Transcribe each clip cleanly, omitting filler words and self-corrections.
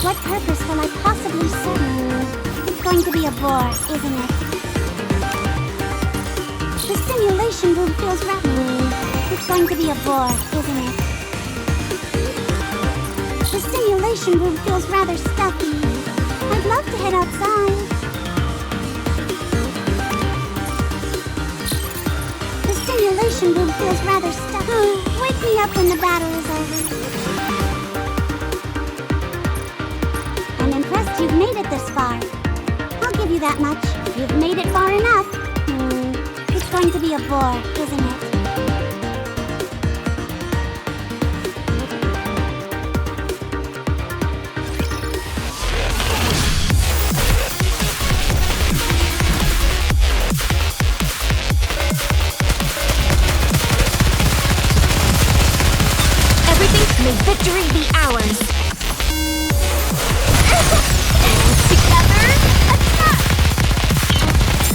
What purpose will I possibly serve? It's going to be a bore, isn't it? The simulation room feels rather... It's going to be a bore, isn't it? The simulation room feels rather stuffy. I'd love to head outside. The simulation room feels rather stuffy. Wake me up when the battle is over. I'm impressed you've made it this far. I'll give you that much. You've made it far enough. It's going to be a bore, isn't it? May victory be ours! And together, attack!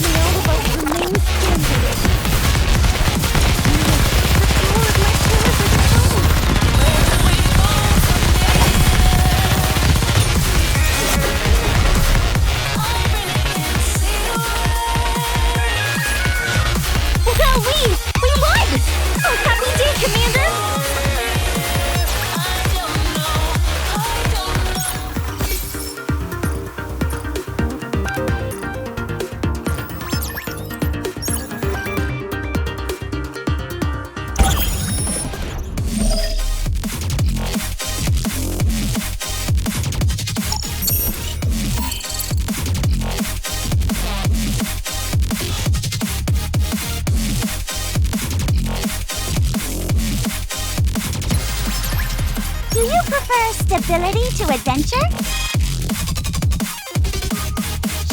The old boat remains standing. The power of my killers is strong. Well, we won! Oh, happy day, Commander! Do you prefer stability to adventure?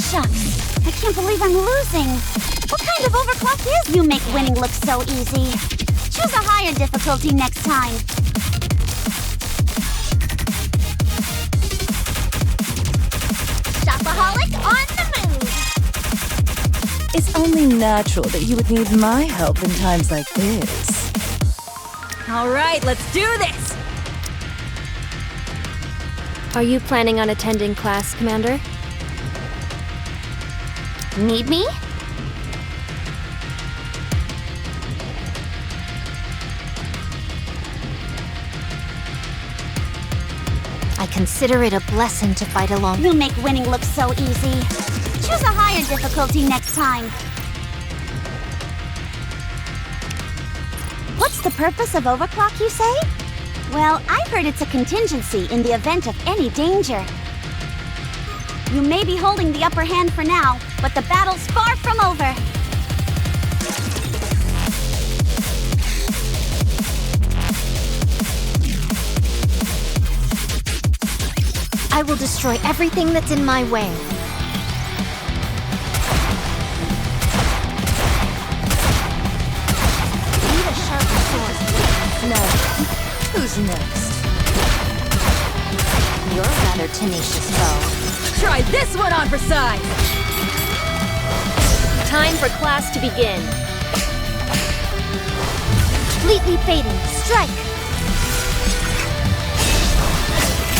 Shucks, I can't believe I'm losing. What kind of overclock is you make winning look so easy? Choose a higher difficulty next time. Shopaholic on the move! It's only natural that you would need my help in times like this. All right, let's do this! Are you planning on attending class, Commander? Need me? I consider it a blessing to fight along. You make winning look so easy. Choose a higher difficulty next time. What's the purpose of overclock, you say? Well, I've heard it's a contingency in the event of any danger. You may be holding the upper hand for now, but the battle's far from over. I will destroy everything that's in my way. Need a sharp sword. No. Who's next? You're a rather tenacious foe. Try this one on for size! Time for class to begin. Completely fading. Strike!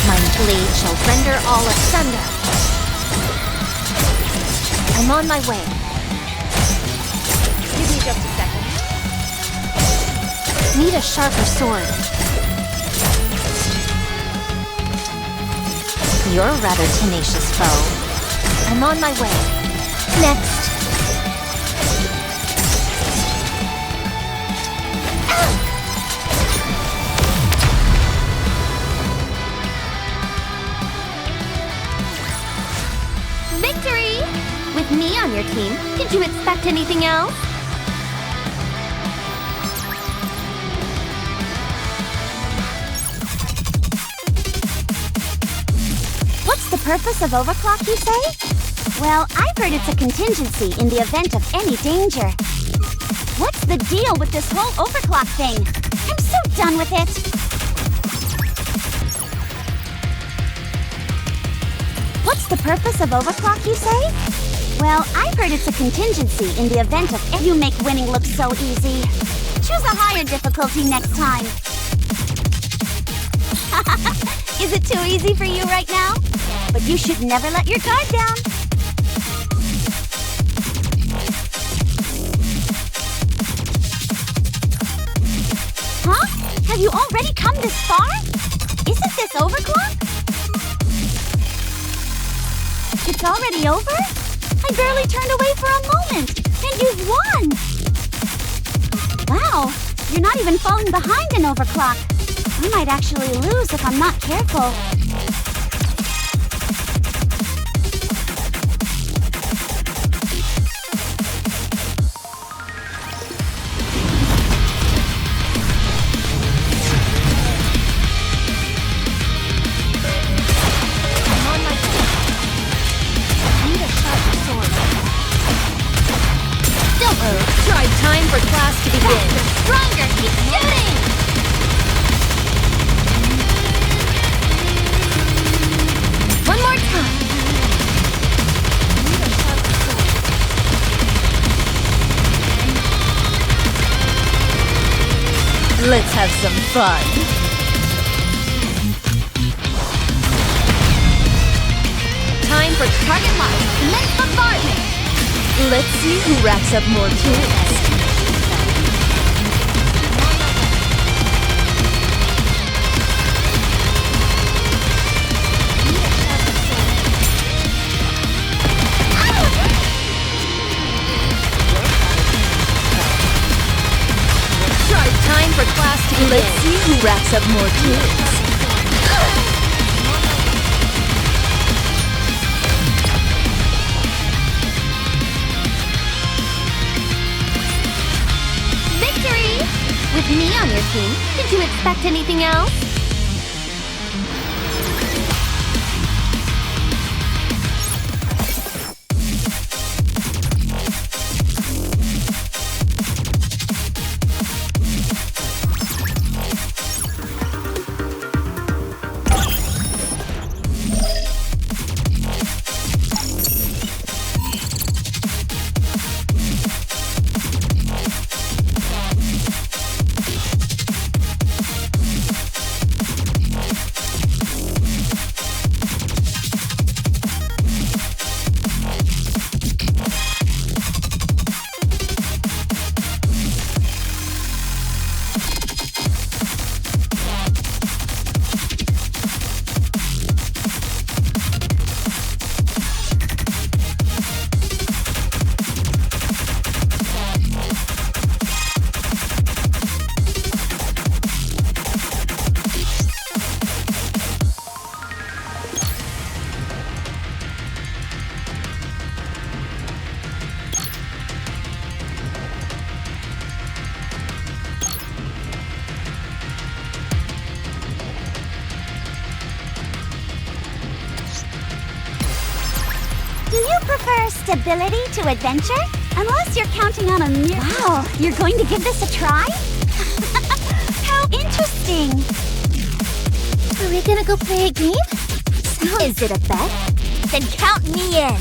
My blade shall render all asunder. I'm on my way. Give me just a second. Need a sharper sword. You're a rather tenacious foe. I'm on my way. Next. Victory! With me on your team, did you expect anything else? What's the purpose of overclock, you say? Well, I've heard it's a contingency in the event of any danger. What's the deal with this whole overclock thing? I'm so done with it. What's the purpose of overclock, you say? Well, I've heard it's a contingency in the event of you make winning look so easy. Choose a higher difficulty next time. Is it too easy for you right now? But you should never let your guard down. Huh? Have you already come this far? Isn't this overclock? It's already over? I barely turned away for a moment, and you've won! Wow, you're not even falling behind in overclock. I might actually lose if I'm not careful. Time for class to begin. Stronger! Keep shooting! One more time. Let's have some fun. Time for target lock. Commence bombardment. Let's see who racks up more kills. Time for class to begin. Let's see who racks up more kills. Victory! With me on your team, did you expect anything else? Do you prefer stability to adventure? Unless you're counting on a Wow, you're going to give this a try? How interesting! Are we gonna go play a game? Is it a bet? Then count me in!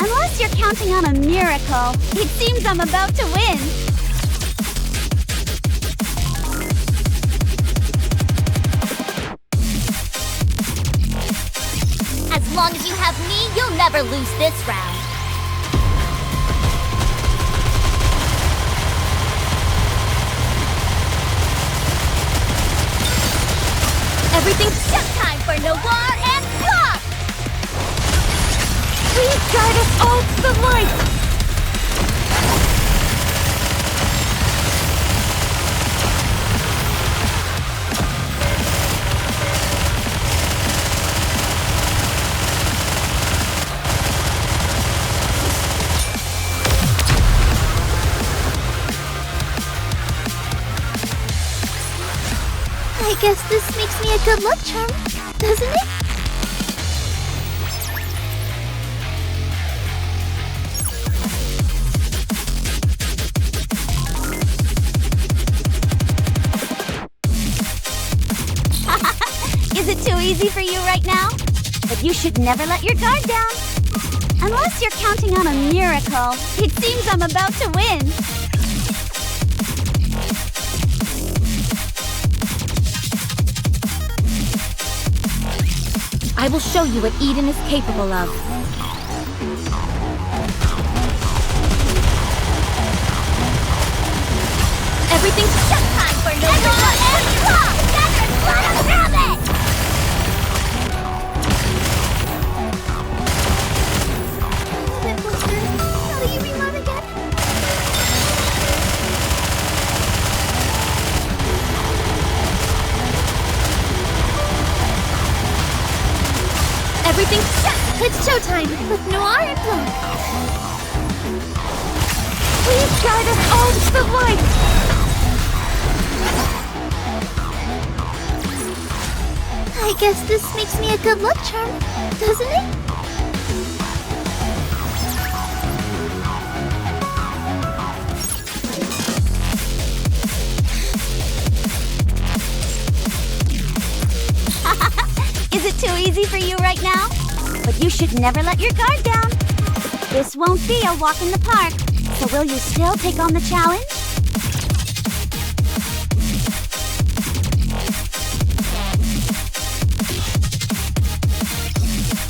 Unless you're counting on a miracle, it seems I'm about to win! As long as you have me, you'll never lose this round. Everything's showtime for Noir and Block! Please guide us all to the light! I guess this makes me a good luck charm, doesn't it? Is it too easy for you right now? But you should never let your guard down. Unless you're counting on a miracle, it seems I'm about to win. I will show you what Eden is capable of. Everything's just time for no Everything's set! It's showtime with Noir and Blanc. Please guide us all to the light! I guess this makes me a good luck charm, doesn't it? Is it too easy for you right now? But you should never let your guard down. This won't be a walk in the park, so will you still take on the challenge?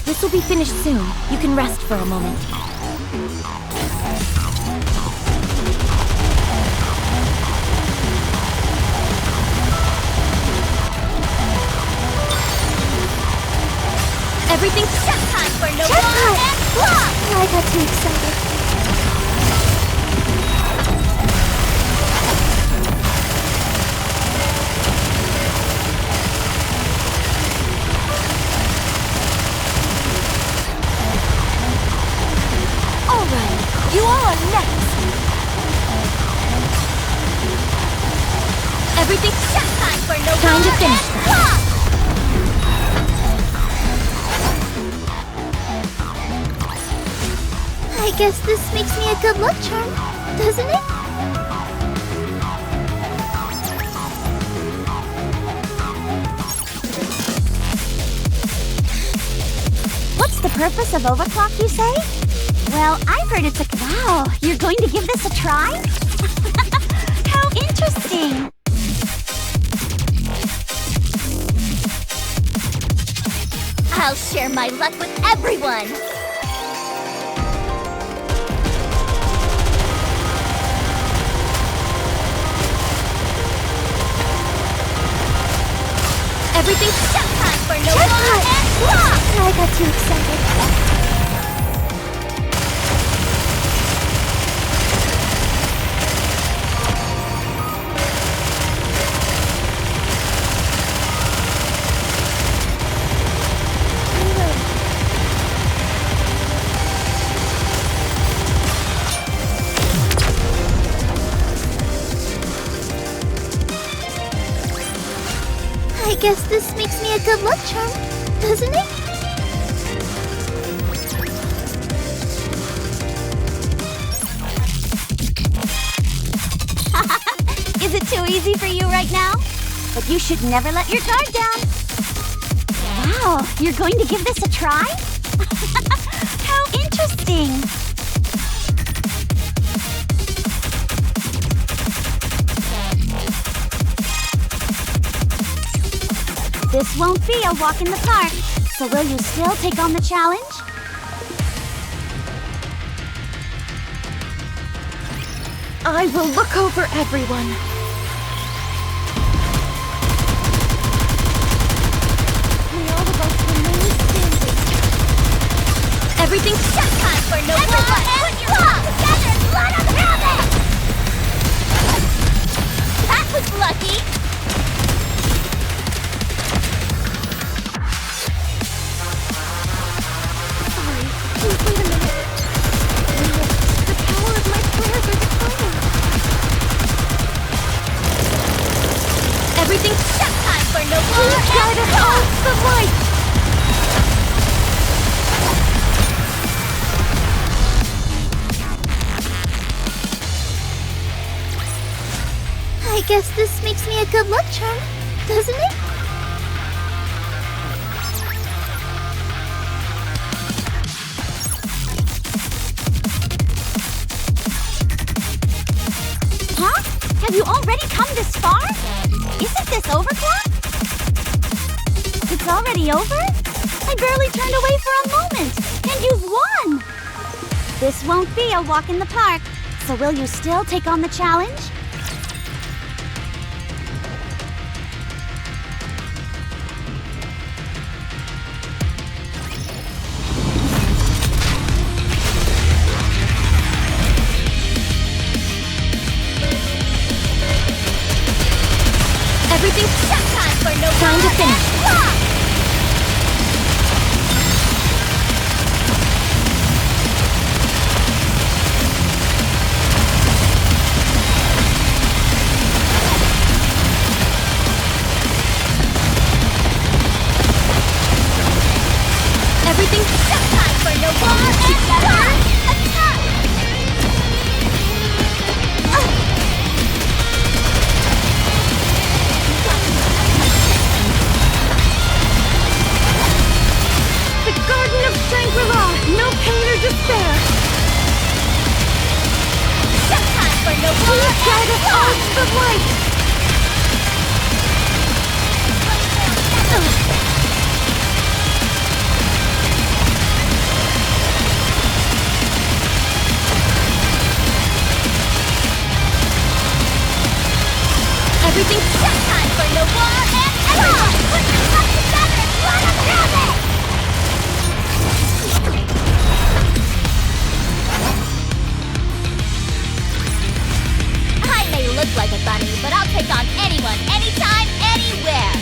This will be finished soon. You can rest for a moment. Everything's set time for no more and block! I got too excited. Alright, you all are next! Everything's set time for no time to finish that. I guess this makes me a good luck charm, doesn't it? What's the purpose of overclock, you say? Well, I've heard it's a... Wow, you're going to give this a try? How interesting! I'll share my luck with everyone! Everything's set time for no more and block! I got too excited. I guess this makes me a good luck charm, doesn't it? Is it too easy for you right now? But you should never let your guard down. Wow, you're going to give this a try? How interesting! This won't be a walk in the park, so will you still take on the challenge? I will look over everyone. May all of us remain standing. Everything's set time for no more and block! Together, blood on the rabbit! That was lucky! Everything's set time for no more and Guide us all to the light! I guess this makes me a good luck charm, doesn't it? Huh? Have you already come this far? Isn't this overclock? It's already over? I barely turned away for a moment, and you've won! This won't be a walk in the park, so will you still take on the challenge? Everything's shut time for no Time to finish. Everything's shut time for no war and attack! No pain or despair. Shut time for no war Please guide us all to the light. Everything's shut time for no war and attack! Put yourself together and run around it! I may look like a bunny, but I'll take on anyone, anytime, anywhere!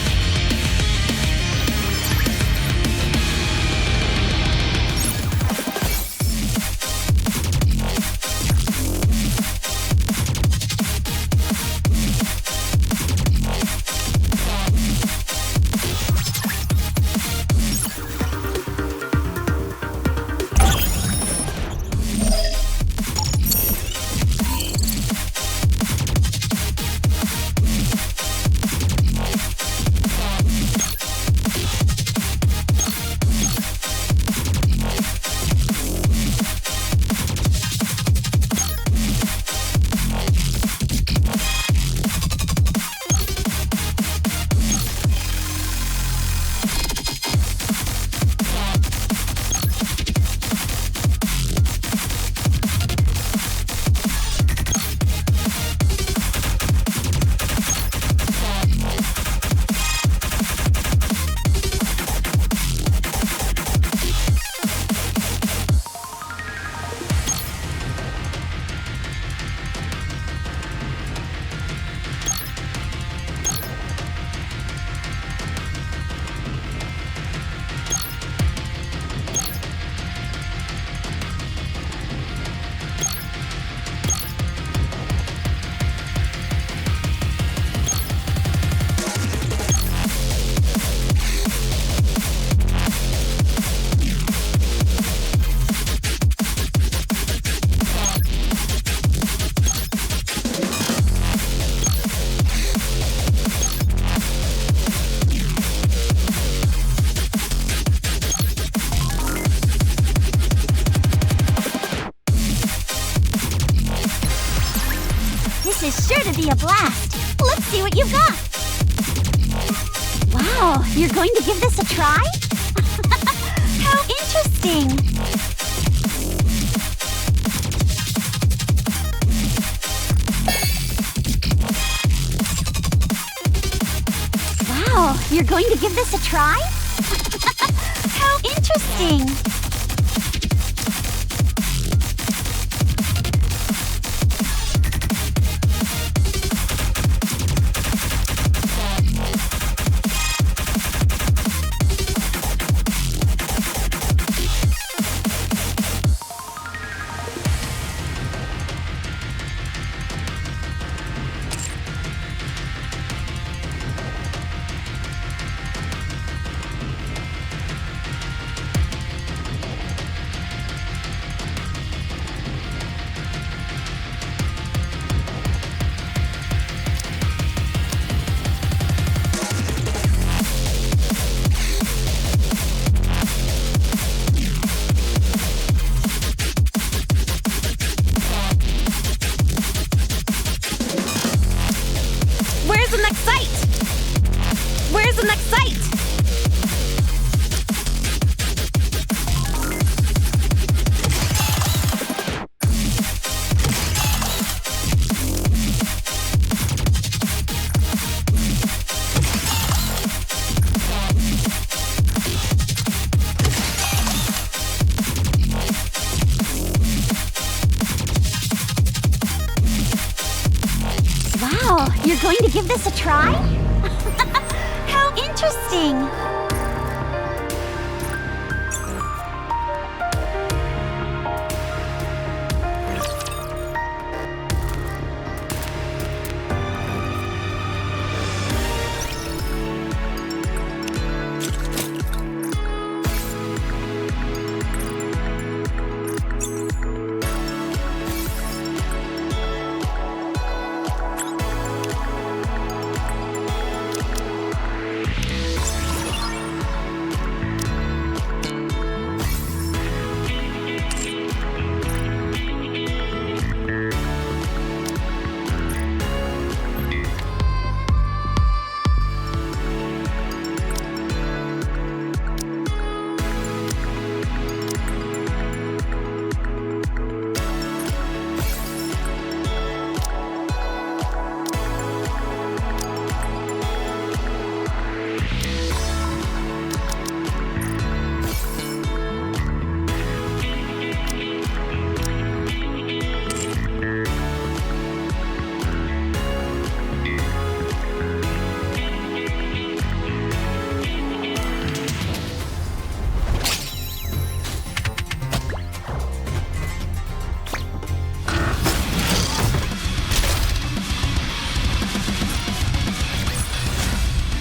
This is sure to be a blast. Let's see what you've got. Wow, you're going to give this a try? How interesting. Wow, you're going to give this a try? How interesting. going to give this a try? How interesting!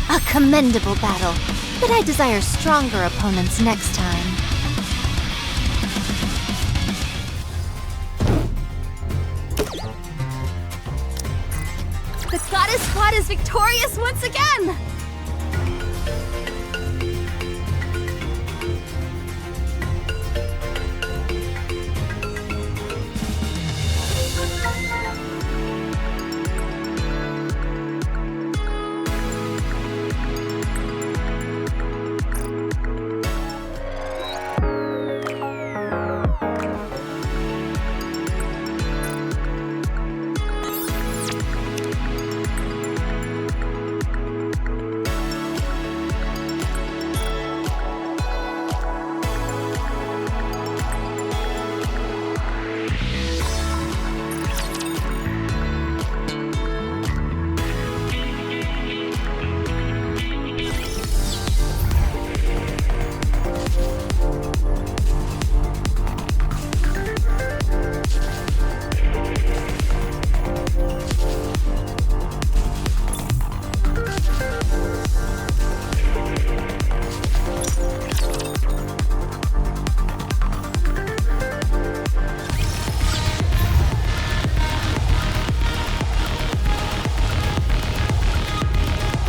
A commendable battle, but I desire stronger opponents next time. The goddess squad is victorious once again!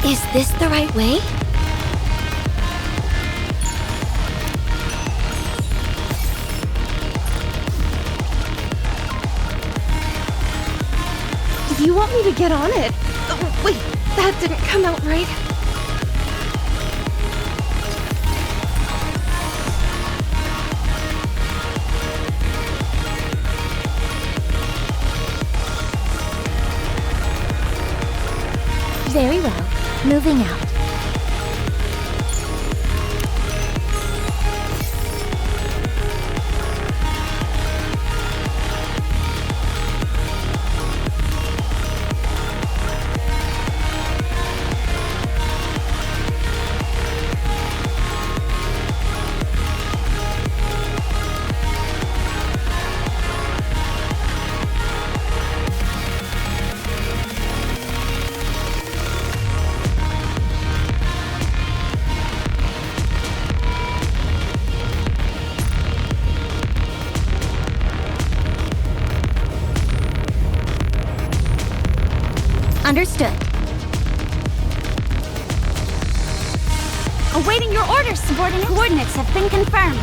Is this the right way? Do you want me to get on it? Oh, wait, that didn't come out right. Very well. Moving out. Understood. Awaiting your orders, subordinate. Coordinates have been confirmed.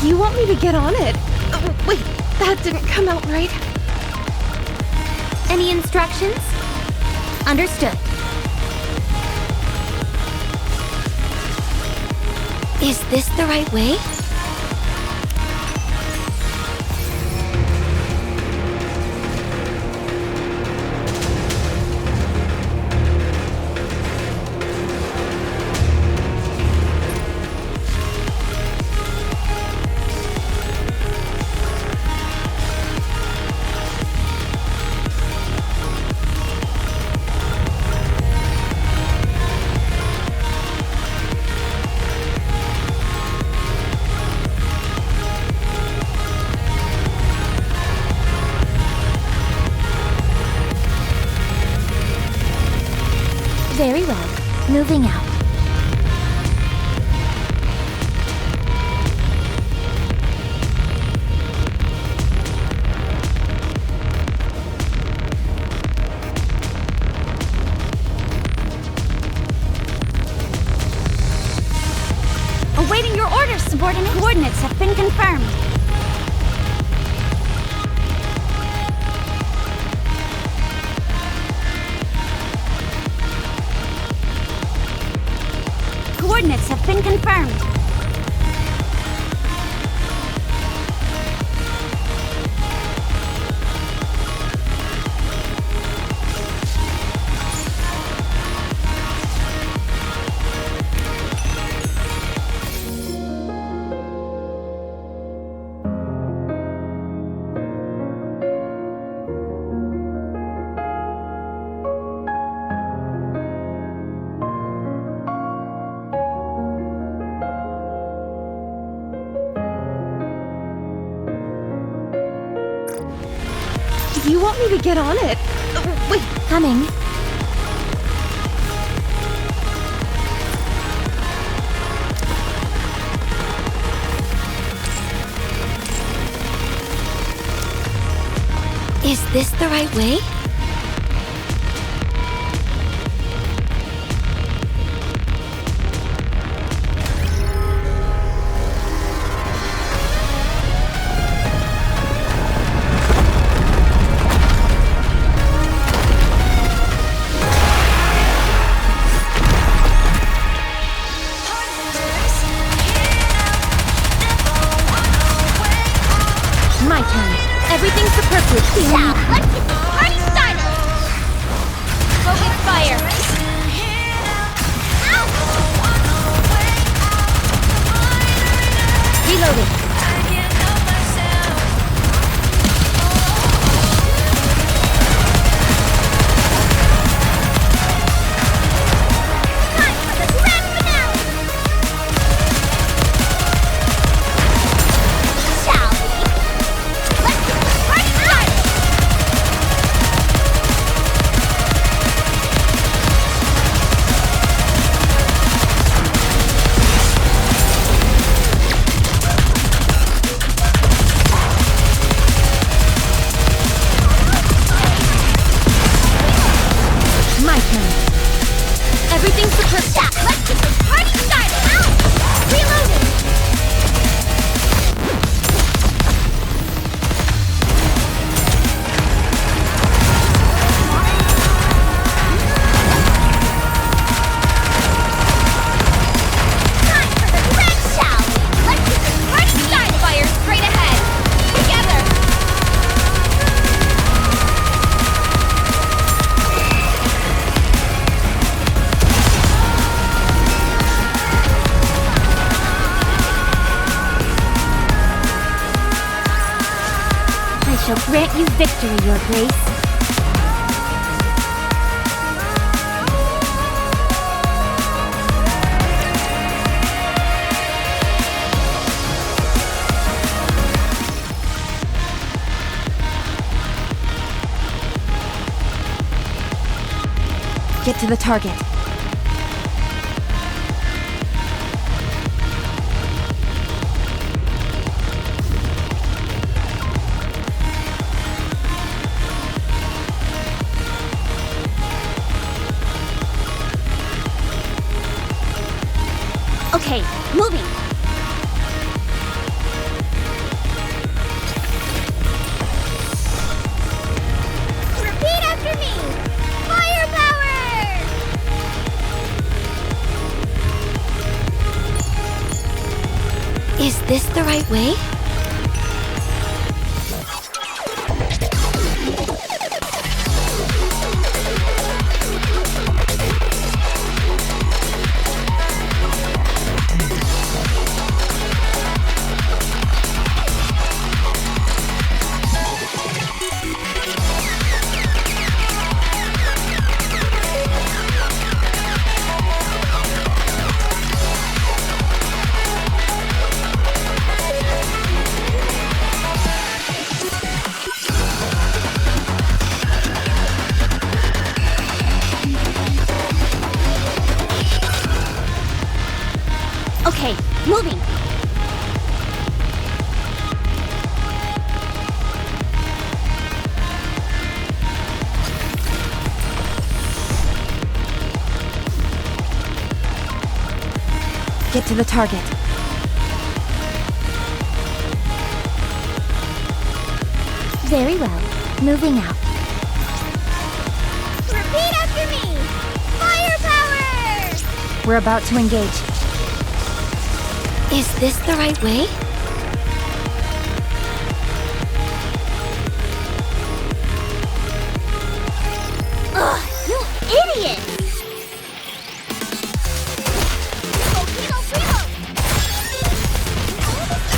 Do you want me to get on it? Oh, wait, that didn't come out right. Any instructions? Understood. Is this the right way? Moving out. Awaiting your orders, subordinate. Coordinates have been confirmed. Coordinates have been confirmed. You want me to get on it? Wait, Coming. Is this the right way? My turn. Everything's superfluous. Now, let's get this party started! Focus fire. Reloading. Time for the grand finale! Shall we? Let's get this party started! My turn. Everything's superfluous. Now, let's get this party started! Reloading! Time for the grand, shall we? Let's get this party started! Fire straight ahead. Together! I shall grant you victory, Your Grace. Get to the target. Okay, moving. Repeat after me. Firepower! Is this the right way? moving. Get to the target. Very well. Moving out. Repeat after me! Firepower! We're about to engage. Is this the right way? Ugh, you idiot!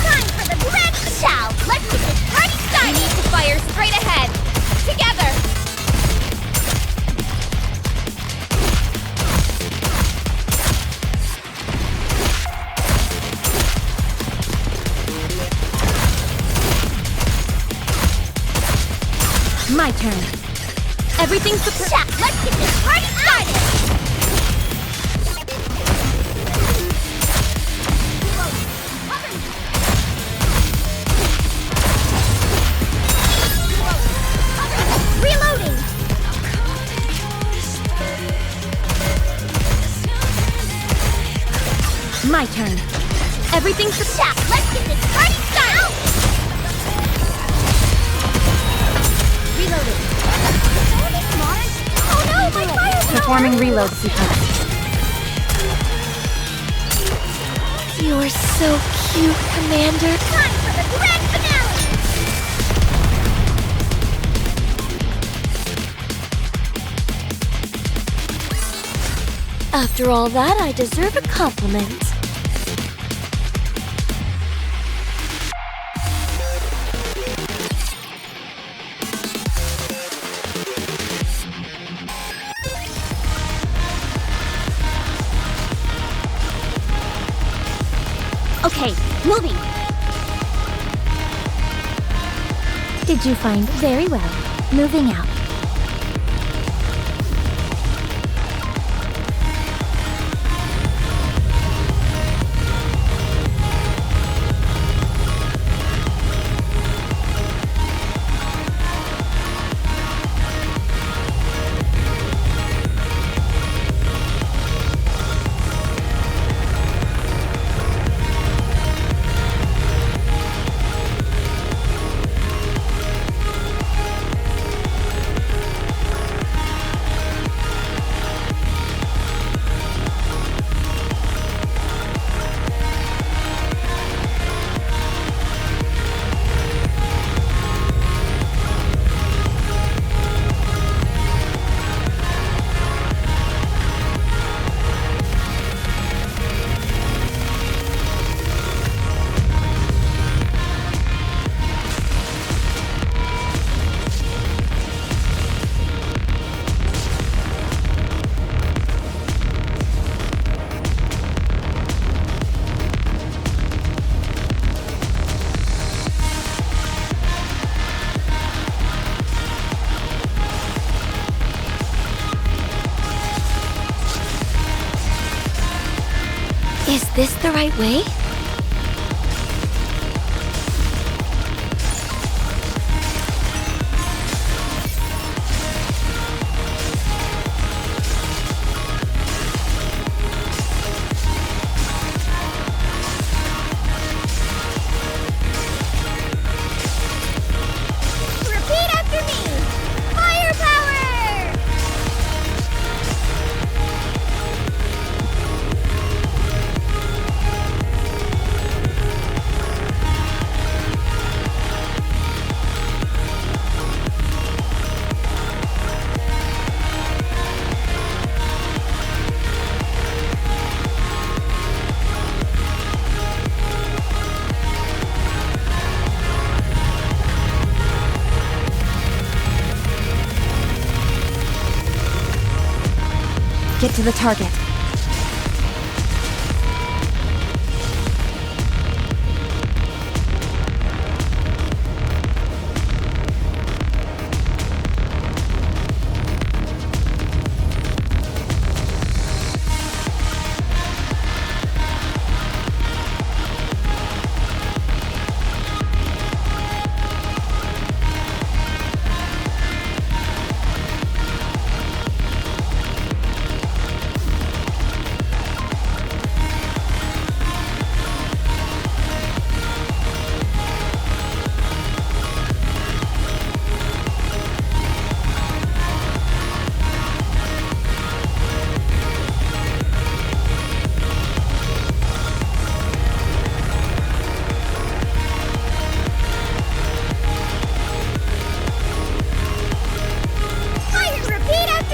Time for the grand shout! Let's get this party started! We need to fire straight ahead. Together. My turn. Everything's Shout! Let's get this party started! Reloading! my turn. Everything's the Shout! Let's get this party started! Reloading. Oh no, my fire! performing reload sequence. You're so cute, Commander. Time for the grand finale! After all that, I deserve a compliment. Okay, moving. Did you find? Very well. Moving out. Is this the right way? Repeat after me! Firepower! Get to the target.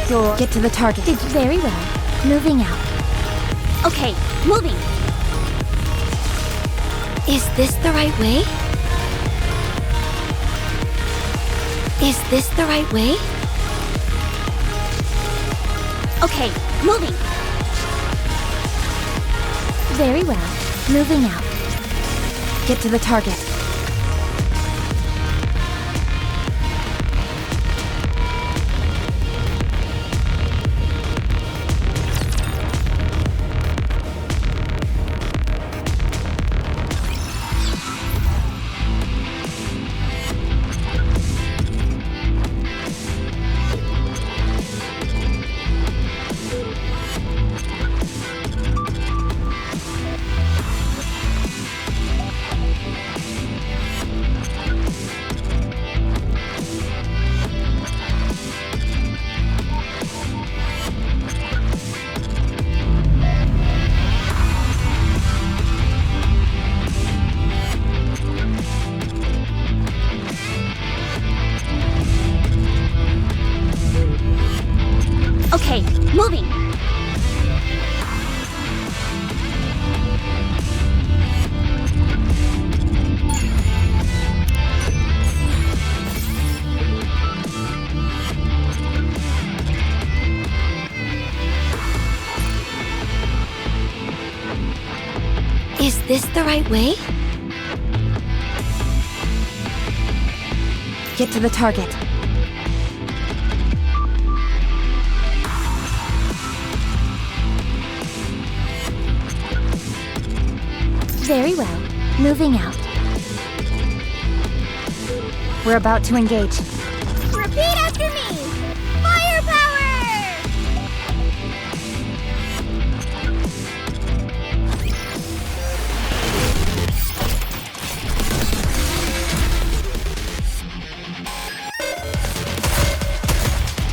door. Get to the target. Very well. Moving out. Okay, moving. Is this the right way? Is this the right way? Okay, moving. Very well. Moving out. Get to the target. Okay, moving. Is this the right way? Get to the target. Very well. Moving out. We're about to engage. Repeat after me! Firepower!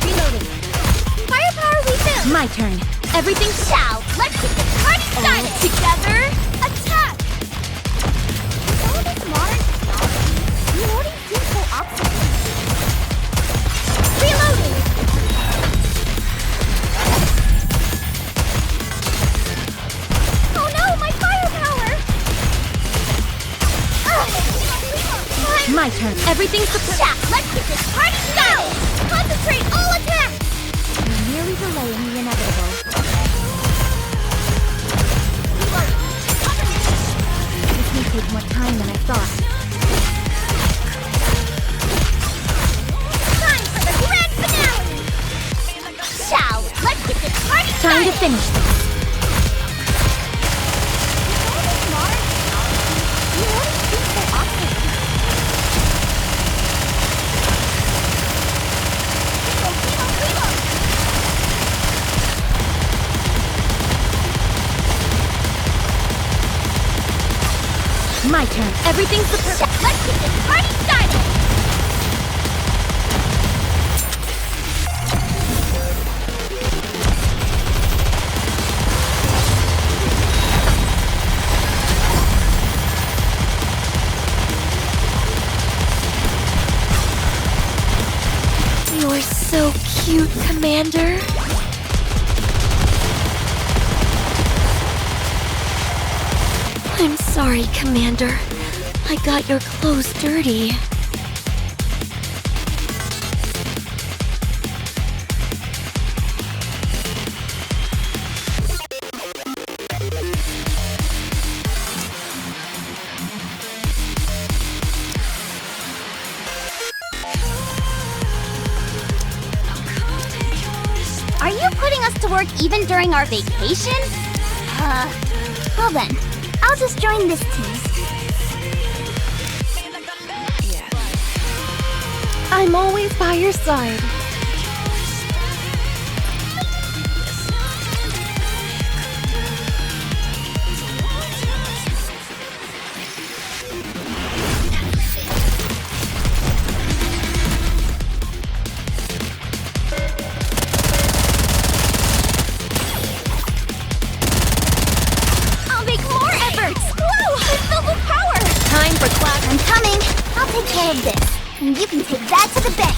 Reloading. Firepower refill! My turn. Everything Ciao! Let's get this party started! Together, attack! With all this modern technology, reloading seems so obsolete. Reloading! Oh no, my firepower! Ugh. My turn. Everything's Ciao! Let's get this party started! Concentrate all attacks! We're merely delaying the inevitable. This may take more time than I thought. Time for the grand finale! Ciao! Let's get this party started! Time to finish this. All this modern technology, reloading seems so obsolete. Reload! My turn. Everything's the Let's get this party started! You're so cute, Commander. I'm sorry, Commander. I got your clothes dirty. Are you putting us to work even during our vacation? Well then, I'll just join this tease. I'm always by your side. I'll make more efforts! Whoa! I'm filled with power! Time for class. I'm coming! I'll take care of this. And you can take that to the bank.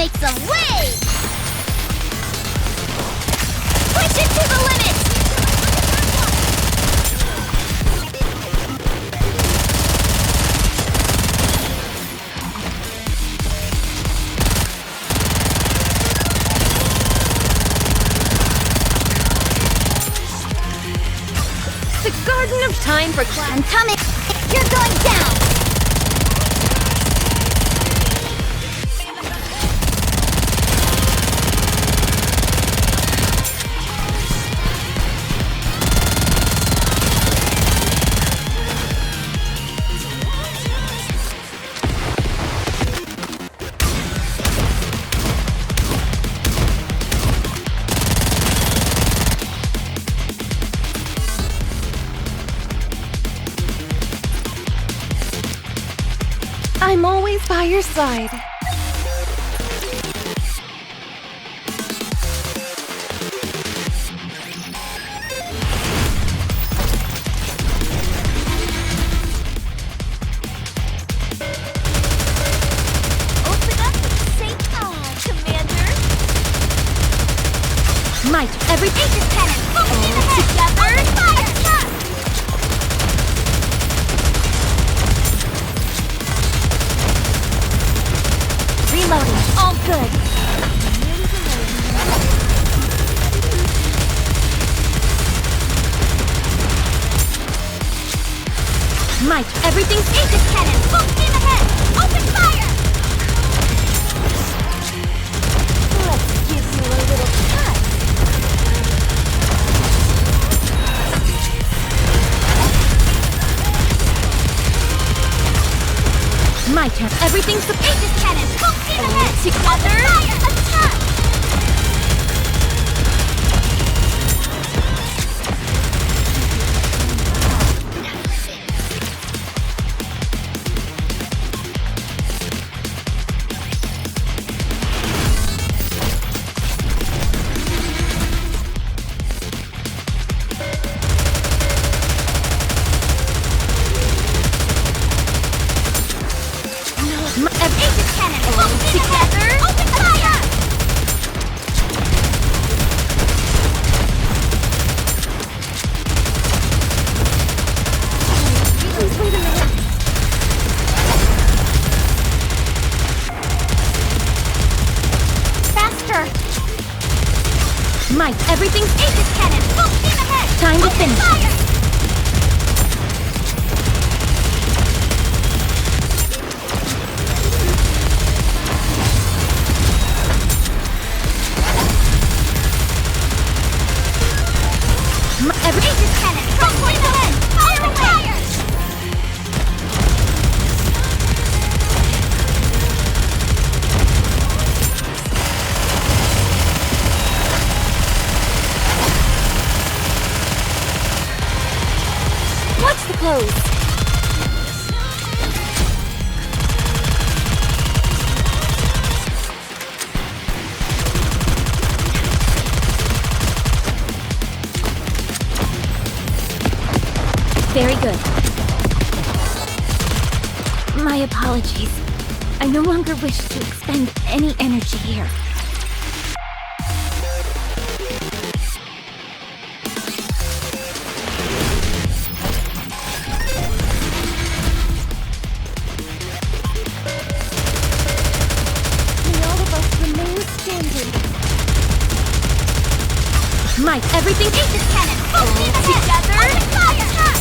make some waves! Push it to the limit! The Garden of Time for class. I'm coming! You're going down! I'm always by your side. Open up and say ah, Commander! Might everything Aegis cannon! Full steam ahead! Together! Open fire! Attack! reloading. All good! Might everything's Aegis cannon! Full steam ahead! Open fire! Let's give you a little cut. my turn. Everything's the Aegis cannon! Full steam ahead! Together! Fire! Attack! Aegis cannon! Full steam ahead! Open fire! Please wait a minute. Faster! might everything's Aegis cannon! Full steam ahead! Time to Open finish. fire! Aegis cannon! Full steam ahead! Fire away! What's the pose? Very good. My apologies. I no longer wish to expend any energy here. May all of us remain standing. Might everything Aegis cannon! Full steam ahead! Together! Open fire! Attack!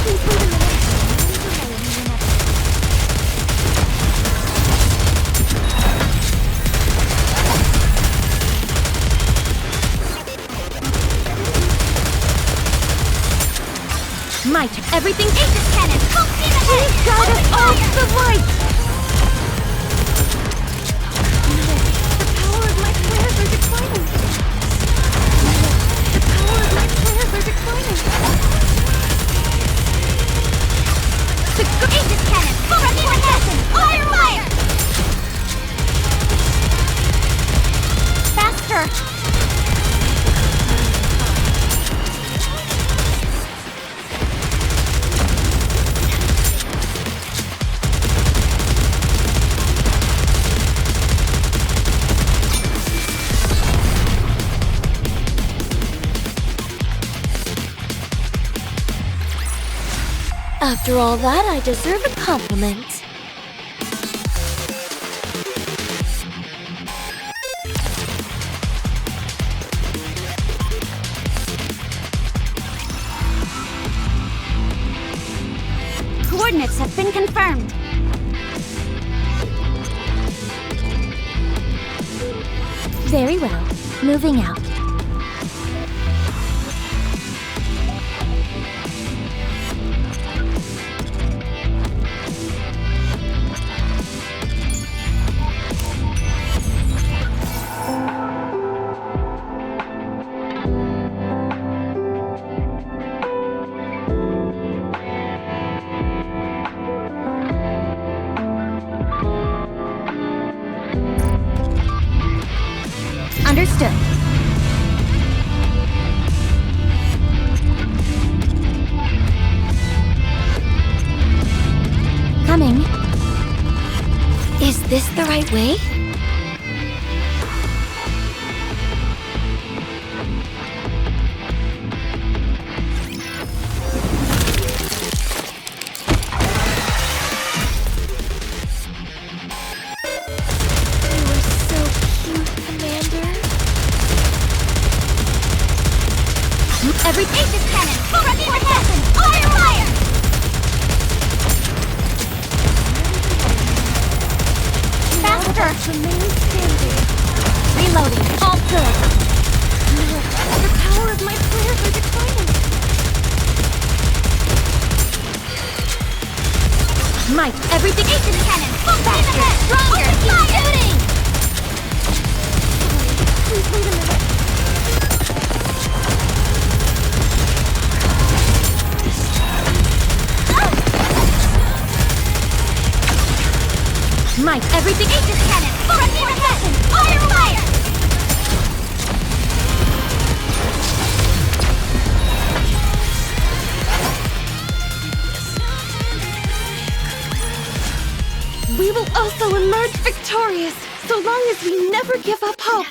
Please wait a minute. might everything Aegis cannon! Full steam ahead! got Open us off fire! the light. The power of my prayers are declining. The power of my prayers are declining. The Aegis cannon! Full steam ahead! Open fire! Faster! After all that, I deserve a compliment. Coordinates have been confirmed. Very well. Moving out. Understood. Coming. Is this the right way? Every Aegis cannon! Full reinforcement! Fire, fire! Faster! Reloading. All good. The power of my prayers are declining. Might. Everything Aegis cannon! Full faster! Stronger! Keep shooting! Please wait a minute. Might. Everything Aegis cannon! Full reinforcement! Fire, fire! We will also emerge victorious, so long as we never give up hope.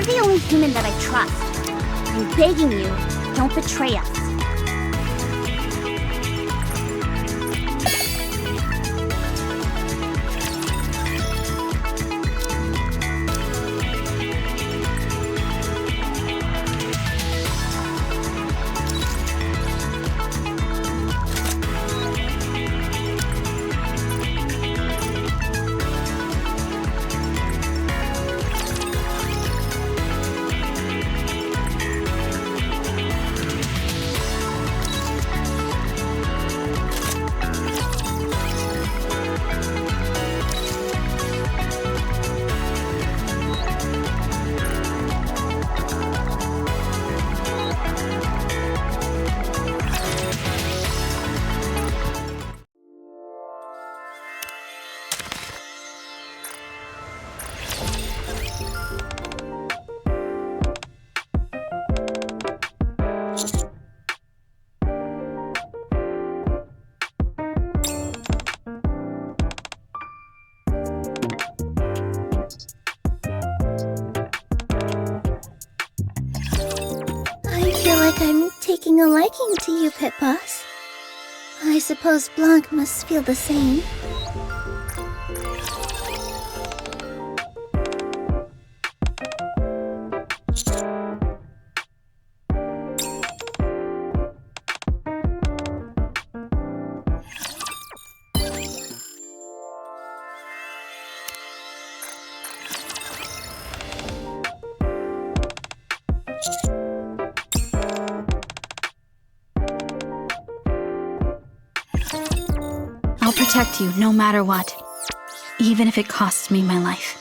the only human that I trust. I'm begging you, don't betray us. I'm taking a liking to you, Pit Boss. I suppose Blanc must feel the same. I'll protect you no matter what, even if it costs me my life.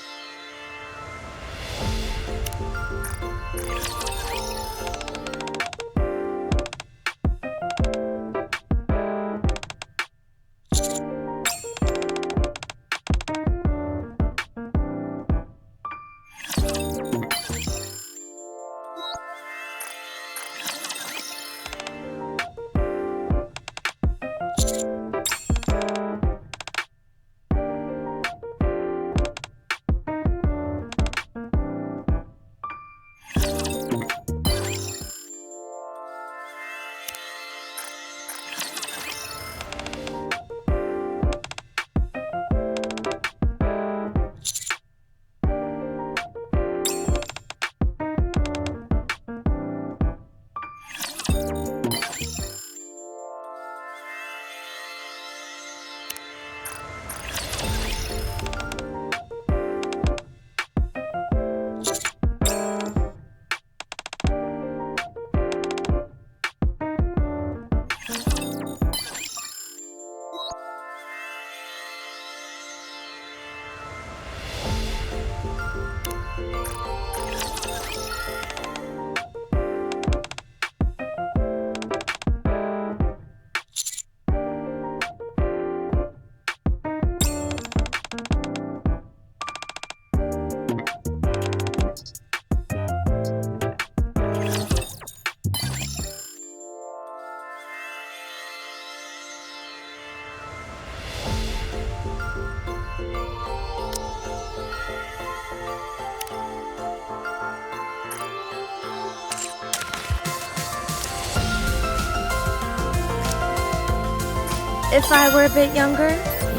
If I were a bit younger,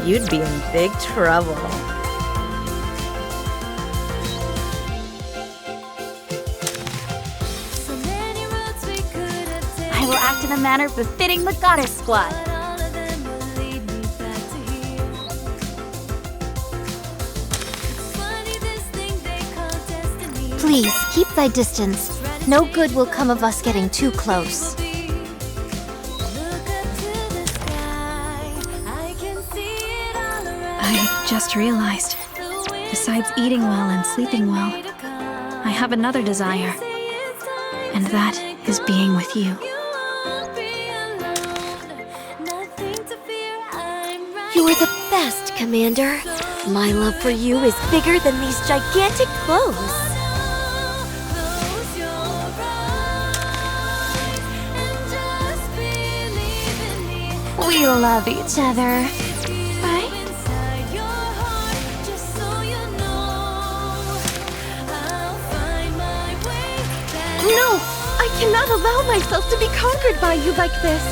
you'd be in big trouble. I will act in a manner befitting the Goddess Squad. Please, keep thy distance. No good will come of us getting too close. I just realized, besides eating well and sleeping well, I have another desire, and that is being with you. You are the best, Commander. My love for you is bigger than these gigantic clothes. We love each other. cannot allow myself to be conquered by you like this.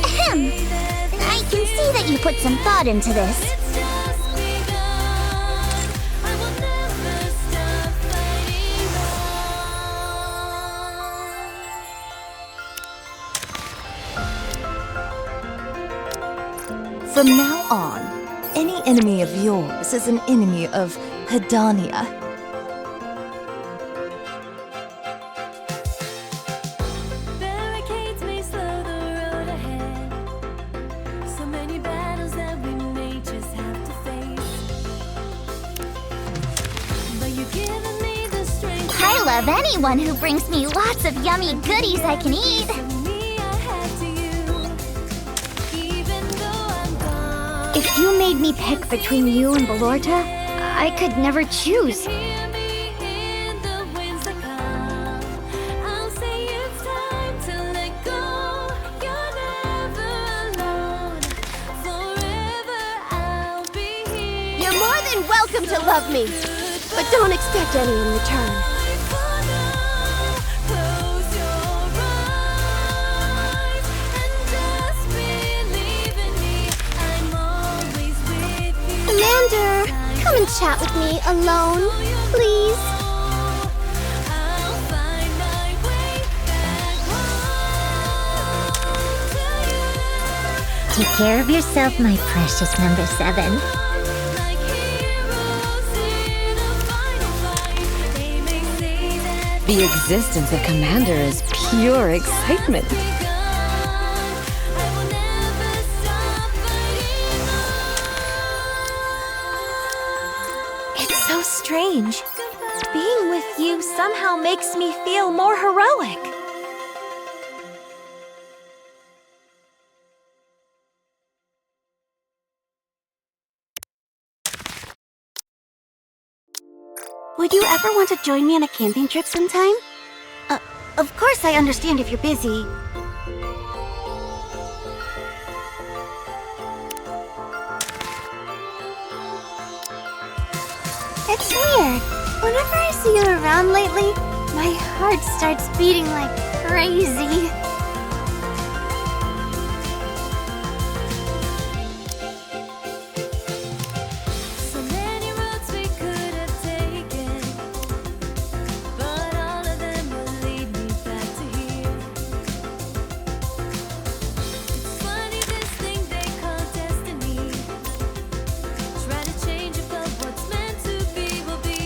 Ahem. I can see that you put some thought into this. From now on, any enemy of yours is an enemy of Hedania. Barricades may slow the road ahead. So many battles that we may just have to face. But you've given me the strength. I love anyone who brings me lots of yummy goodies I can eat. If you made me pick between you and Balorta, I could never choose. You're more than welcome to love me, but don't expect any in return. Commander, come and chat with me alone, please. Take care of yourself, my precious number 7. The existence of Commander is pure excitement. It's so strange. Being with you somehow makes me feel more heroic. Would you ever want to join me on a camping trip sometime? Of course I understand if you're busy. It's weird. Whenever I see you around lately, my heart starts beating like crazy. So many roads we could have taken, but all of them will lead me back to here. It's funny, this thing they call destiny. Try to change it, but what's meant to be will be.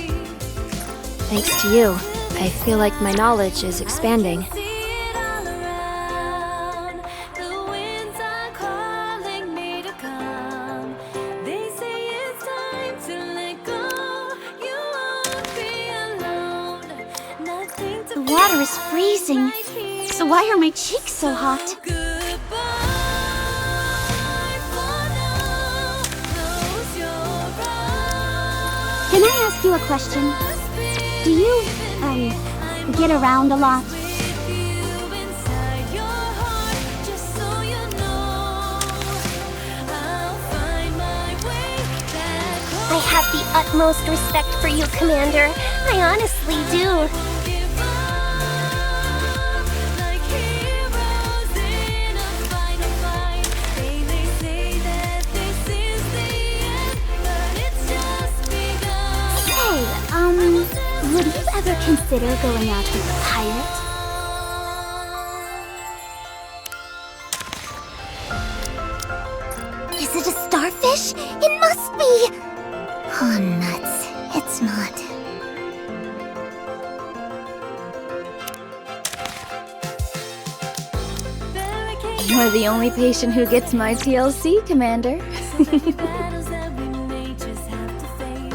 Thanks to you, I feel like my knowledge is expanding. See it all around. The winds are calling me to come. They say it's time to let go. You won't be alone. Nothing to The water is freezing, fight here. so why are my cheeks so hot? Goodbye for now. Close your eyes. Can I ask you a question? Do you, get around a lot? With you inside your heart, just so you know, I'll find my way back home. I have the utmost respect for you, Commander. I honestly do. Give up like heroes in a final fight. They may say that this is the end, but it's just begun. Hey, would you ever consider going out with a pirate? Is it a starfish? It must be! Oh, nuts. It's not. You're the only patient who gets my TLC, Commander. So many battles that we may just have to face.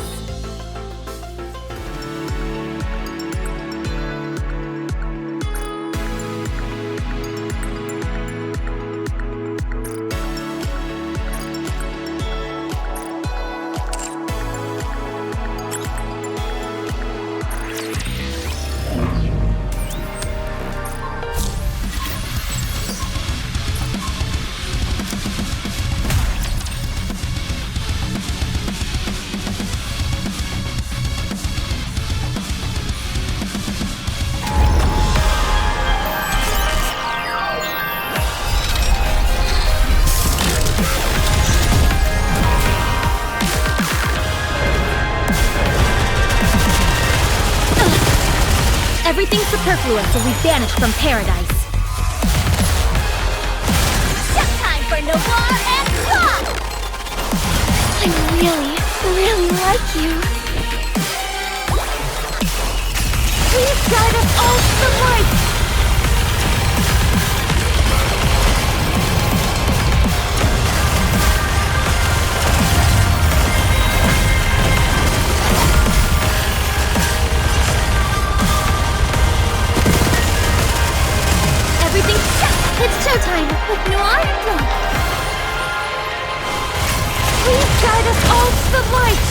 superfluous will be banished from paradise. Time for Noir and Clock! I really, really like you. Please guide us all to the light! Everything's set! It's showtime with Noir and Clock. Please guide us all to the light!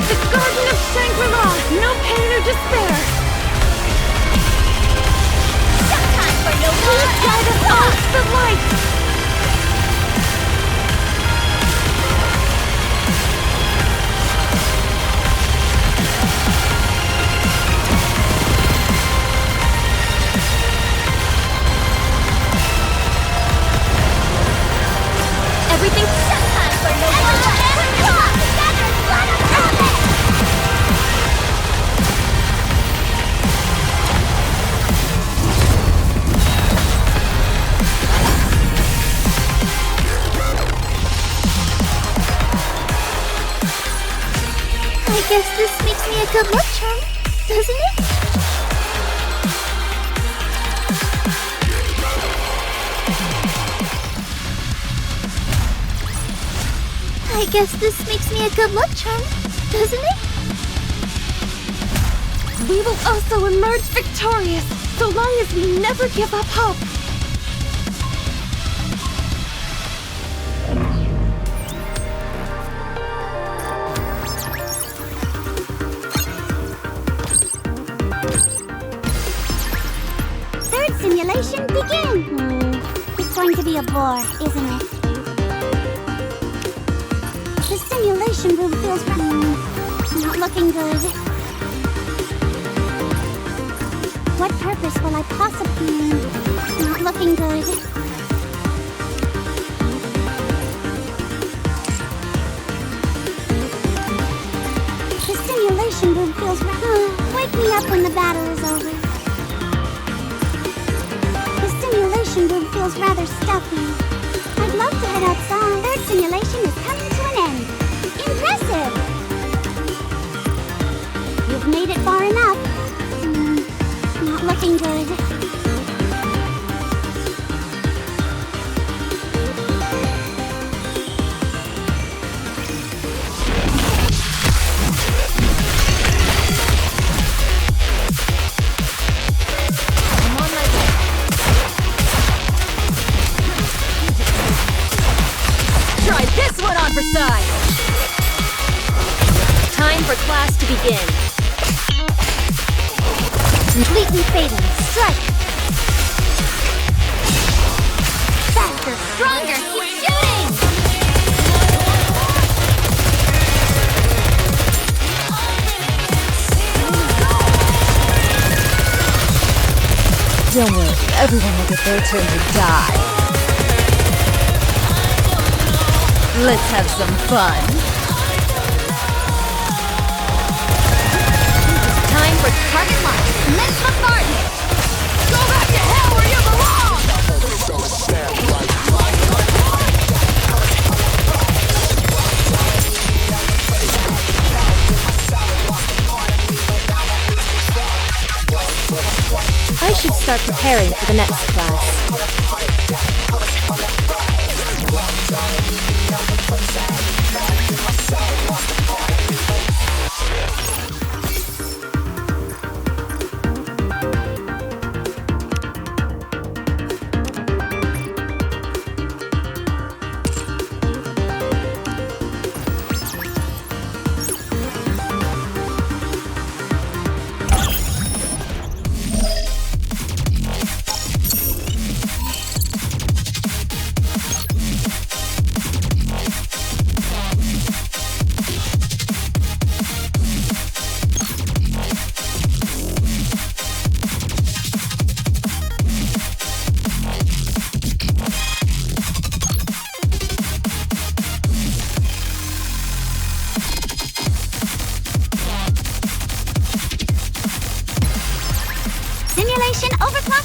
The Garden of Shangri-La! No pain or despair! Showtime for Noir Please guide us all to the light! Everything's showtime for Noir and Clock. Together, let us have it! I guess this makes me a good luck charm, doesn't it? I guess this makes me a good luck charm, doesn't it? We will also emerge victorious, so long as we never give up hope. Third simulation, begin! It's going to be a bore, isn't it? The simulation room feels not looking good. What purpose will I possibly... not looking good. The simulation room feels wake me up when the battle is over. The simulation room feels rather stuffy. I'd love to head outside. Third simulation is coming to an end. Impressive! You've made it far enough. Not looking good. I'm on my way. Try this one on for size! Time for class to begin. Completely fading. Strike! Faster, stronger, keep shooting! Don't worry, everyone will get their turn to die. Let's have some fun. Time for target launch. Let's bombard it! Go back to hell where you belong! I should start preparing for the next class.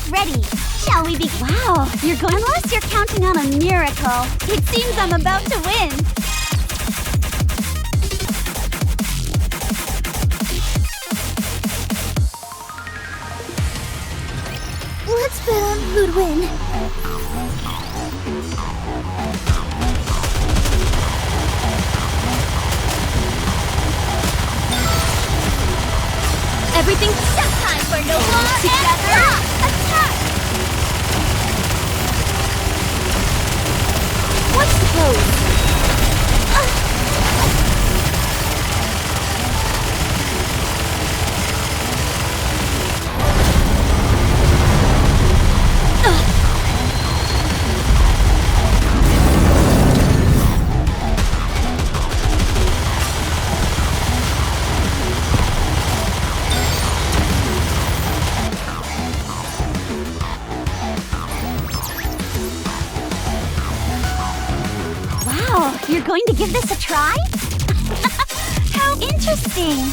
ready. Shall we begin? Wow, you're going. Unless you're counting on a miracle, it seems I'm about to win. Let's bet on who'd win. Everything's time for no more together. Attack! What's close? You're going to give this a try? How interesting!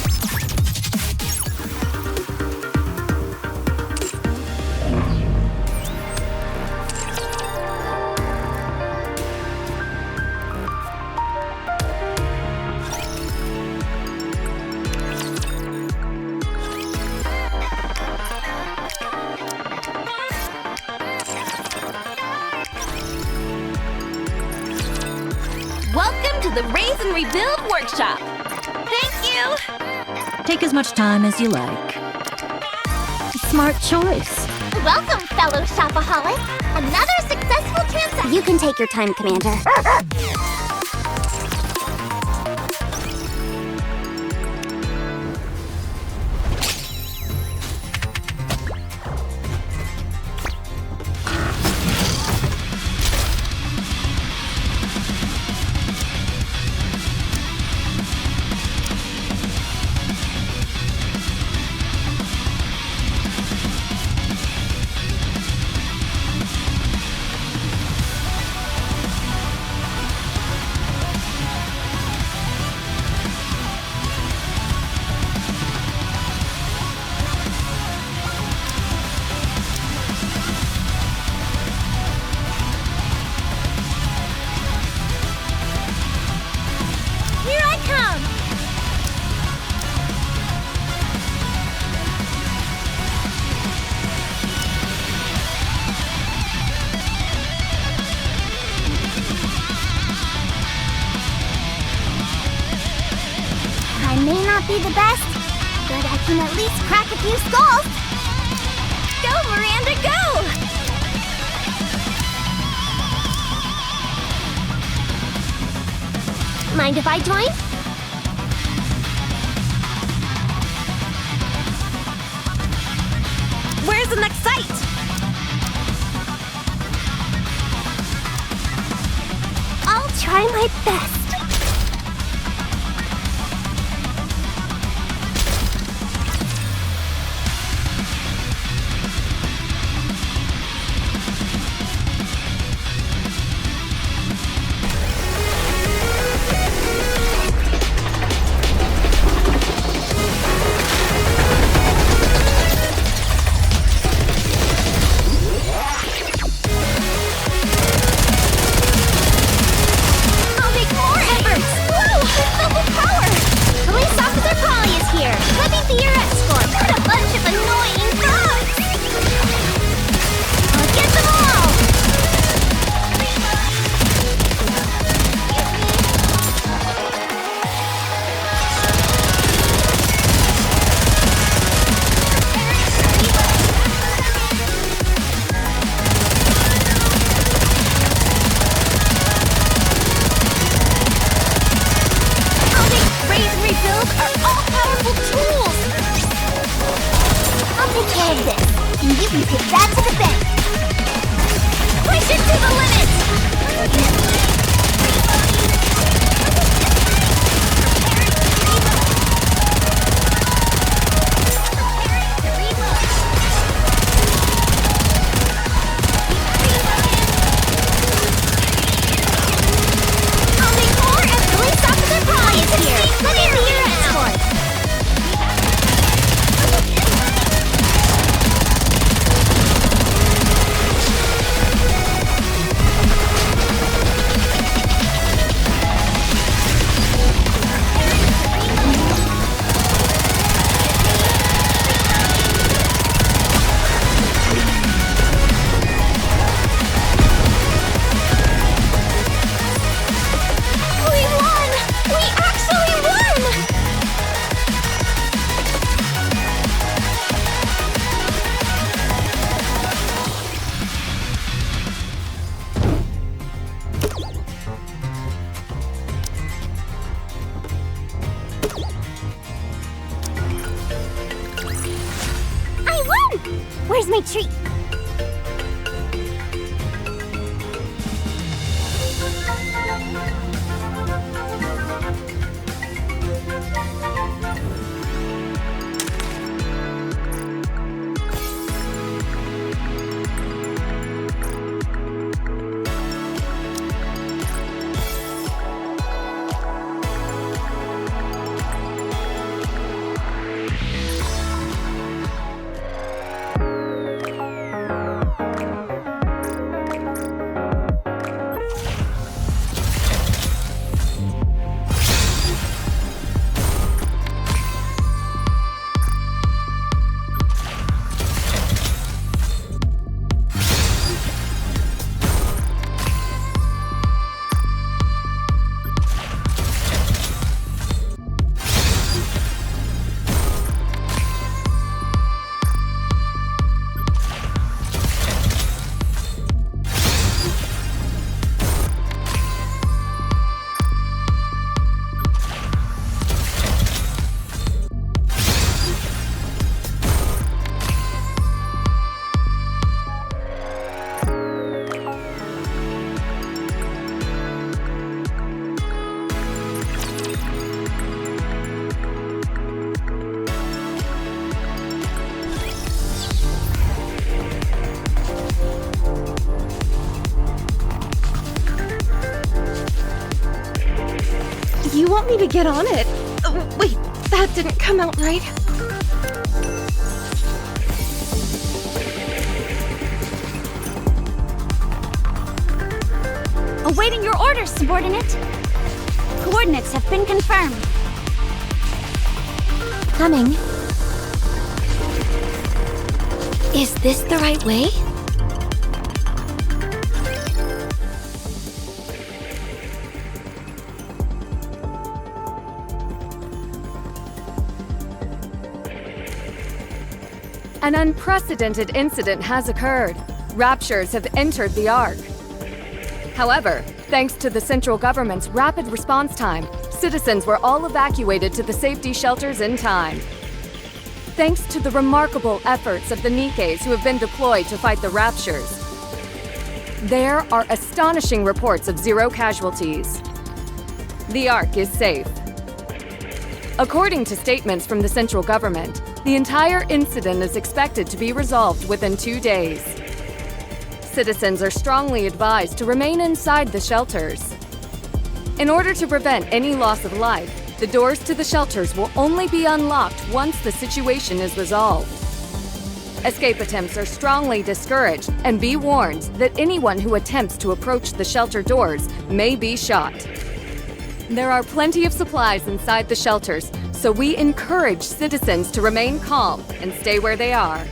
Welcome to the Raise and Rebuild Workshop. Thank you. Take as much time as you like. Smart choice. Welcome, fellow shopaholic. Another successful transaction. You can take your time, Commander. I may not be the best, but I can at least crack a few skulls. Go, Miranda, go! Mind if I join? Where's the next site? I'll try my best. You can take that to the bank. Push it to the limit. I'll make more as police officer Polly is here. Let me be your escort. my treat. You want me to get on it? Wait, that didn't come out right. Awaiting your orders, subordinate. Coordinates have been confirmed. Coming. Is this the right way? An unprecedented incident has occurred. Raptures have entered the Ark. However, thanks to the central government's rapid response time, citizens were all evacuated to the safety shelters in time. Thanks to the remarkable efforts of the Nikkes who have been deployed to fight the Raptures, there are astonishing reports of 0 casualties. The Ark is safe. According to statements from the central government, the entire incident is expected to be resolved within 2 days. Citizens are strongly advised to remain inside the shelters. In order to prevent any loss of life, the doors to the shelters will only be unlocked once the situation is resolved. Escape attempts are strongly discouraged, and be warned that anyone who attempts to approach the shelter doors may be shot. There are plenty of supplies inside the shelters, so we encourage citizens to remain calm and stay where they are.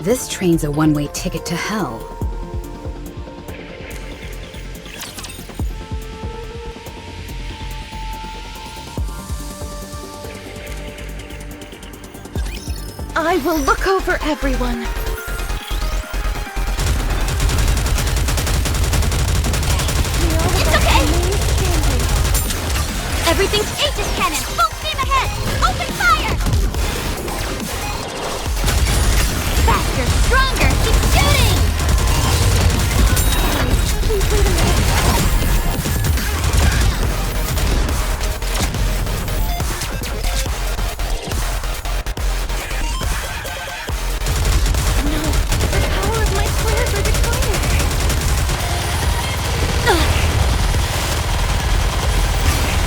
This train's a one-way ticket to hell. I will look over everyone. It's okay! Everything's Aegis cannon! Full steam ahead! Open fire! Faster, stronger! Keep shooting! Please wait a minute. No, the power of my flares are declining.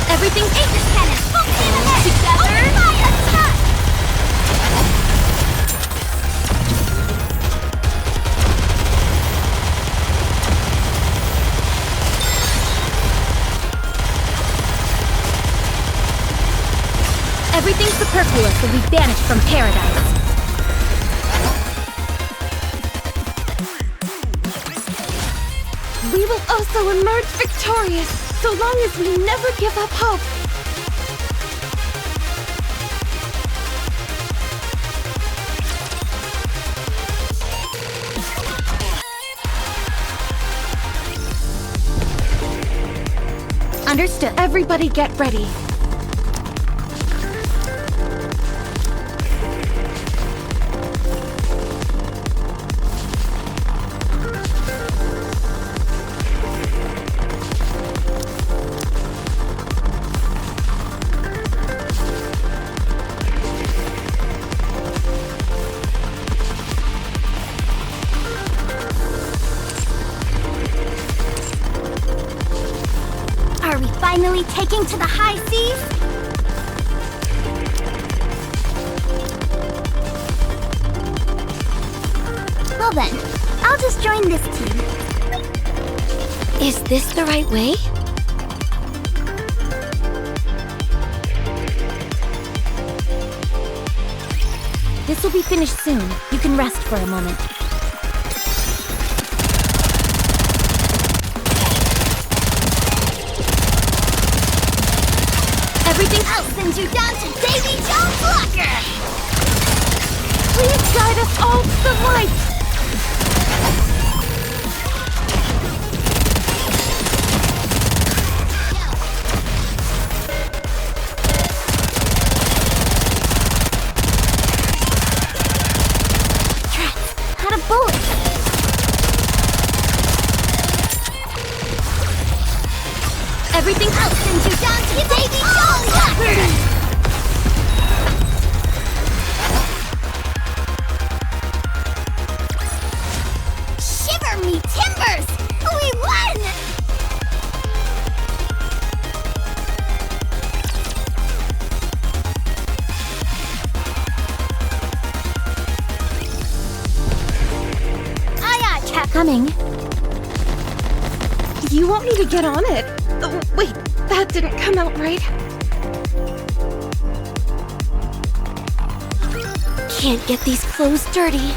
Everything's Aegis cannon! Full steam ahead! Together! Open fire! Attack! Everything superfluous will be banished from paradise. We will also emerge victorious, so long as we never give up hope. Understood. Everybody get ready. Are we finally taking to the high seas? Well then, I'll just join this team. Is this the right way? This will be finished soon. You can rest for a moment. Everything else sends you down to Davy Jones' locker! Please guide us all to the light! Out of bullets! Everything else sends you down to Davy Jones' locker! Shiver me timbers! We won! Aye, aye, Cap. Coming. You want me to get on it? Oh, wait, that didn't come out right. Can't get these clothes dirty.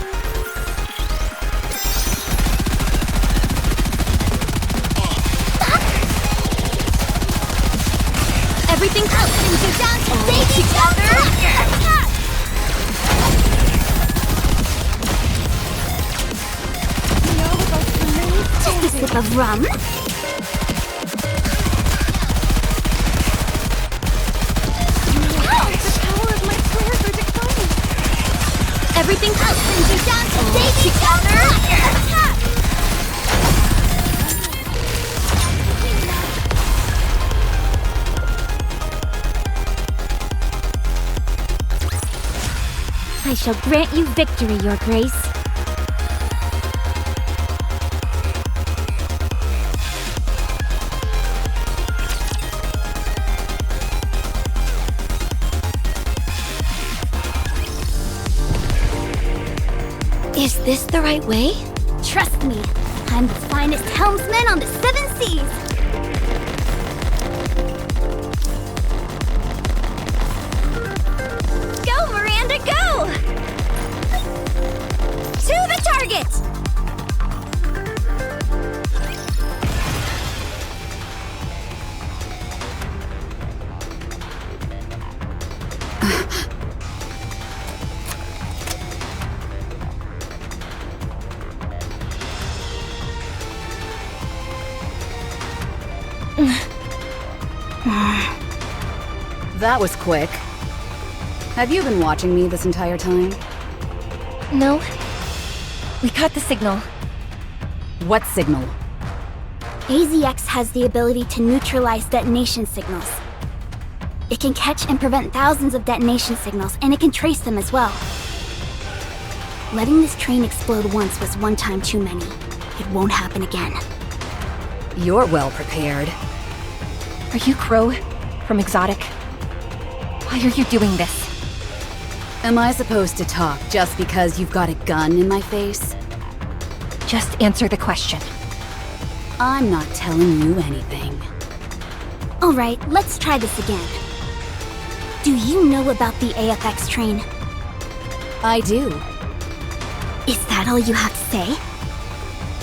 Everything else sends you down to Davy Jones' locker! Attack! Just a sip of rum. Everything else sends you down to Davy Jones' locker! Attack! I shall grant you victory, Your Grace. Is this the right way? Trust me, I'm the finest helmsman on the 7 seas. Go, Miranda, go! That was quick. Have you been watching me this entire time? No. We got the signal. What signal? AZX has the ability to neutralize detonation signals. It can catch and prevent thousands of detonation signals, and it can trace them as well. Letting this train explode once was one time too many. It won't happen again. You're well prepared. Are you Crow from Exotic? Why are you doing this? Am I supposed to talk just because you've got a gun in my face? Just answer the question. I'm not telling you anything. Alright, let's try this again. Do you know about the AFX train? I do. Is that all you have to say?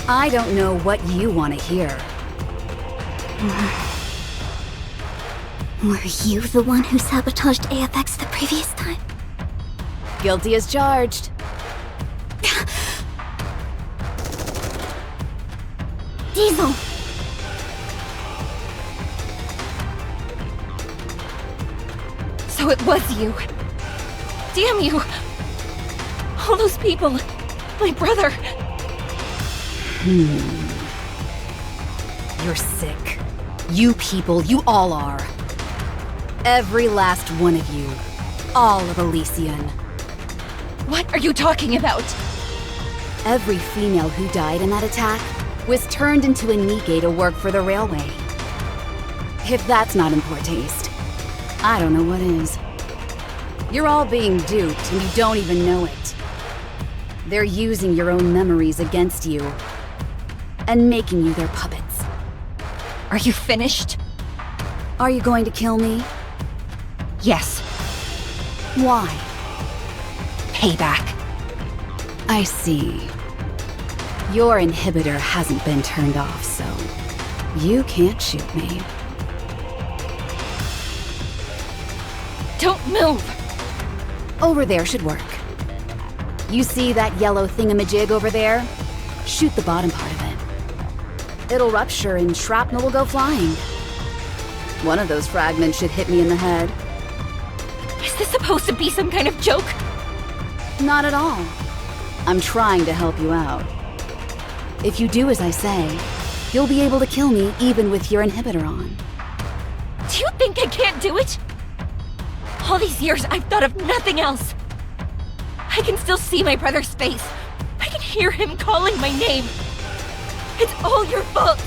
I don't know what you want to hear. Were you the one who sabotaged AFX the previous time? Guilty as charged. Diesel! So it was you. Damn you! All those people. My brother. You're sick. You people, you all are. Every last one of you. All of Elysian. What are you talking about? Every female who died in that attack was turned into a Nikke to work for the railway. If that's not in poor taste, I don't know what is. You're all being duped and you don't even know it. They're using your own memories against you and making you their puppets. Are you finished? Are you going to kill me? Yes. Why? Payback. I see. Your inhibitor hasn't been turned off, so you can't shoot me. Don't move! Over there should work. You see that yellow thingamajig over there? Shoot the bottom part of it. It'll rupture and shrapnel will go flying. One of those fragments should hit me in the head. Is this supposed to be some kind of joke? Not at all. I'm trying to help you out. If you do as I say, you'll be able to kill me even with your inhibitor on. Do you think I can't do it? All these years, I've thought of nothing else. I can still see my brother's face. I can hear him calling my name. It's all your fault.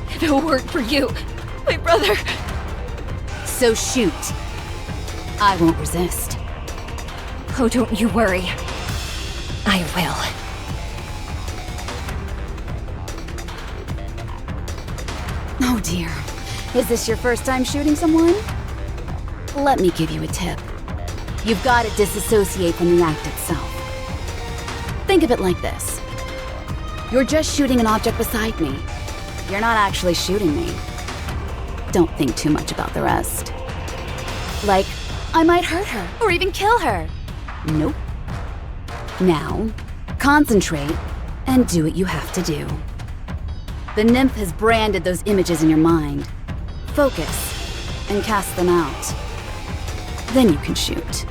If it weren't for you, my brother... So shoot. I won't resist. Oh, don't you worry. I will. Oh dear. Is this your first time shooting someone? Let me give you a tip. You've got to disassociate from the act itself. Think of it like this. You're just shooting an object beside me. You're not actually shooting me. Don't think too much about the rest. Like, I might hurt her, or even kill her. Nope. Now, concentrate and do what you have to do. The nymph has branded those images in your mind. Focus and cast them out. Then you can shoot.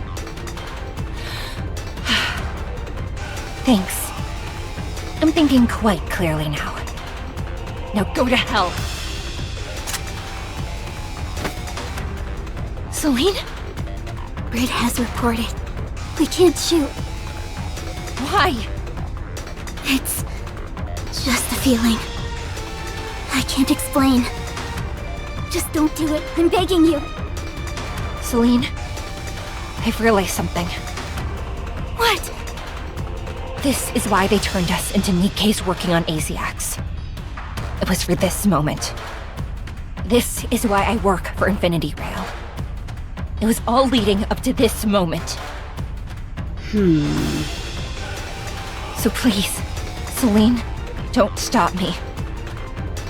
Thanks. I'm thinking quite clearly now. Now go to hell. Celine? Grid has reported. We can't shoot. Why? It's just a feeling. I can't explain. Just don't do it. I'm begging you. Celine, I've realized something. What? This is why they turned us into Nikke's working on AZX. It was for this moment. This is why I work for Infinity Rail. It was all leading up to this moment. So please, Celine, don't stop me.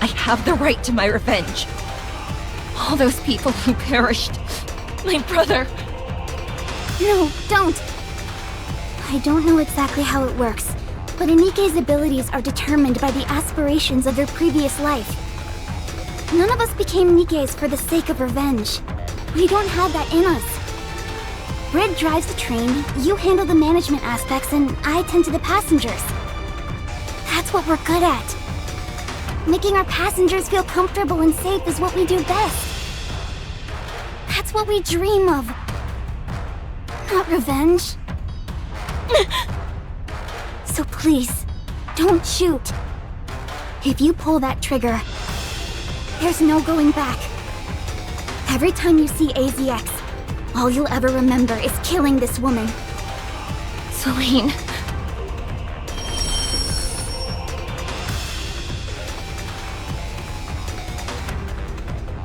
I have the right to my revenge. All those people who perished. My brother. No, don't. I don't know exactly how it works, but Anike's abilities are determined by the aspirations of her previous life. None of us became Nikes for the sake of revenge. We don't have that in us. Brid drives the train, you handle the management aspects, and I tend to the passengers. That's what we're good at. Making our passengers feel comfortable and safe is what we do best. That's what we dream of. Not revenge. So please, don't shoot. If you pull that trigger, there's no going back. Every time you see AZX, all you'll ever remember is killing this woman. Celine.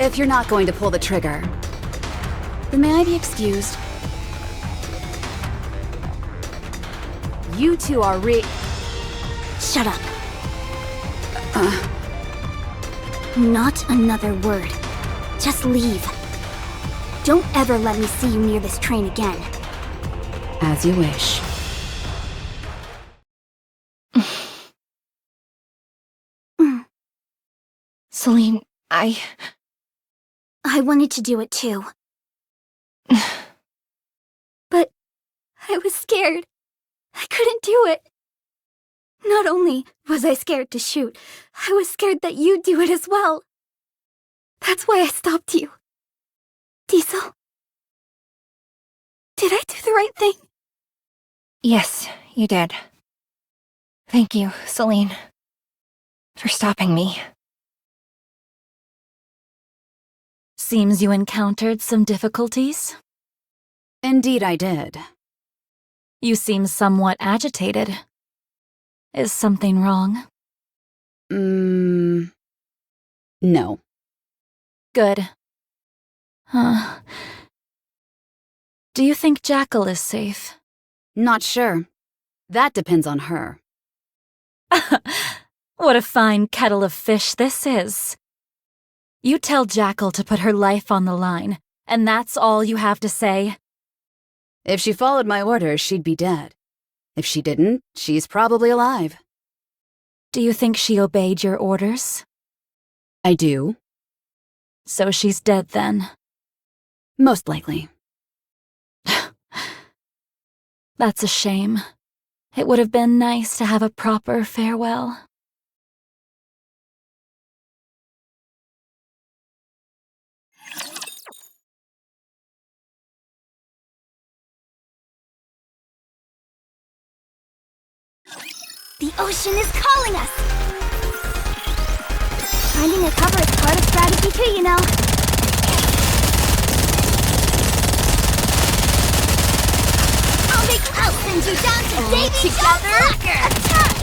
If you're not going to pull the trigger, then may I be excused? You two are Shut up. Not another word. Just leave. Don't ever let me see you near this train again. As you wish. Celine, I wanted to do it too. But I was scared. I couldn't do it. Not only was I scared to shoot, I was scared that you'd do it as well. That's why I stopped you. Diesel? Did I do the right thing? yes, you did. Thank you, Celine, for stopping me. Seems you encountered some difficulties. Indeed I did. You seem somewhat agitated. Is something wrong? No. Good. Do you think Jackal is safe? Not sure. That depends on her. What a fine kettle of fish this is. You tell Jackal to put her life on the line, and that's all you have to say? If she followed my orders, she'd be dead. If she didn't, she's probably alive. Do you think she obeyed your orders? I do. So she's dead then. Most likely. That's a shame. It would have been nice to have a proper farewell. The ocean is calling us! Finding a cover is part of strategy too, you know. I'll send you down to Dailies together! Attack!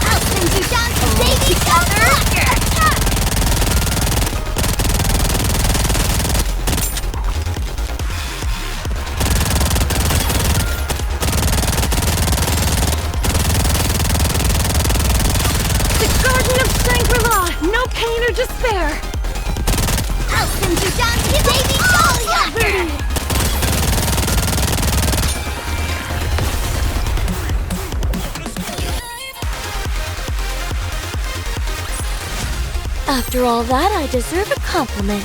I'll send you down to Dailies together! Attack! No pain or despair! I'll send you down to Dailies together! After all that, I deserve a compliment.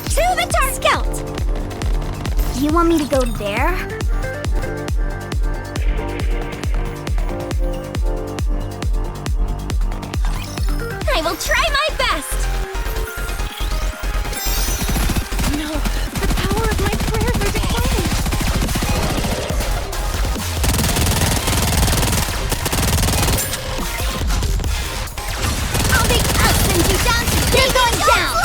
To the dark scout! Do you want me to go there? I will try my best! No, the power of my prayers are declining. I'll send you down to You're going down!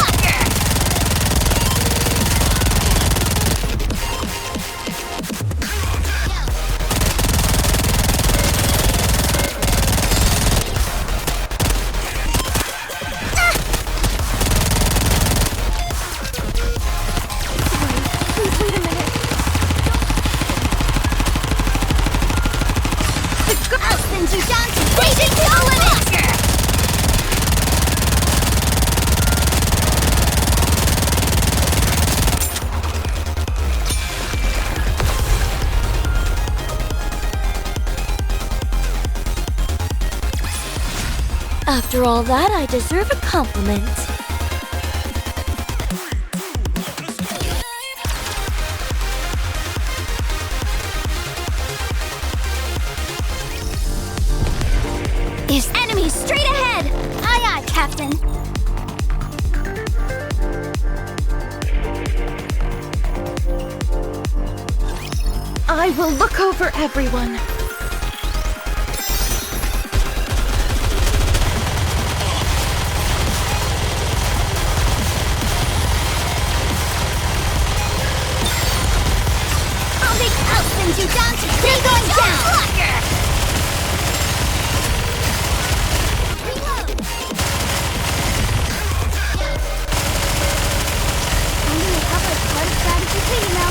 After all that, I deserve a compliment. Is enemies straight ahead! Aye, aye, Captain. I will look over everyone. I'll make Elspins you down to stay going down! Reload! Finding a cover is part of strategy too, you know.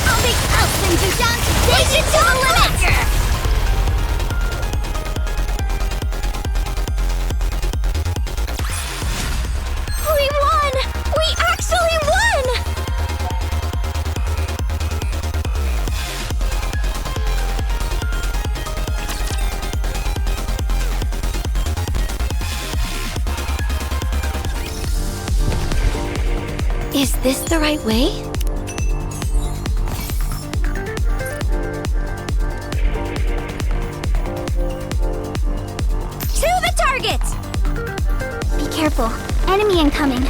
I'll make Elspins you down to push it to the limit! We won! We actually won! Is this the right way? To the target! Be careful. Enemy incoming.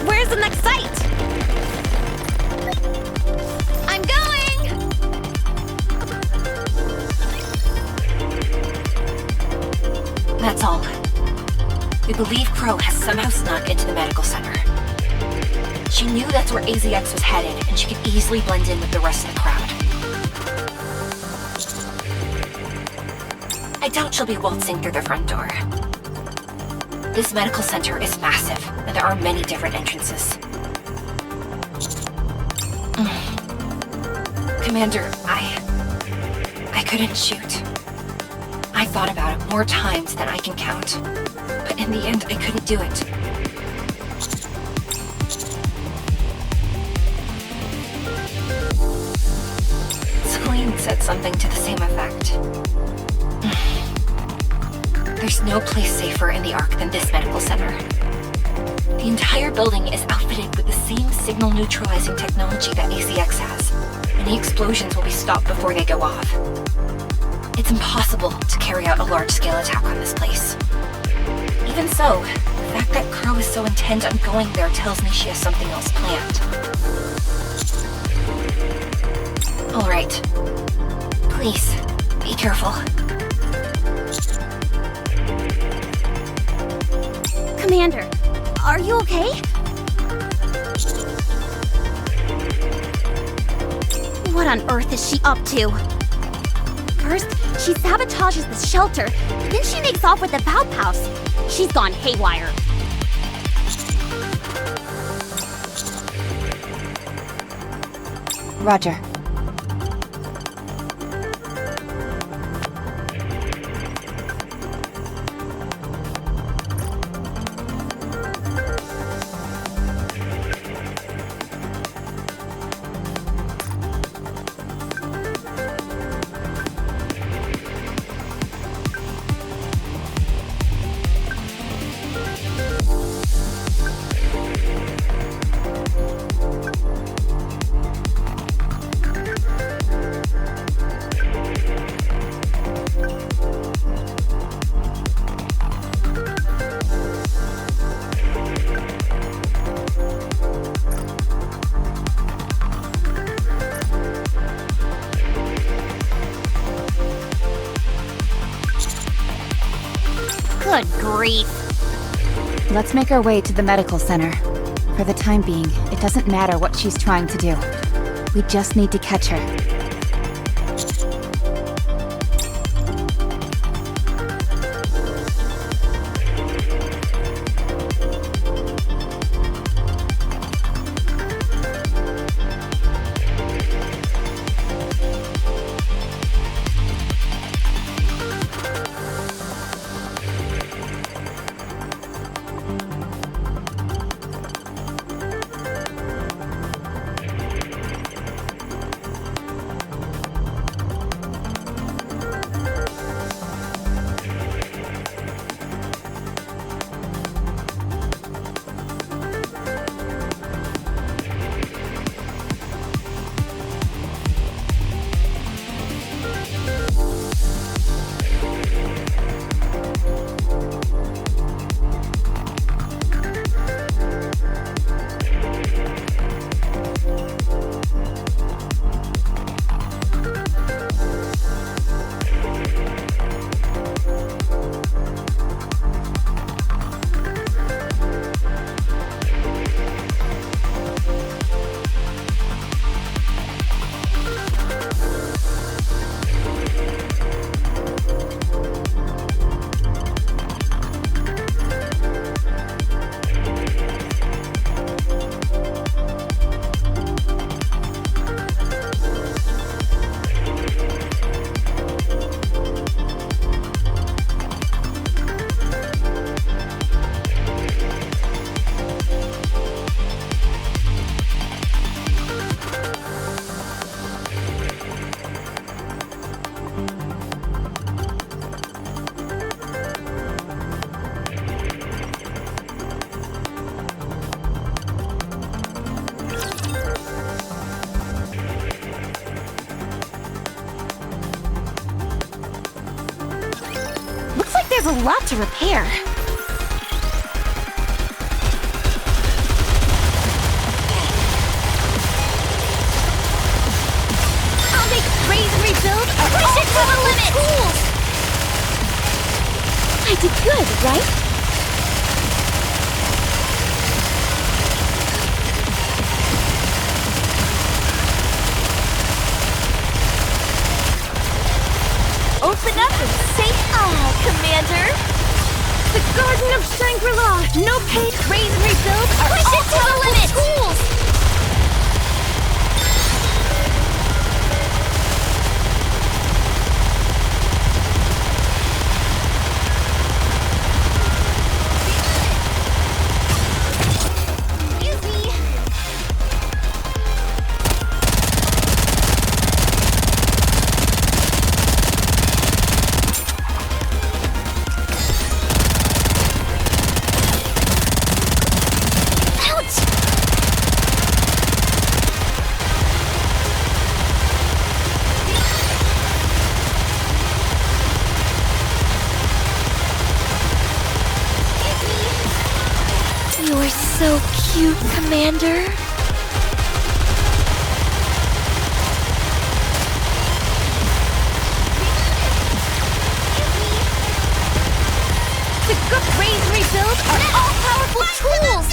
Where's the next site? I'm going! That's all. We believe Crow has somehow snuck into the medical center. She knew that's where AZX was headed, and she could easily blend in with the rest of the crowd. I doubt she'll be waltzing through the front door. This medical center is massive, and there are many different entrances. Commander, I couldn't shoot. I thought about it more times than I can count, but in the end, I couldn't do it. Celine said something to the same effect. There's no place safer in the Ark than this medical center. The entire building is outfitted with the same signal neutralizing technology that ACX has. Any explosions will be stopped before they go off. It's impossible to carry out a large-scale attack on this place. Even so, the fact that Crow is so intent on going there tells me she has something else planned. All right. Please, be careful. Commander, are you okay? What on earth is she up to? First, she sabotages the shelter, then she makes off with the Valp House. She's gone haywire. Roger. Good grief. Let's make our way to the medical center. For the time being, it doesn't matter what she's trying to do. We just need to catch her. There's a lot to repair. I'll make raise and rebuild or push it to the limit! Tools. I did good, right? Open up and say ah, Commander! The Garden of Shangri-La! No pain, raise and rebuild are push all it to the limit! Tools! You're so cute, Commander. The good raise and rebuild are all-powerful tools!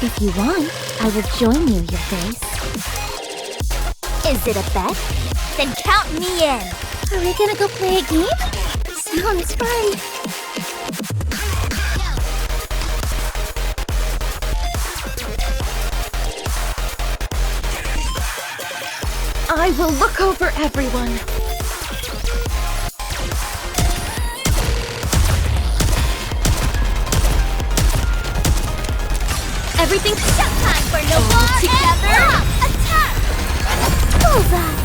If you want, I will join you, Your Grace. Is it a bet? Then count me in. Are we gonna go play a game? Sounds fun. I will look over everyone. Everything's showtime for no war together. Attack! Bullseye!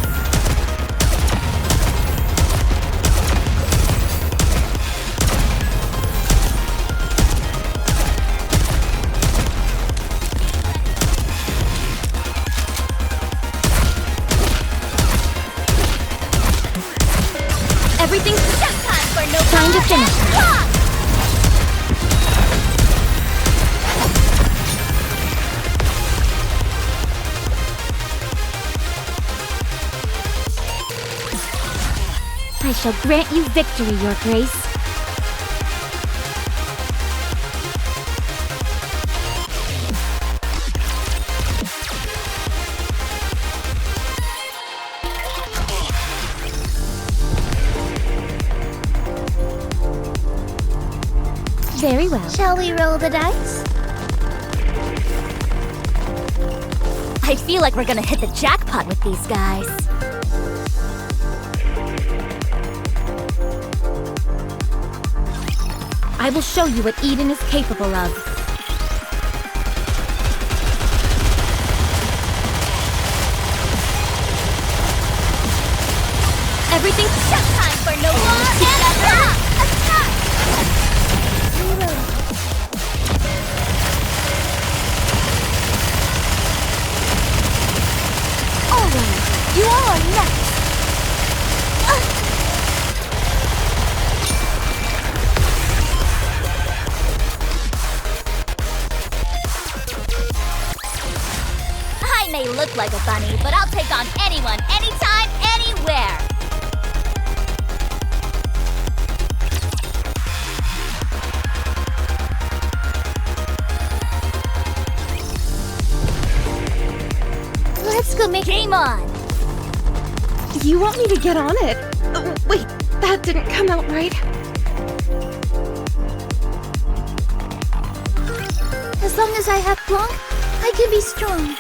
Everything's showtime for no time to finish. I shall grant you victory, Your Grace. Very well. Shall we roll the dice? I feel like we're gonna hit the jackpot with these guys. I will show you what Eden is capable of. Everything's showtime for no war together! Attack! Alright, you all are next! I may look like a bunny, but I'll take on anyone, anytime, anywhere! Let's go make game on! You want me to get on it? Oh, wait, that didn't come out right. As long as I have Blanc, I can be strong.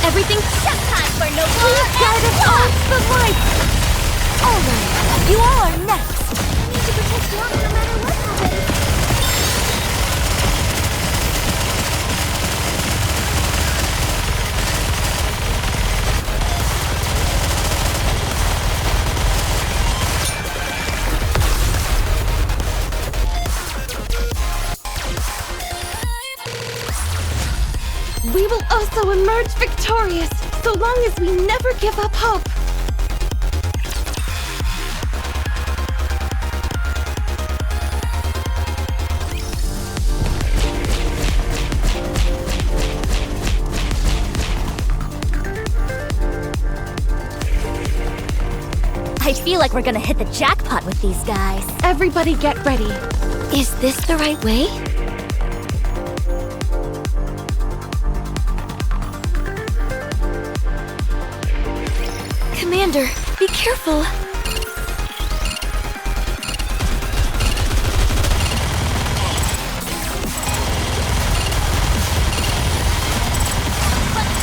Everything's showtime for no war. Please guide us off the light! Alright, you all are next! I need to protect Blanc no matter what happens. We will also emerge victorious, so long as we never give up hope. I feel like we're gonna hit the jackpot with these guys. Everybody get ready. Is this the right way? Commander, be careful.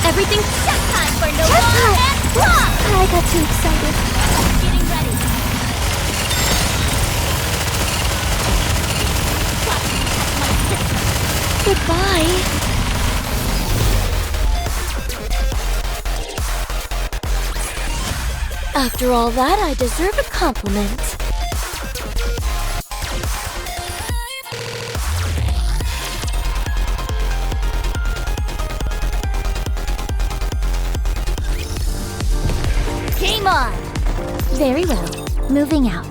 Everything's showtime for no war and block! I got too excited. Getting ready. Goodbye. After all that, I deserve a compliment. Game on! Very well. Moving out.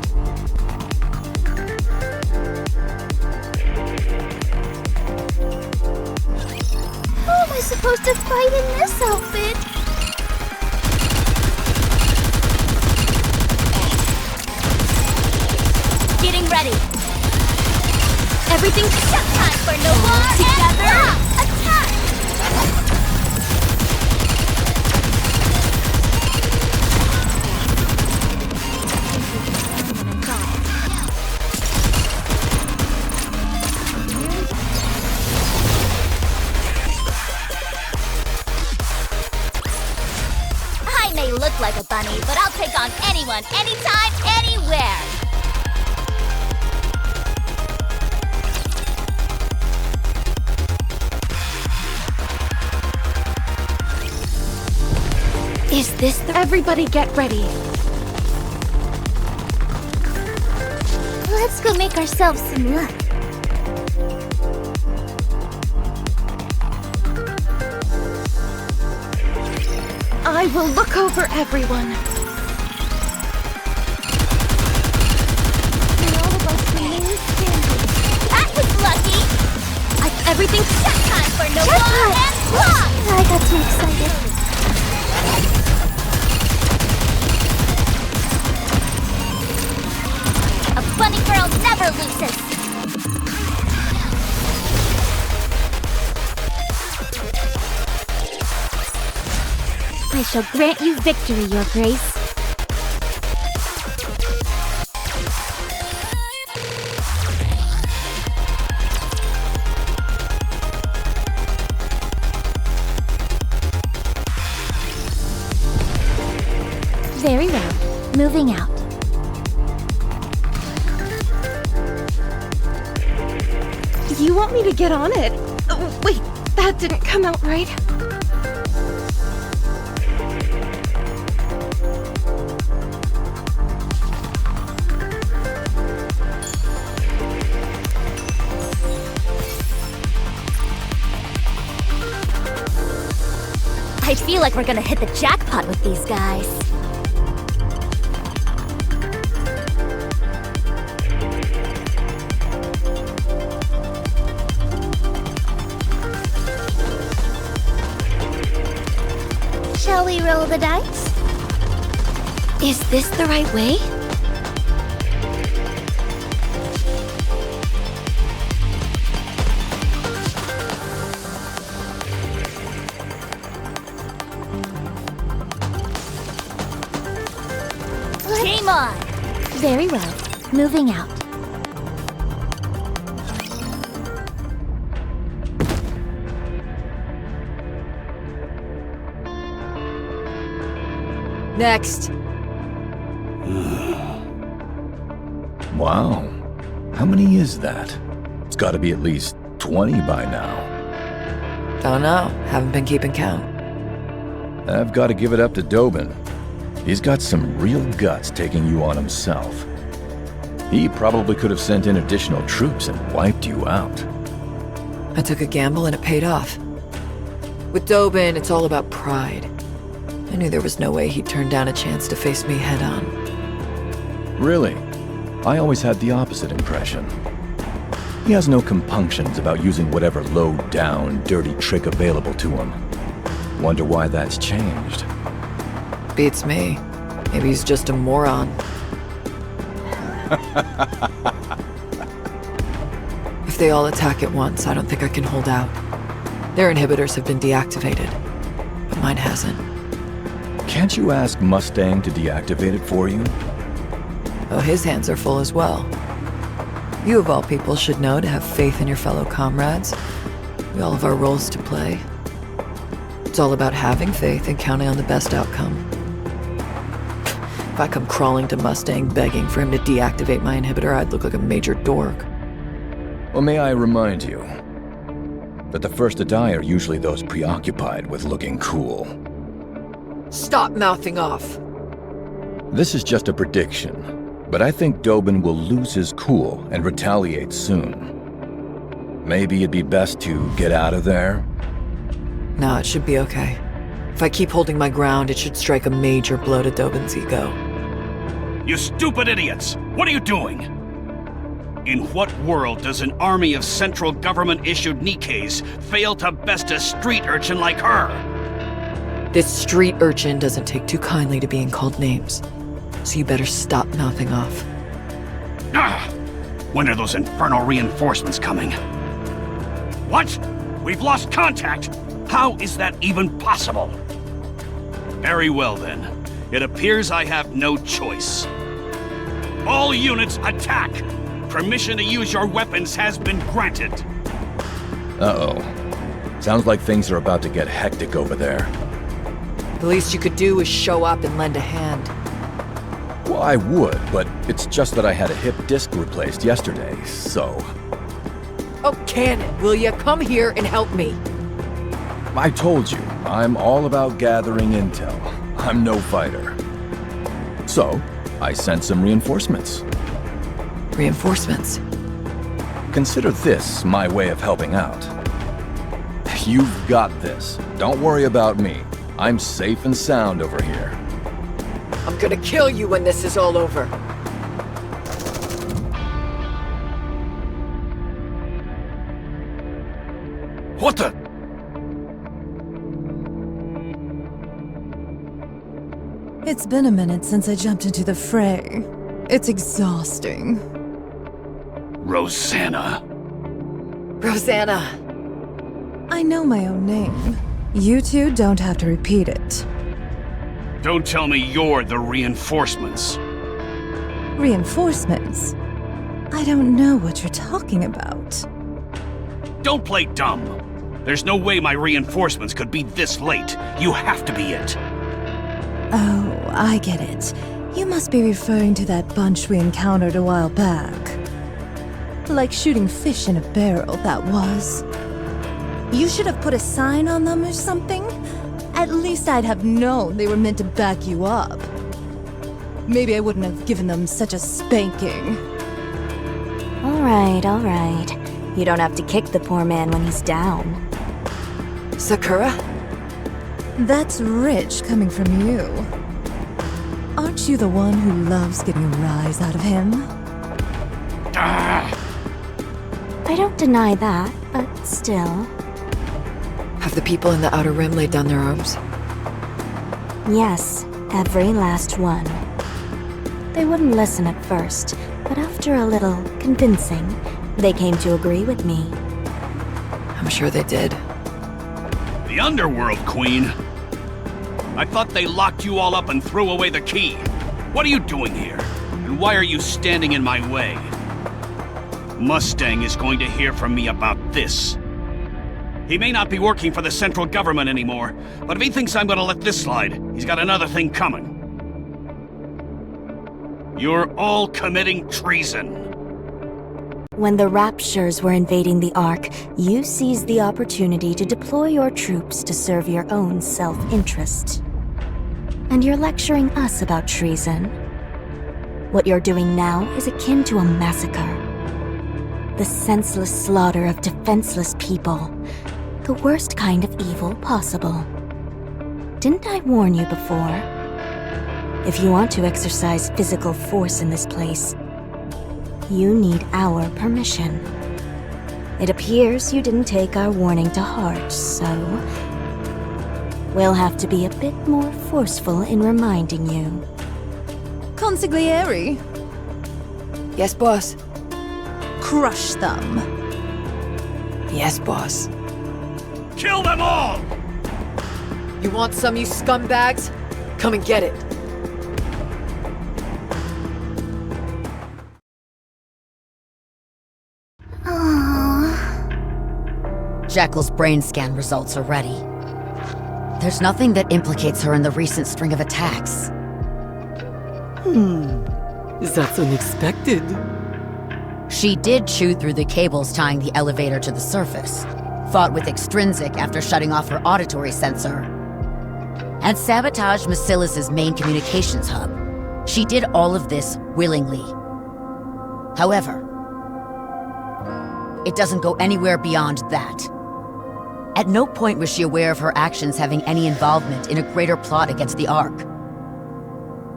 How am I supposed to fight in this outfit? everything shut time for no more together. Attack! I may look like a bunny, but I'll take on anyone, anytime, anywhere. Is this the— Everybody get ready. Let's go make ourselves some lunch. I will look over everyone. That was lucky! Everything shut time for no more and block! I got too excited. A bunny girl never loses! I shall grant you victory, Your Grace. Very well. Moving out. You want me to get on it? Oh, wait, that didn't come out right. I feel like we're gonna hit the jackpot with these guys. Shall we roll the dice? Is this the right way? Game on! Very well. Moving out. Next. Wow. How many is that? It's gotta be at least 20 by now. Don't know. Haven't been keeping count. I've gotta give it up to Dobin. He's got some real guts taking you on himself. He probably could have sent in additional troops and wiped you out. I took a gamble and it paid off. With Dobin, it's all about pride. I knew there was no way he'd turn down a chance to face me head on. Really? I always had the opposite impression. He has no compunctions about using whatever low-down, dirty trick available to him. Wonder why that's changed. Beats me. Maybe he's just a moron. If they all attack at once, I don't think I can hold out. Their inhibitors have been deactivated, but mine hasn't. Can't you ask Mustang to deactivate it for you? Oh, his hands are full as well. You of all people should know to have faith in your fellow comrades. We all have our roles to play. It's all about having faith and counting on the best outcome. If I come crawling to Mustang begging for him to deactivate my inhibitor, I'd look like a major dork. Well, may I remind you that the first to die are usually those preoccupied with looking cool. Stop mouthing off! This is just a prediction, but I think Dobin will lose his cool and retaliate soon. Maybe it'd be best to get out of there? No, it should be okay. If I keep holding my ground, it should strike a major blow to Dobin's ego. You stupid idiots! What are you doing? In what world does an army of central government-issued Nikkeis fail to best a street urchin like her? This street urchin doesn't take too kindly to being called names, so you better stop mouthing off. Ah! When are those infernal reinforcements coming? What? We've lost contact! How is that even possible? Very well then. It appears I have no choice. All units attack! Permission to use your weapons has been granted. Uh-oh. Sounds like things are about to get hectic over there. The least you could do is show up and lend a hand. Well, I would, but it's just that I had a hip disc replaced yesterday, so... Oh, can it, will ya? Come here and help me. I told you, I'm all about gathering intel. I'm no fighter. So, I sent some reinforcements. Reinforcements? Consider this my way of helping out. You've got this. Don't worry about me. I'm safe and sound over here. I'm gonna kill you when this is all over. What the? It's been a minute since I jumped into the fray. It's exhausting. Rosanna. Rosanna! I know my own name. You two don't have to repeat it. Don't tell me you're the reinforcements. Reinforcements? I don't know what you're talking about. Don't play dumb. There's no way my reinforcements could be this late. You have to be it. Oh, I get it. You must be referring to that bunch we encountered a while back. Like shooting fish in a barrel, that was. You should have put a sign on them or something. At least I'd have known they were meant to back you up. Maybe I wouldn't have given them such a spanking. All right. You don't have to kick the poor man when he's down. Sakura? That's rich coming from you. Aren't you the one who loves getting a rise out of him? Ah! I don't deny that, but still. Have the people in the Outer Rim laid down their arms? Yes, every last one. They wouldn't listen at first, but after a little convincing, they came to agree with me. I'm sure they did. The Underworld, Queen. I thought they locked you all up and threw away the key. What are you doing here? And why are you standing in my way? Mustang is going to hear from me about this. He may not be working for the central government anymore, but if he thinks I'm gonna let this slide, he's got another thing coming. You're all committing treason. When the Raptures were invading the Ark, you seized the opportunity to deploy your troops to serve your own self-interest. And you're lecturing us about treason. What you're doing now is akin to a massacre. The senseless slaughter of defenseless people. The worst kind of evil possible. Didn't I warn you before? If you want to exercise physical force in this place, you need our permission. It appears you didn't take our warning to heart, so we'll have to be a bit more forceful in reminding you. Consigliere, Yes, boss. crush them. Yes, boss. Kill them all! You want some, you scumbags? Come and get it. Jackal's brain scan results are ready. There's nothing that implicates her in the recent string of attacks. That's unexpected. She did chew through the cables tying the elevator to the surface, fought with Extrinsic after shutting off her auditory sensor, and sabotaged Macilis's main communications hub. She did all of this willingly. However, it doesn't go anywhere beyond that. At no point was she aware of her actions having any involvement in a greater plot against the Ark.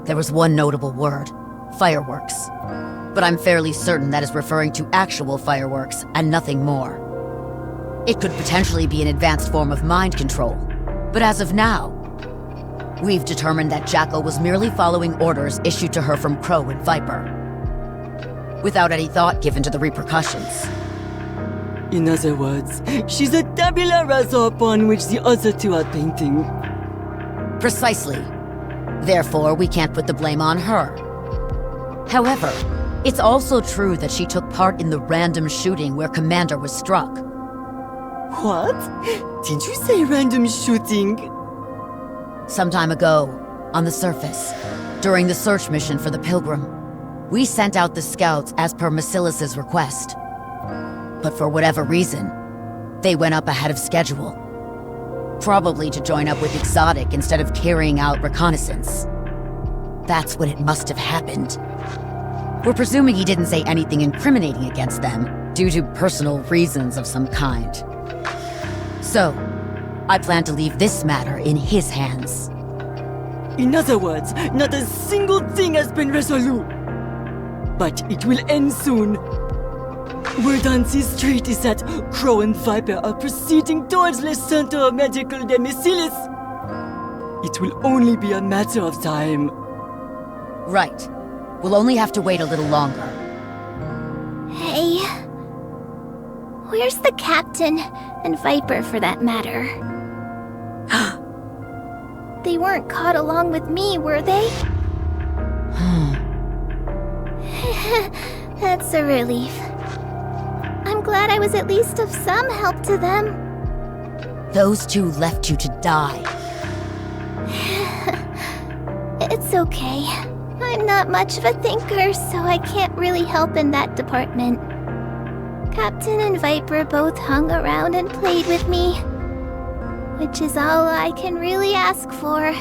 There was one notable word: fireworks. But I'm fairly certain that is referring to actual fireworks and nothing more. It could potentially be an advanced form of mind control, but as of now, we've determined that Jackal was merely following orders issued to her from Crow and Viper. without any thought given to the repercussions. In other words, she's a tabula rasa upon which the other two are painting. Precisely. Therefore, we can't put the blame on her. However, it's also true that she took part in the random shooting where Commander was struck. What? Did you say random shooting? Some time ago, on the surface, during the search mission for the Pilgrim, we sent out the scouts as per Macilis's request. But for whatever reason, they went up ahead of schedule. Probably to join up with Exotic instead of carrying out reconnaissance. That's when it must have happened. We're presuming he didn't say anything incriminating against them due to personal reasons of some kind. So, I plan to leave this matter in his hands. In other words, not a single thing has been resolute. But it will end soon. Word on this street is that Crow and Viper are proceeding towards the Center Medical de Macilis. It will only be a matter of time. Right. We'll only have to wait a little longer. Hey. Where's the captain? And Viper, for that matter. They weren't caught along with me, were they? That's a relief. I'm glad I was at least of some help to them. Those two left you to die. It's okay. I'm not much of a thinker, so I can't really help in that department. Captain and Viper both hung around and played with me, which is all I can really ask for.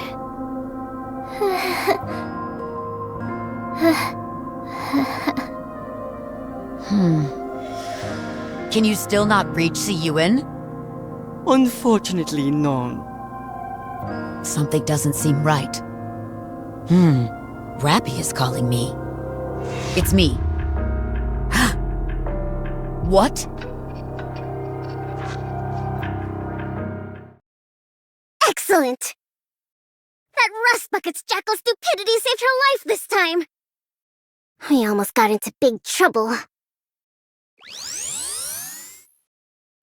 Can you still not reach Siyuan? Unfortunately, no. Something doesn't seem right. Rappy is calling me. It's me. What? Excellent! That rust bucket's jackal stupidity saved her life this time! We almost got into big trouble.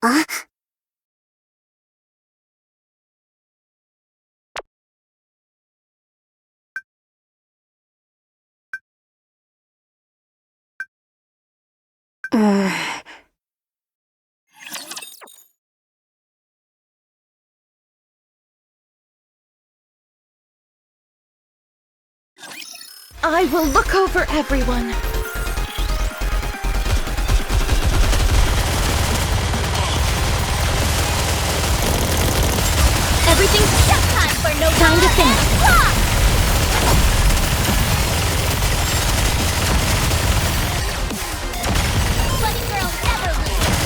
Huh? I will look over everyone. Everything's just time for no time to finish. Bloody girl never leaves.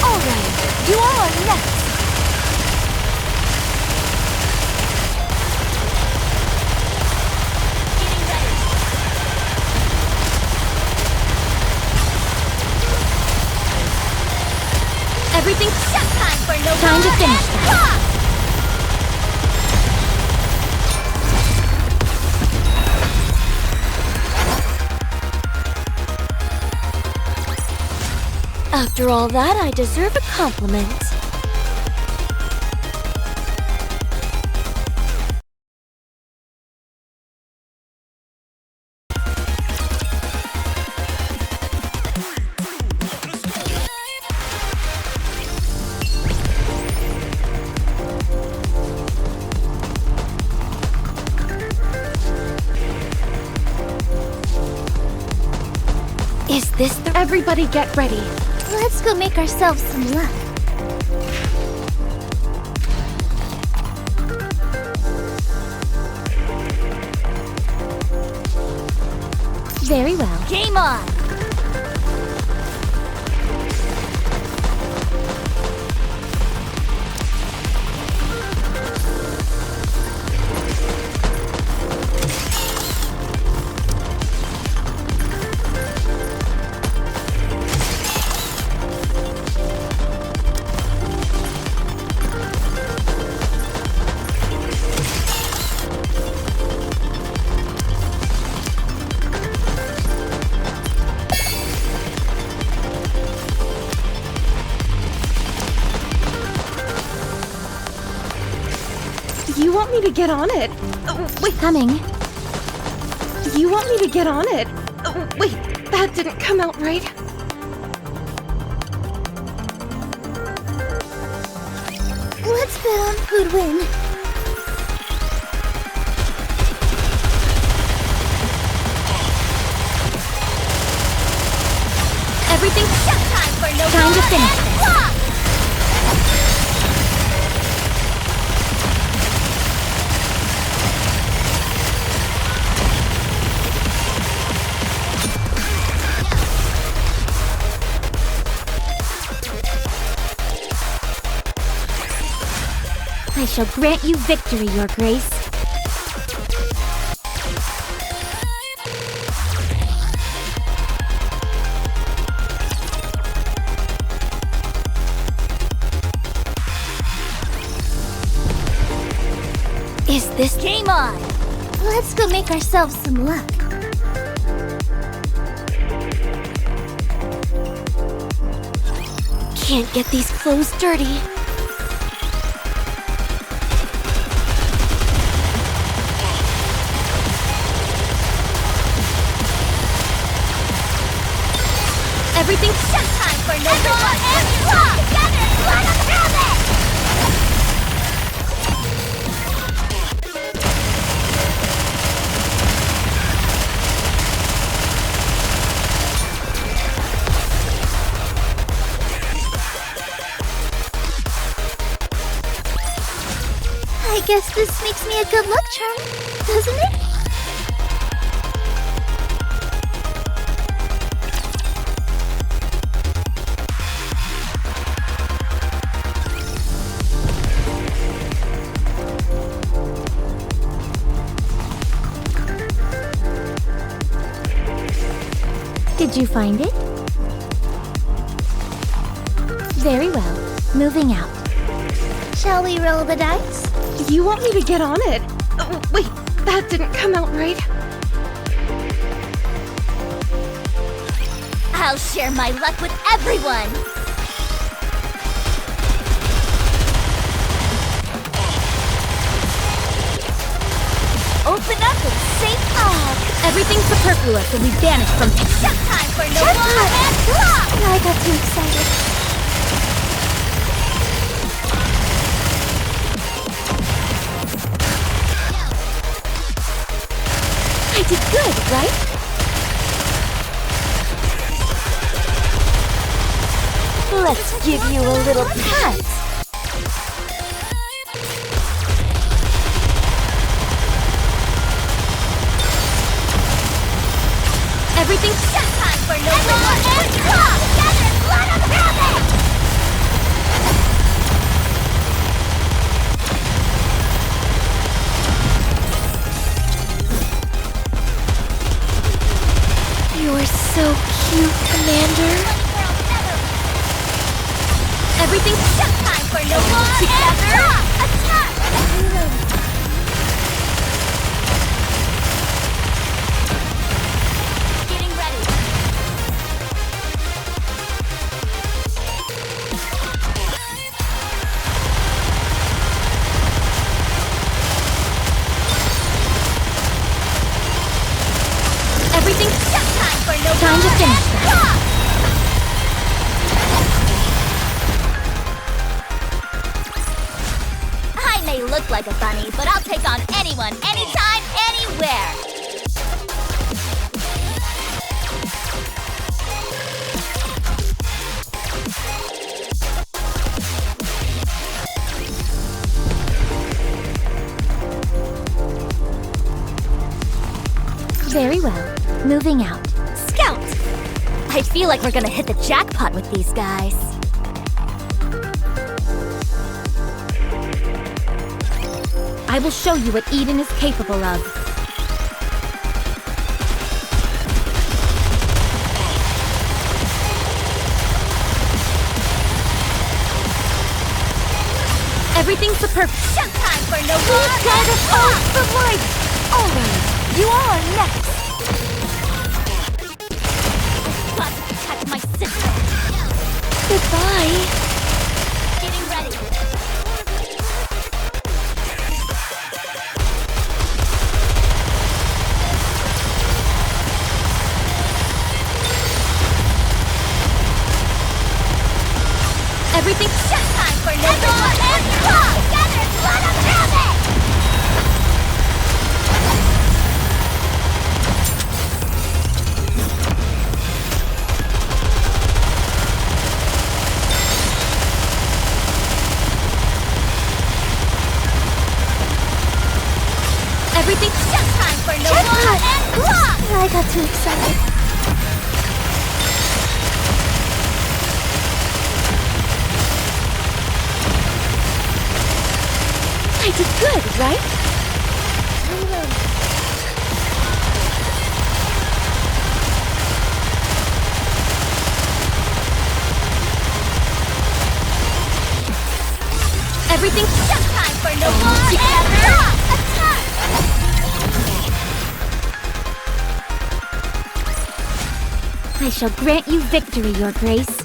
All right, you all are next. Getting ready. Everything's just time for no time to finish. After all that, I deserve a compliment. Is this the... Everybody get ready. Let's go make ourselves some luck. Very well. Game on! me to get on it? Wait. Coming. You want me to get on it? Wait, that didn't come out right. Let's bet on who'd win. Everything's Time for no time to finish this. I shall grant you victory, Your Grace. Is this Game on! Let's go make ourselves some luck. Can't get these clothes dirty. Everything's Time for no more and claw! Together! Let us have it! I guess this makes me a good luck charm, doesn't it? Did you find it? Very well. Moving out. Shall we roll the dice? You want me to get on it? Wait, that didn't come out right. I'll share my luck with everyone! Open up and say Everything's superfluous and we vanish from Time for no more and claw! I got too excited. I did good, right? Let's give you a little pat. Everything's time for no more and claw! Together, let us have it! You're so cute, Commander. Everything's time for no more together. Attack! Getting ready. Everything's time for no time to more finish and this. claw! I may look like a bunny, but I'll take on anyone, anytime, anywhere. Very well. Moving out. Scout! I feel like we're gonna hit the jackpot with these guys. I will show you what Eden is capable of. Everything's the perfect. Showtime for no more and claw! The light! Always! You are next! Got to protect my sister. Goodbye! Getting ready. Everything's Time for no more and claw! Together, let 'em have it! Everything's time for no Jackpot! more and claw! I got too excited. I did good, right? Everything's time for no more and claw! Attack! I shall grant you victory, Your Grace.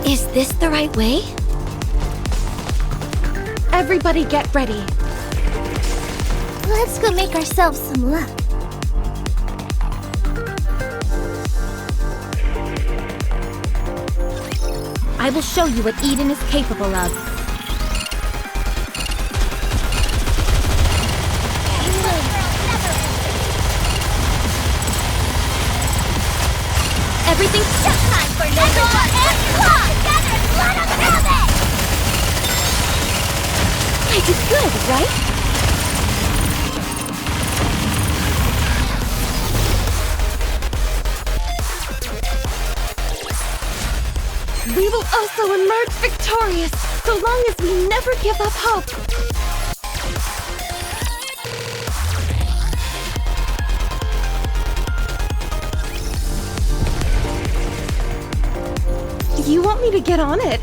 Is this the right way? Everybody get ready. Let's go make ourselves some luck. I will show you what Eden is capable of. Everything's time for no more and claw! Together, let 'em have it! I did good, right? We will also emerge victorious, so long as we never give up hope. You want me to get on it?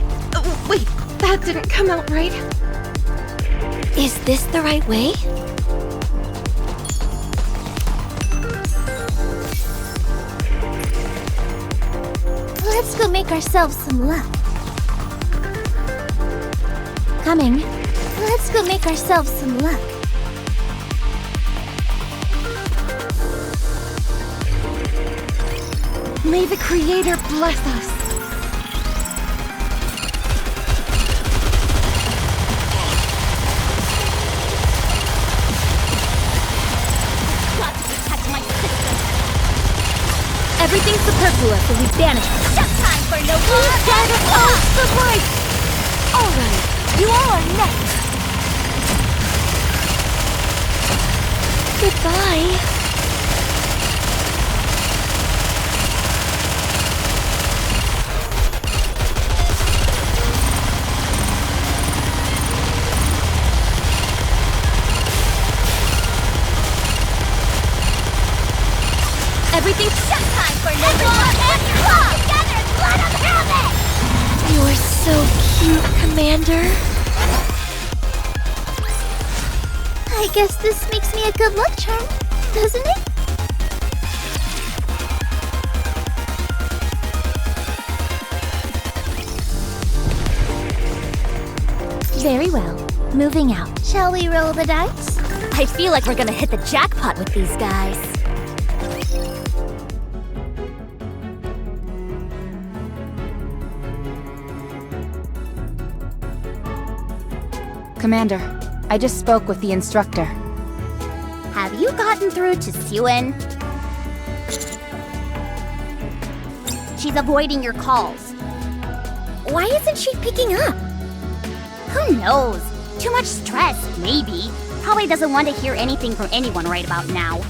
Wait, that didn't come out right. Is this the right way? Let's go make ourselves some luck. Coming. Let's go make ourselves some luck. May the Creator bless us. Got to protect my system. Everything's superfluous, so we banish it. Time for no more and claw! The right! Alright, you all are next! Goodbye. Everything's time for no more and claw! Together, let 'em have it! You're so cute, Commander. I guess this makes me a good luck charm, doesn't it? Very well. Moving out. Shall we roll the dice? I feel like we're gonna hit the jackpot with these guys. Commander, I just spoke with the instructor. Have you gotten through to Suen? She's avoiding your calls. Why isn't she picking up? Who knows? Too much stress, maybe. Probably doesn't want to hear anything from anyone right about now.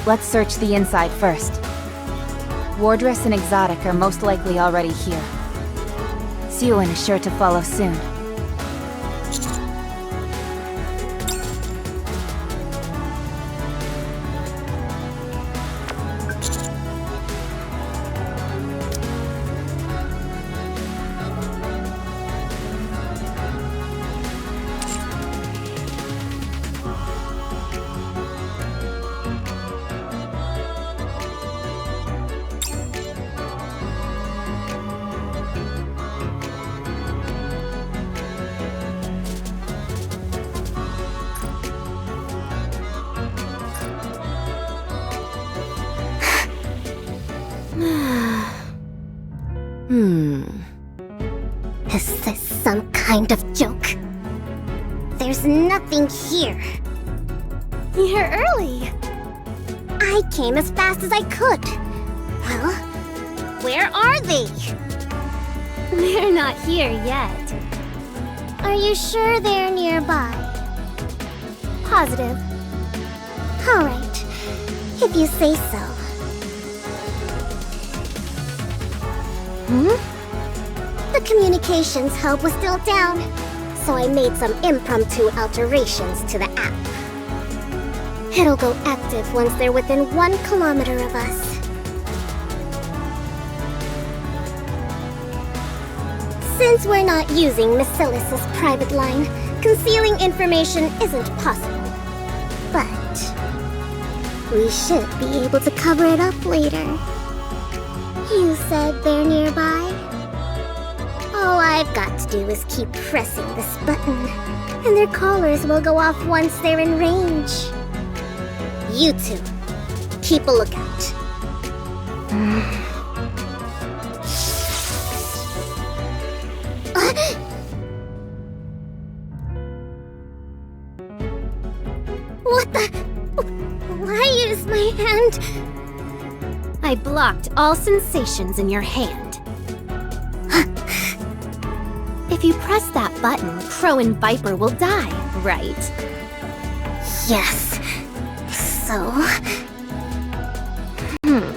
Let's search the inside first. Wardress and Exotic are most likely already here. Suen is sure to follow soon. Is this some kind of joke? There's nothing here. You're early. I came as fast as I could. Well, where are they? They're not here yet. Are you sure they're nearby? Positive. All right, if you say so. The communications hub was still down, so I made some impromptu alterations to the app. It'll go active once they're within 1 kilometer of us. Since we're not using Miss Silas's private line, concealing information isn't possible. But we should be able to cover it up later. You said they're nearby? All I've got to do is keep pressing this button, and their collars will go off once they're in range. You two, keep a lookout. What the? Why is my hand? I blocked all sensations in your hand. If you press that button, Crow and Viper will die, right? Yes. So... My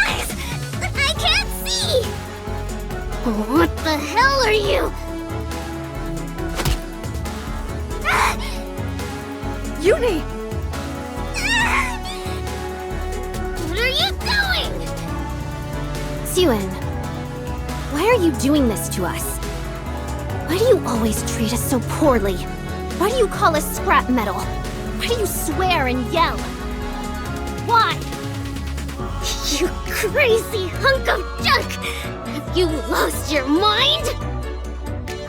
eyes! I can't see! What the hell are you? Uni! What are you doing? Suen, why are you doing this to us? Why do you always treat us so poorly? Why do you call us scrap metal? Why do you swear and yell? Why? You crazy hunk of junk! Have you lost your mind?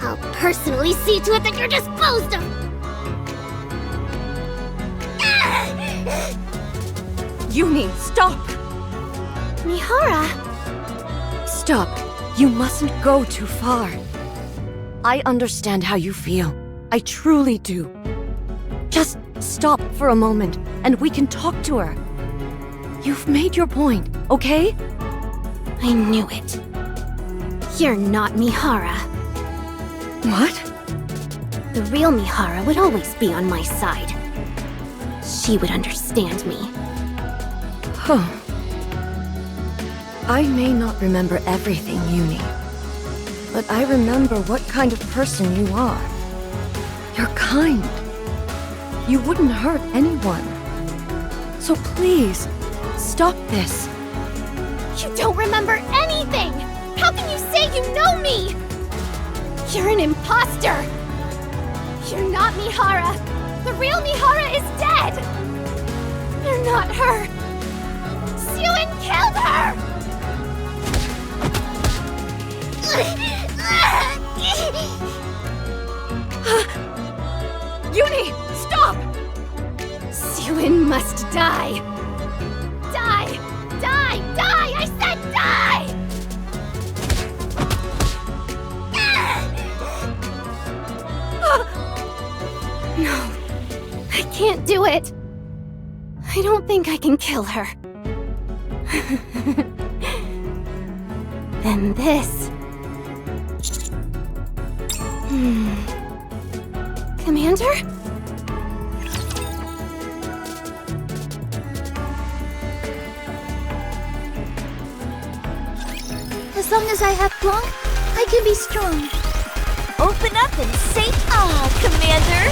I'll personally see to it that you're disposed of! Uni, stop! Mihara! Stop. You mustn't go too far. I understand how you feel. I truly do. Just stop for a moment, and we can talk to her. You've made your point, okay? I knew it. You're not Mihara. What? The real Mihara would always be on my side. She would understand me. Huh. I may not remember everything, Uni, but I remember what kind of person you are. You're kind. You wouldn't hurt anyone. So please, stop this. You don't remember anything! How can you say you know me? You're an imposter! You're not Mihara! The real Mihara is dead! You're not her! Suen killed her! Uni, stop! Suen must die! Die! Die! Die! I said die! No, I can't do it. I don't think I can kill her. Then this. Commander? As long as I have Blanc, I can be strong. Open up and say ah, Commander!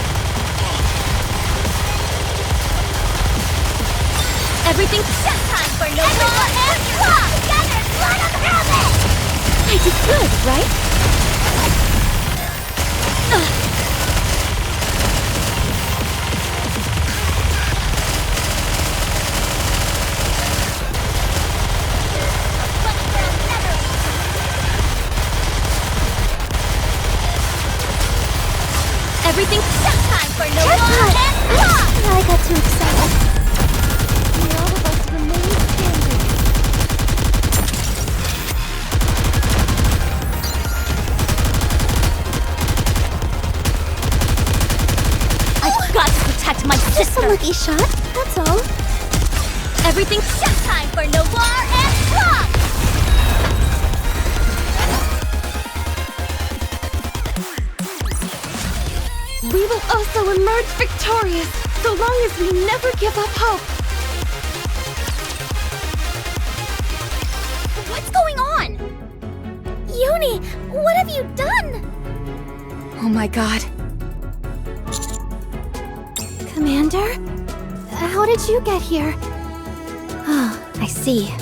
Everything's just time for no more and claw! Together, blood of helmet! I did good, right? Everything's just time for no more and claw! lucky shot, that's all. Everything's showtime for Noir and Clock! We will also emerge victorious, so long as we never give up hope. What's going on? Uni, what have you done? Oh my god. Commander? How did you get here? Oh, I see.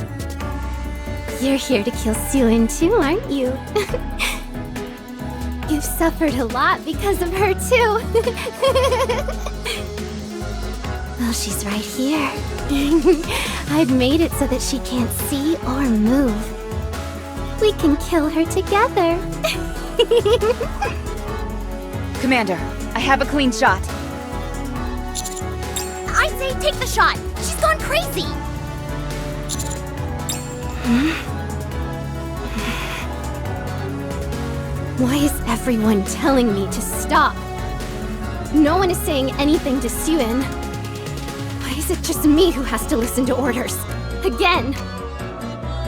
You're here to kill Suin too, aren't you? You've suffered a lot because of her too. Well, she's right here. I've made it so that she can't see or move. We can kill her together. Commander, I have a clean shot. I say take the shot. She's gone crazy. Why is everyone telling me to stop? No one is saying anything to Suin. Why is it just me who has to listen to orders? Again?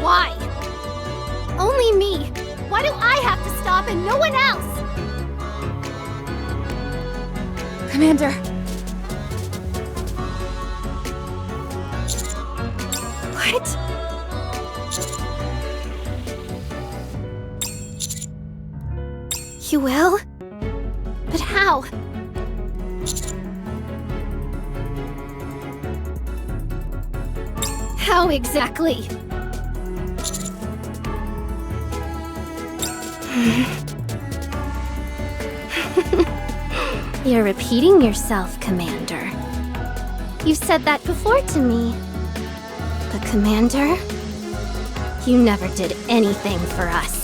Why? Only me. Why do I have to stop and no one else? Commander. What? You will? But how? How exactly? You're repeating yourself, Commander. You've said that before to me. But Commander, you never did anything for us.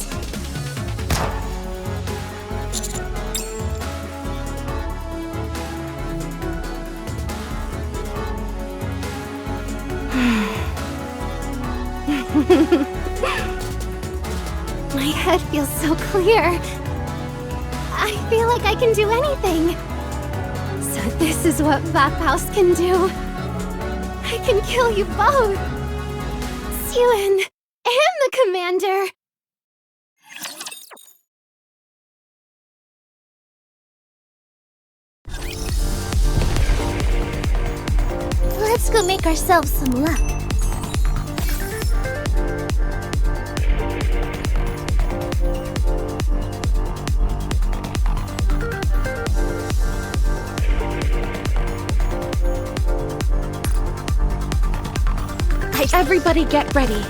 My head feels so clear. I feel like I can do anything. So this is what Vaphaus can do. I can kill you both. Suin and the Commander. Let's go make ourselves some luck. Everybody get ready.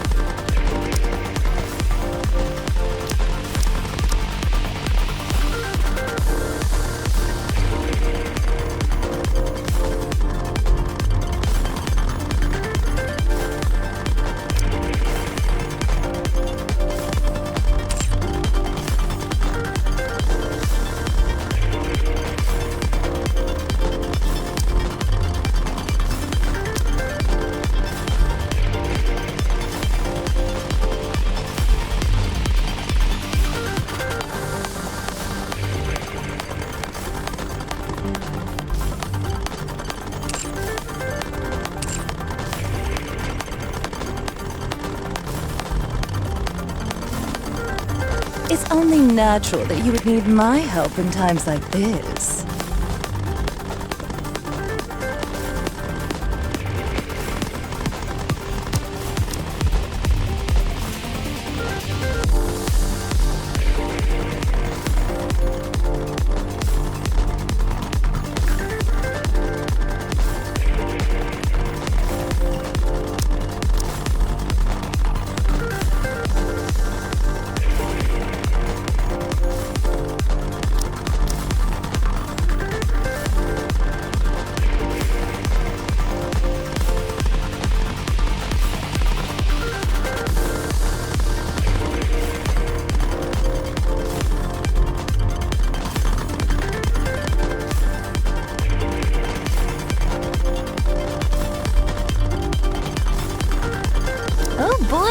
It's only natural that you would need my help in times like this.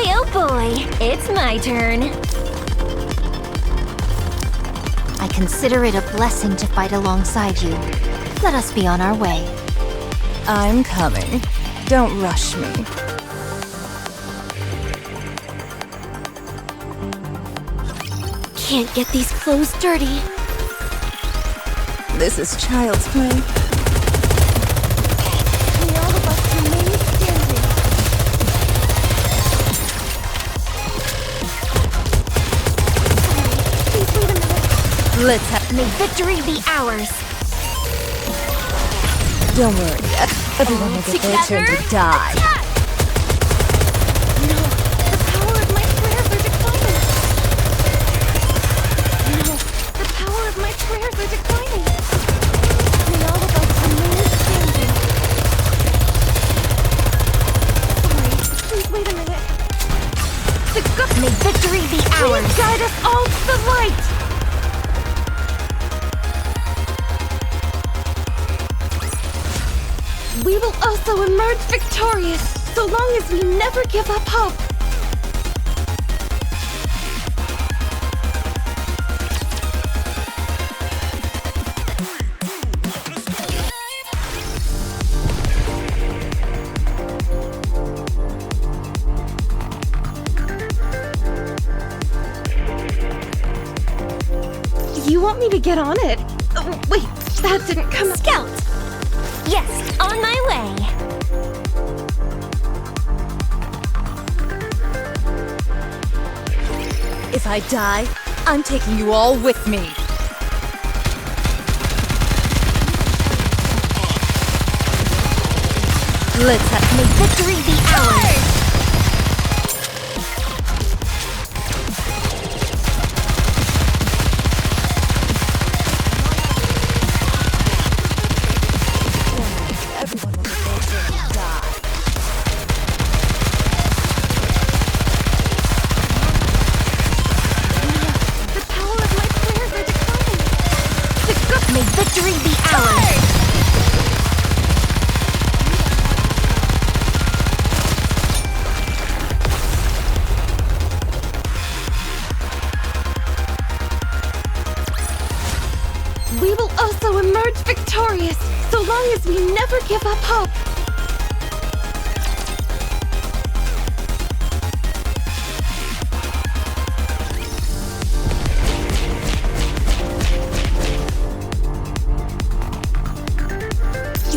Oh boy, it's my turn. I consider it a blessing to fight alongside you. Let us be on our way. I'm coming. Don't rush me. Can't get these clothes dirty. This is child's play. May all of us remain standing. Please wait a minute. Let's have. May victory be ours. Don't worry. Everyone will get their turn to die. No, the power of my prayers are declining. No, the power of my prayers are declining. May all of us remain standing. Sorry, please wait a minute. May victory be ours. Please guide us all to the light. We will also emerge victorious, so long as we never give up hope. You want me to get on it? Oh, wait, that didn't come out. Scout! Yes, on my way. If I die, I'm taking you all with me. Let's have. May victory be ours. Everyone will get their turn to die. The power of my prayers are declining. May victory be ours. We will also emerge victorious, so long as we never give up hope.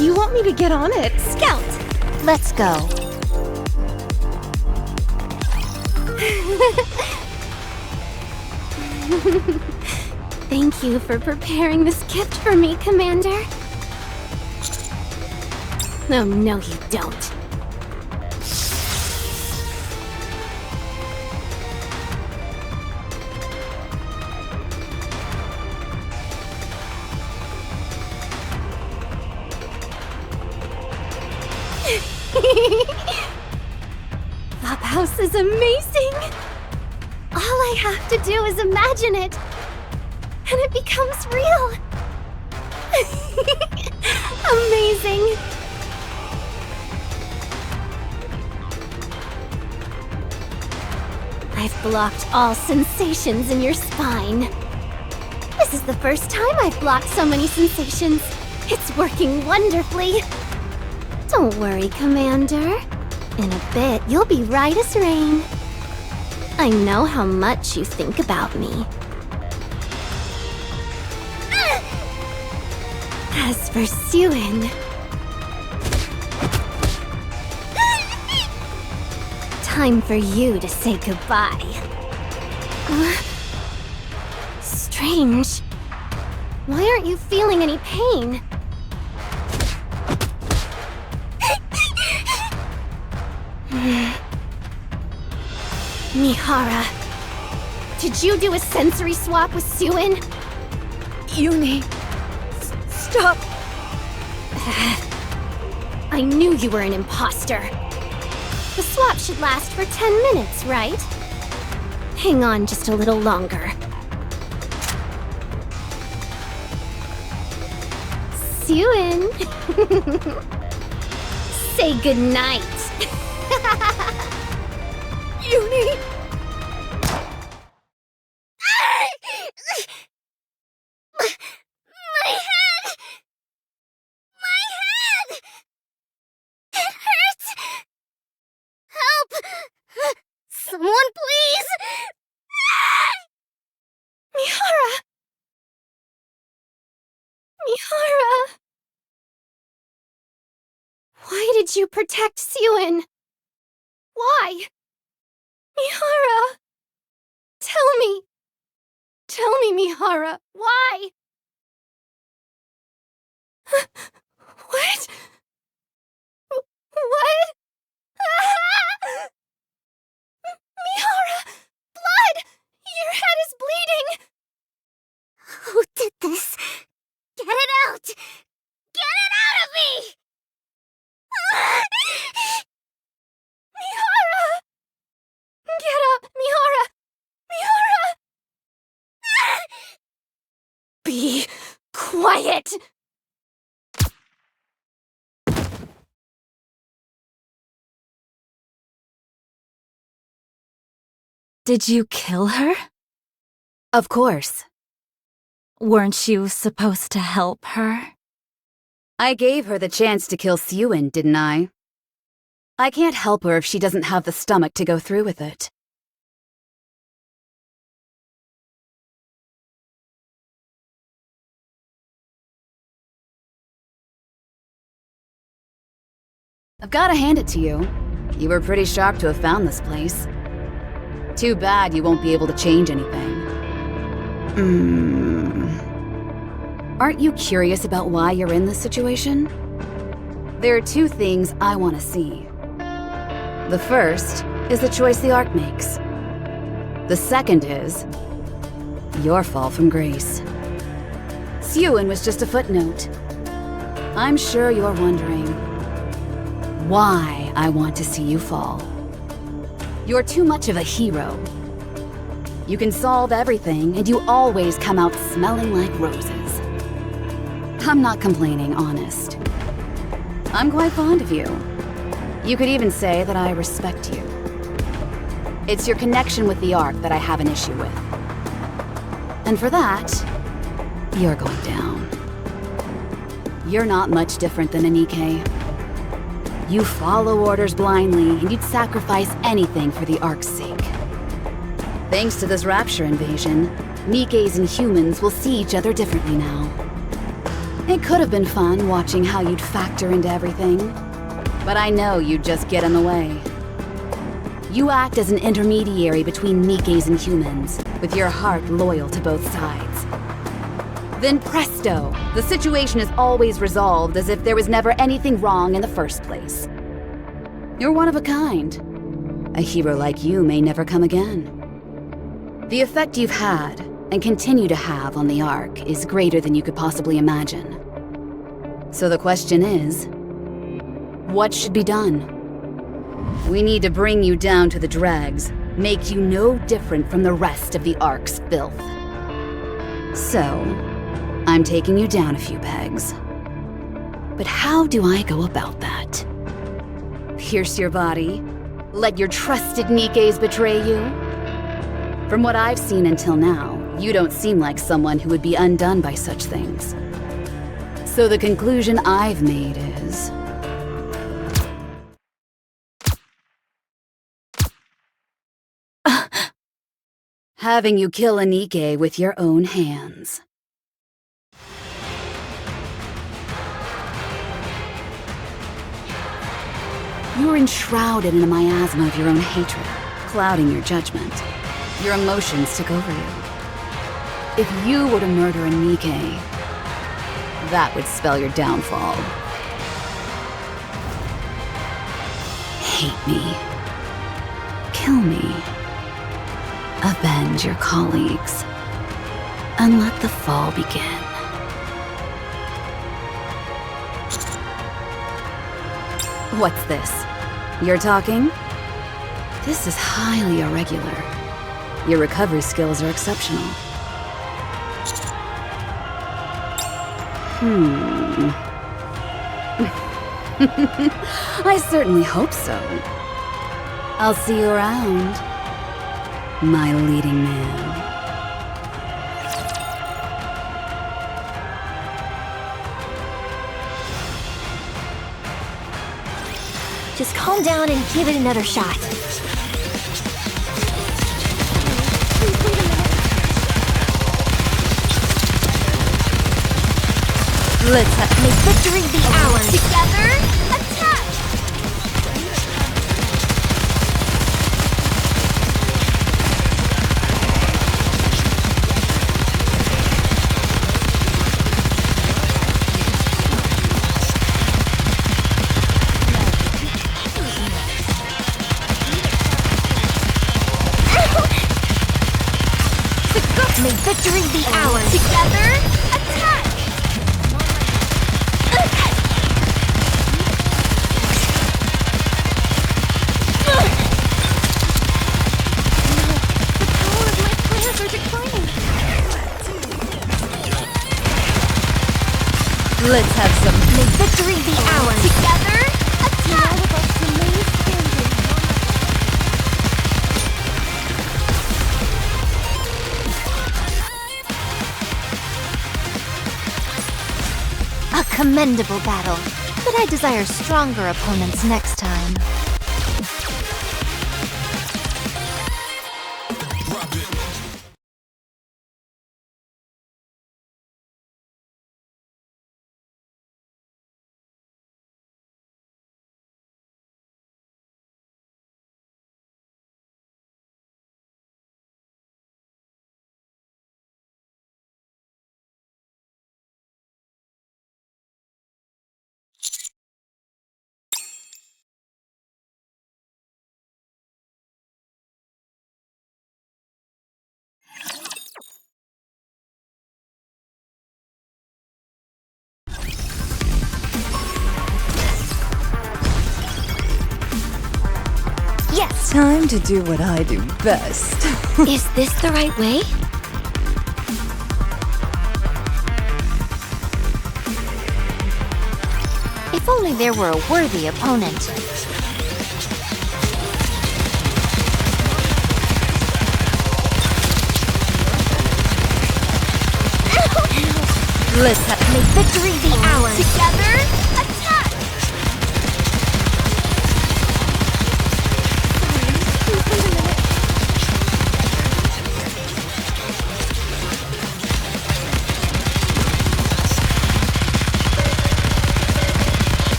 You want me to get on it? Scout! Let's go. Thank you for preparing this gift for me, Commander. Oh, no, you don't. Clubhouse is amazing! All I have to do is imagine it, and it becomes real! Amazing! I've blocked all sensations in your spine. This is the first time I've blocked so many sensations. It's working wonderfully. Don't worry, Commander. In a bit, you'll be right as rain. I know how much you think about me. As for Suen... Time for you to say goodbye. Strange. Why aren't you feeling any pain? Mihara, did you do a sensory swap with Suen? Uni, stop. I knew you were an imposter. The swap should last for 10 minutes, right? Hang on just a little longer. Suen. Say goodnight. Uni! Someone please! Mihara! Mihara! Why did you protect Siwin? Why? Mihara! Tell me! Tell me, Mihara, why? What? What? Mihara! Blood! Your head is bleeding! Who did this? Get it out! Get it out of me! Mihara! Get up, Mihara! Mihara! Be quiet! Did you kill her? Of course. Weren't you supposed to help her? I gave her the chance to kill Siwin, didn't I? I can't help her if she doesn't have the stomach to go through with it. I've gotta hand it to you. You were pretty shocked to have found this place. Too bad you won't be able to change anything. Aren't you curious about why you're in this situation? There are two things I want to see. The first is the choice the Ark makes. The second is your fall from grace. Siwin was just a footnote. I'm sure you're wondering why I want to see you fall. You're too much of a hero. You can solve everything, and you always come out smelling like roses. I'm not complaining, honest. I'm quite fond of you. You could even say that I respect you. It's your connection with the Ark that I have an issue with. And for that, you're going down. You're not much different than a Nikke. You follow orders blindly, and you'd sacrifice anything for the Ark's sake. Thanks to this Rapture invasion, Nikkes and humans will see each other differently now. It could have been fun watching how you'd factor into everything, but I know you'd just get in the way. You act as an intermediary between Nikkes and humans, with your heart loyal to both sides. Then presto, the situation is always resolved as if there was never anything wrong in the first place. You're one of a kind. A hero like you may never come again. The effect you've had, and continue to have on the Ark, is greater than you could possibly imagine. So the question is, what should be done? We need to bring you down to the dregs, make you no different from the rest of the Ark's filth. So, I'm taking you down a few pegs. But how do I go about that? Pierce your body? Let your trusted Nikkes betray you? From what I've seen until now, you don't seem like someone who would be undone by such things. So the conclusion I've made is... having you kill a Nikke with your own hands. You're enshrouded in a miasma of your own hatred, clouding your judgment. Your emotions took over you. If you were to murder a Nikke, that would spell your downfall. Hate me. Kill me. Avenge your colleagues. And let the fall begin. What's this? You're talking? This is highly irregular. Your recovery skills are exceptional. I certainly hope so. I'll see you around, my leading man. Just calm down and give it another shot. Let's make victory be ours. Together, attack! May victory be ours. Together, attack! Let's have some. May victory be ours. Together, attack! A commendable battle, but I desire stronger opponents next time. Yes! Time to do what I do best. Is this the right way? If only there were a worthy opponent. Let's have may victory be ours. Together, attack! Please wait a minute.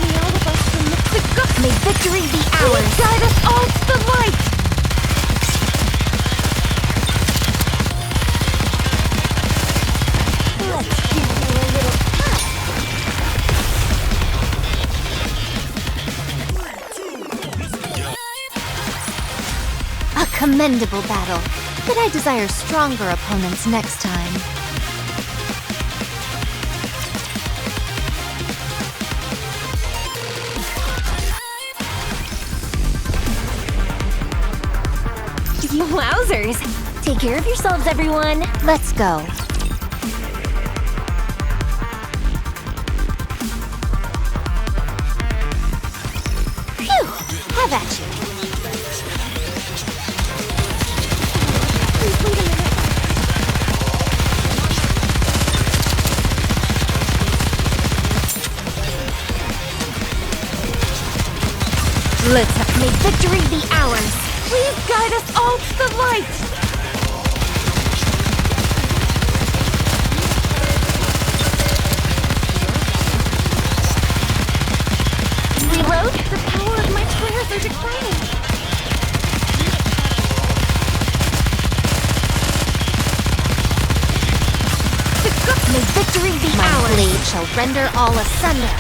May all of us from the may victory be ours. Please guide us all to the light. A commendable battle, but I desire stronger opponents next time. Wowzers! Take care of yourselves, everyone. Let's go. Phew! Have at you. Please wait a minute. Let's have may victory be ours. Please guide us all to the light. Reload. The power of my prayers are declining. May victory be ours. My blade shall render all asunder.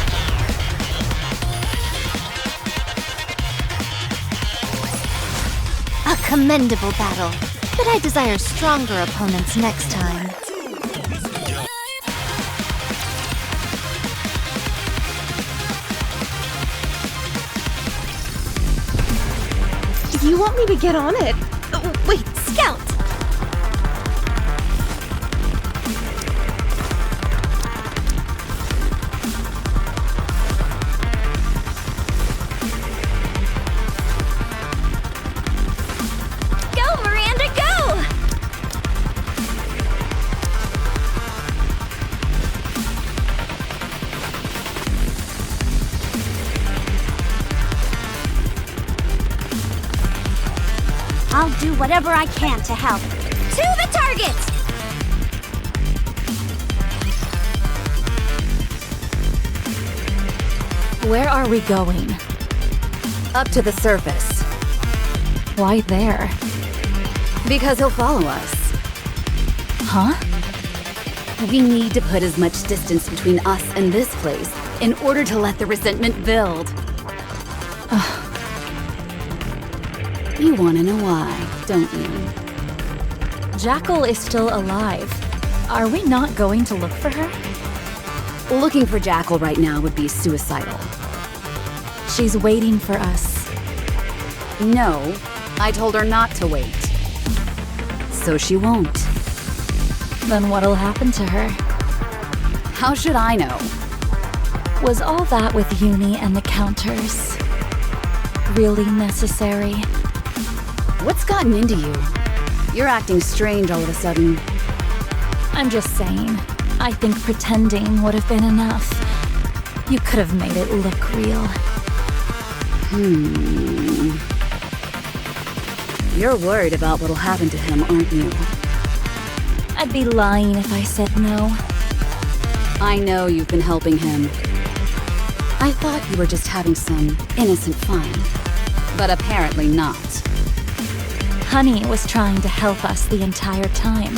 A commendable battle, but I desire stronger opponents next time. You want me to get on it? Wait, Scout! Go, Miranda, go! I'll do whatever I can to help. To the target! Where are we going? Up to the surface. Why there? Because he'll follow us. Huh? We need to put as much distance between us and this place in order to let the resentment build. You want to know why, don't you? Jackal is still alive. Are we not going to look for her? Looking for Jackal right now would be suicidal. She's waiting for us. No, I told her not to wait. So she won't. Then what'll happen to her? How should I know? Was all that with Uni and the counters really necessary? What's gotten into you? You're acting strange all of a sudden. I'm just saying, I think pretending would have been enough. You could have made it look real. You're worried about what'll happen to him, aren't you? I'd be lying if I said no. I know you've been helping him. I thought you were just having some innocent fun. But apparently not. Honey was trying to help us the entire time.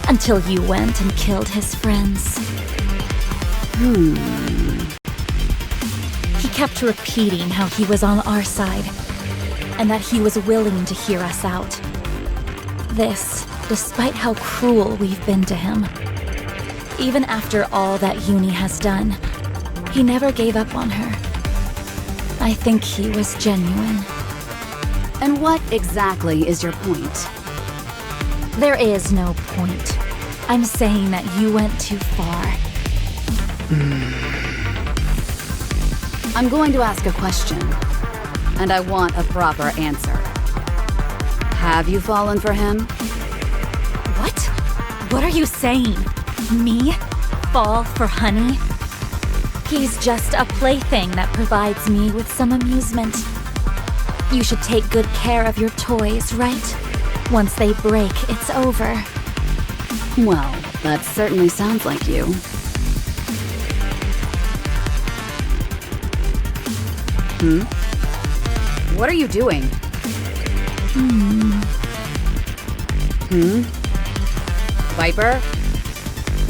Until you went and killed his friends. He kept repeating how he was on our side, and that he was willing to hear us out. This, despite how cruel we've been to him. Even after all that Uni has done, he never gave up on her. I think he was genuine. And what exactly is your point? There is no point. I'm saying that you went too far. I'm going to ask a question, and I want a proper answer. Have you fallen for him? What? What are you saying? Me? Fall for Honey? He's just a plaything that provides me with some amusement. You should take good care of your toys, right? Once they break, it's over. Well, that certainly sounds like you. What are you doing? Viper?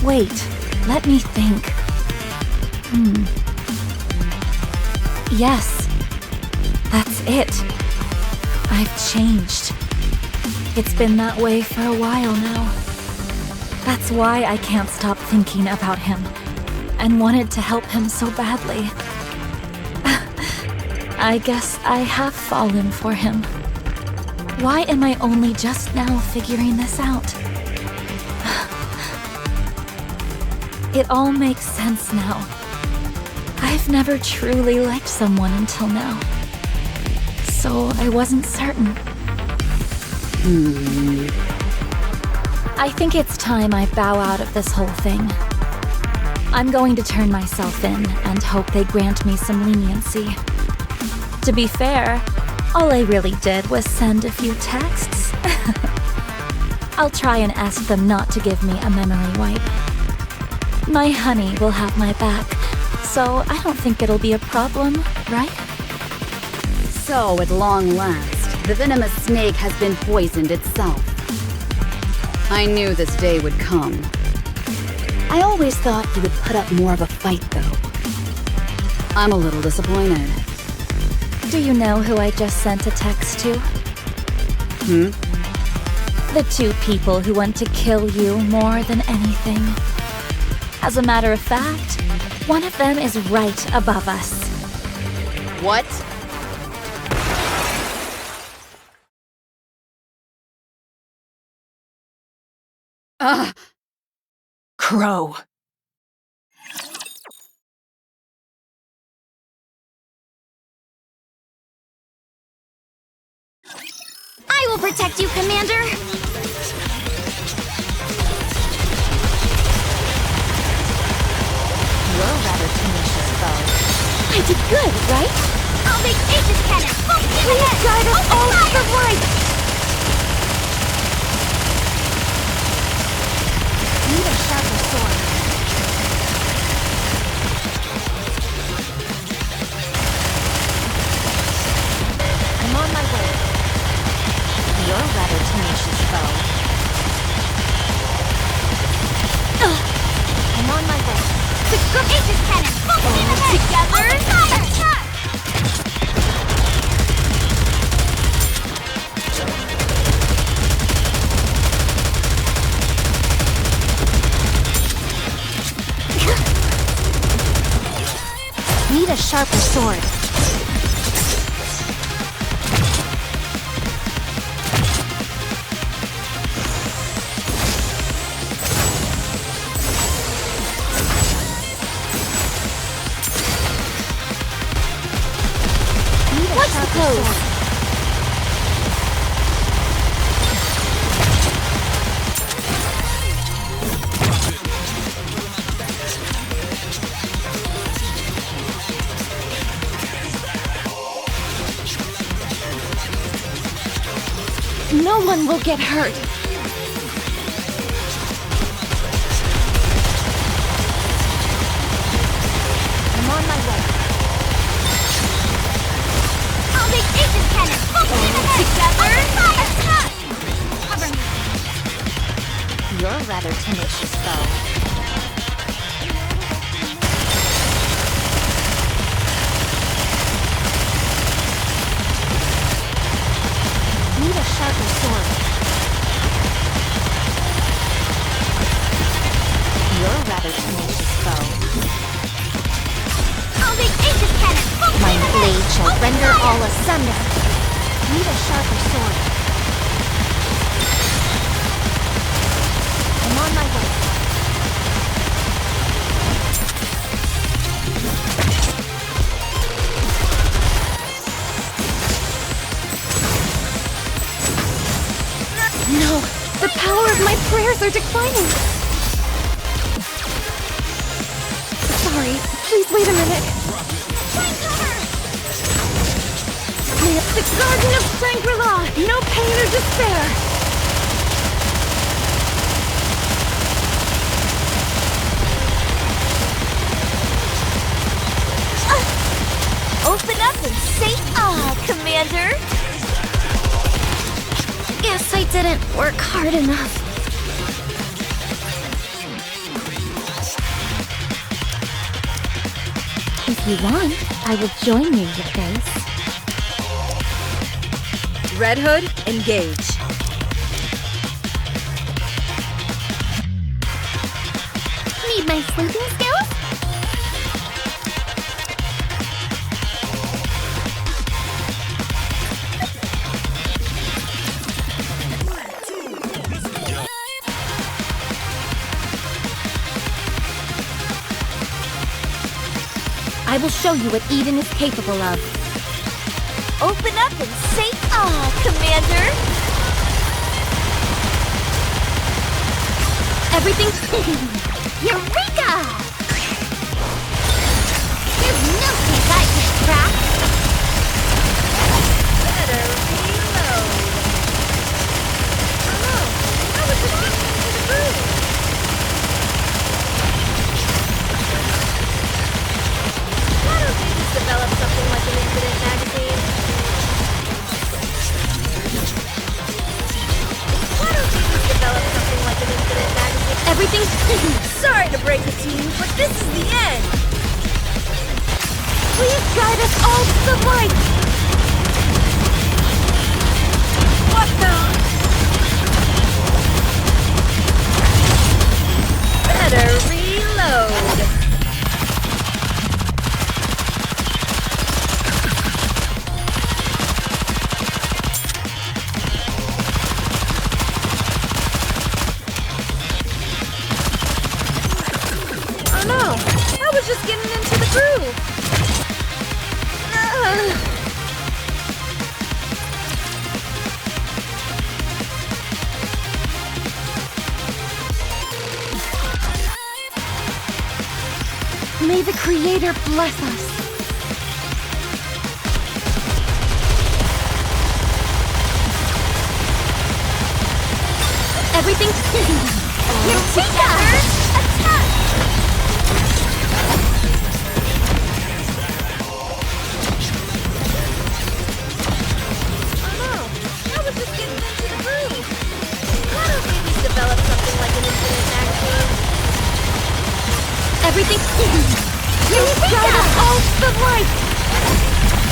Wait, let me think. Yes, that's it. I've changed. It's been that way for a while now. That's why I can't stop thinking about him, and wanted to help him so badly. I guess I have fallen for him. Why am I only just now figuring this out? It all makes sense now. I've never truly liked someone until now. So I wasn't certain. I think it's time I bow out of this whole thing. I'm going to turn myself in and hope they grant me some leniency. To be fair, all I really did was send a few texts. I'll try and ask them not to give me a memory wipe. My honey will have my back, so I don't think it'll be a problem, right? So, at long last, the venomous snake has been poisoned itself. I knew this day would come. I always thought you would put up more of a fight, though. I'm a little disappointed. Do you know who I just sent a text to? The two people who want to kill you more than anything. As a matter of fact, one of them is right above us. What? Crow. I will protect you, Commander! You're rather tenacious, though. I did good, right? I'll make Aegis Cannon! Full steam ahead! Guide us all to the right! Go Aegis cannon! Full steam ahead! Together? Open fire! Attack! Need a sharper sword. What's the pose? No one will get hurt. I'm on my way. I'll make Aegis cannon! Full steam ahead! Together? Open fire! Attack! Cover me. You're a rather tenacious foe. Need a sharper sword. You're a rather tenacious foe. I'll make Aegis cannon! Full my blade shall render all asunder. Need a sharper sword. I'm on my way. No! The power of my prayers are declining! Sorry, please wait a minute. The Garden of Shangri-La! No pain or despair! Open up and say ah, Commander! Guess I didn't work hard enough. If you want, I will join you, your face. Red Hood, engage. Need my sleeping skills? I will show you what Eden is capable of. Open up and say ah, Commander! Everything... Eureka! There's no place I can't crack! Better reload. Oh no, I was just getting into the groove. Why don't we just develop something like an incident magazine? Why don't we just develop something like an incident magazine? Everything's... Sorry to break it to you, but this is the end. Please guide us all to the light! What the? Better reload. Oh no, I was just getting into the groove. May the Creator bless us. Everything's... Eureka! Attack! Oh no, I was just getting into the groove. Why don't we just develop something like an incident magazine? Everything... Drive us all to the light!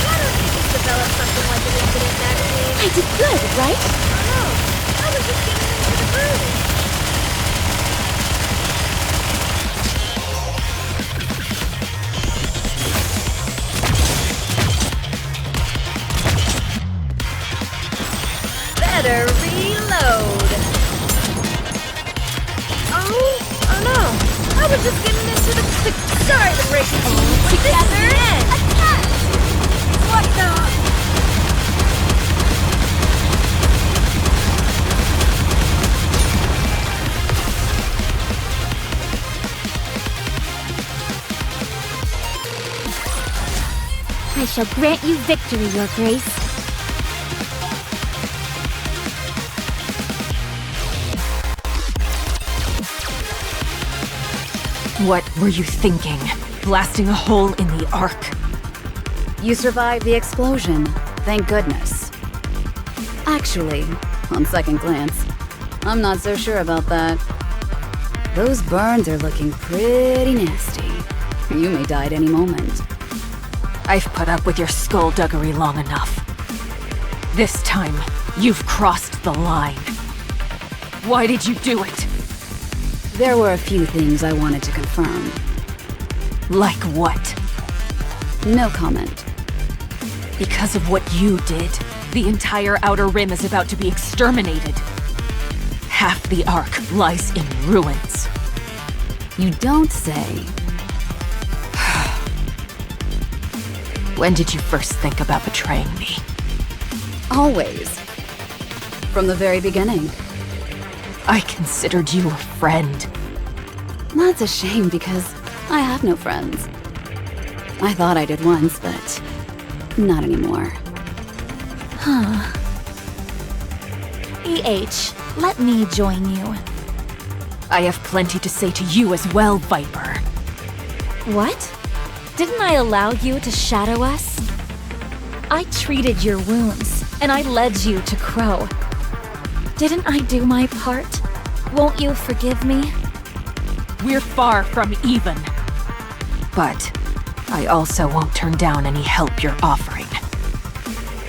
Why don't you just develop something like an incident magazine? I did good, right? No, I was just getting into the groove. Better reload. Oh no! I was just getting into the sorry to break it to you, but Together, this is the end. attack! What the? I shall grant you victory, Your Grace. What were you thinking? Blasting a hole in the Ark? You survived the explosion. Thank goodness. Actually, on second glance, I'm not so sure about that. Those burns are looking pretty nasty. You may die at any moment. I've put up with your skullduggery long enough. This time, you've crossed the line. Why did you do it? There were a few things I wanted to confirm. Like what? No comment. Because of what you did, the entire Outer Rim is about to be exterminated. Half the Ark lies in ruins. You don't say. When did you first think about betraying me? Always. From the very beginning. I considered you a friend. That's a shame because I have no friends. I thought I did once, but not anymore. Huh. EH, let me join you. I have plenty to say to you as well, Viper. What? Didn't I allow you to shadow us? I treated your wounds, and I led you to Crow. Didn't I do my part? Won't you forgive me? We're far from even. But I also won't turn down any help you're offering.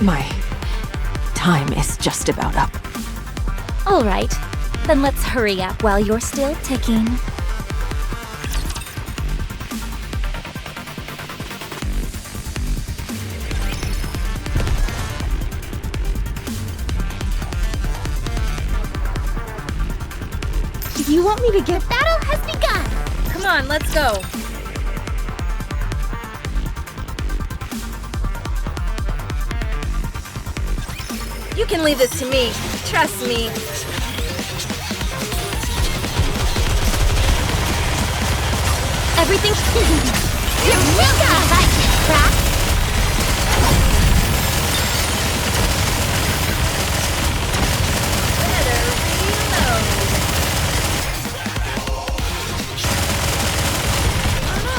My time is just about up. All right, then let's hurry up while you're still ticking. You want me to get battle has begun! Come on, let's go. You can leave this to me. Trust me. Everything's Eureka! Like it, Crack! Better reload. Oh no!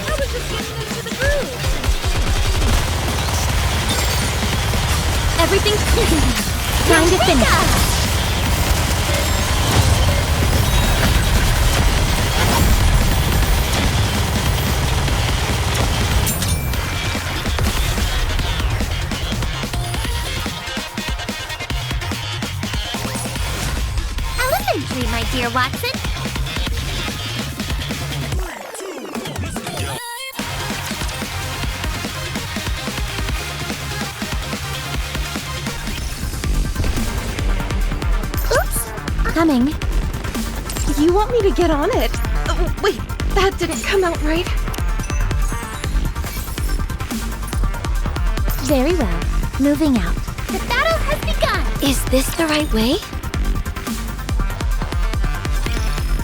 I was just getting into the groove. Everything's time to finish. Elementary, my dear Watson. Coming. You want me to get on it? Wait, that didn't come out right. Very well. Moving out. The battle has begun! Is this the right way?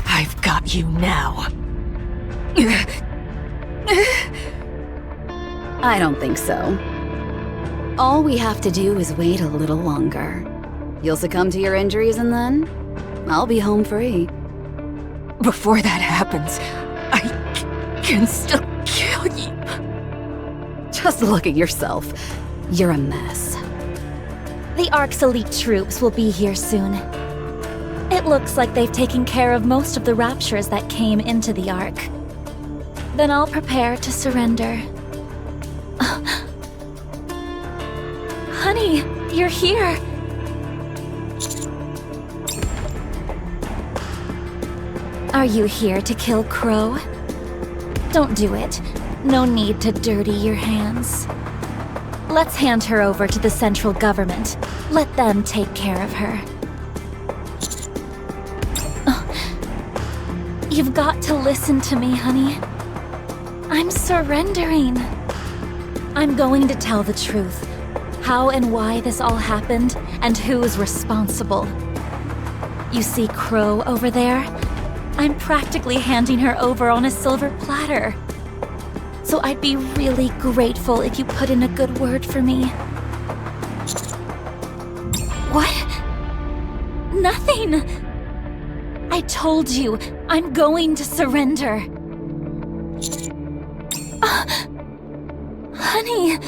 I've got you now. I don't think so. All we have to do is wait a little longer. You'll succumb to your injuries and then I'll be home free. Before that happens, I can still kill you. Just look at yourself. You're a mess. The Ark's elite troops will be here soon. It looks like they've taken care of most of the raptures that came into the Ark. Then I'll prepare to surrender. Honey, you're here. Are you here to kill Crow? Don't do it. No need to dirty your hands. Let's hand her over to the central government. Let them take care of her. You've got to listen to me, honey. I'm surrendering. I'm going to tell the truth. How and why this all happened, and who's responsible. You see Crow over there? I'm practically handing her over on a silver platter. So I'd be really grateful if you put in a good word for me. What? Nothing! I told you, I'm going to surrender. Honey,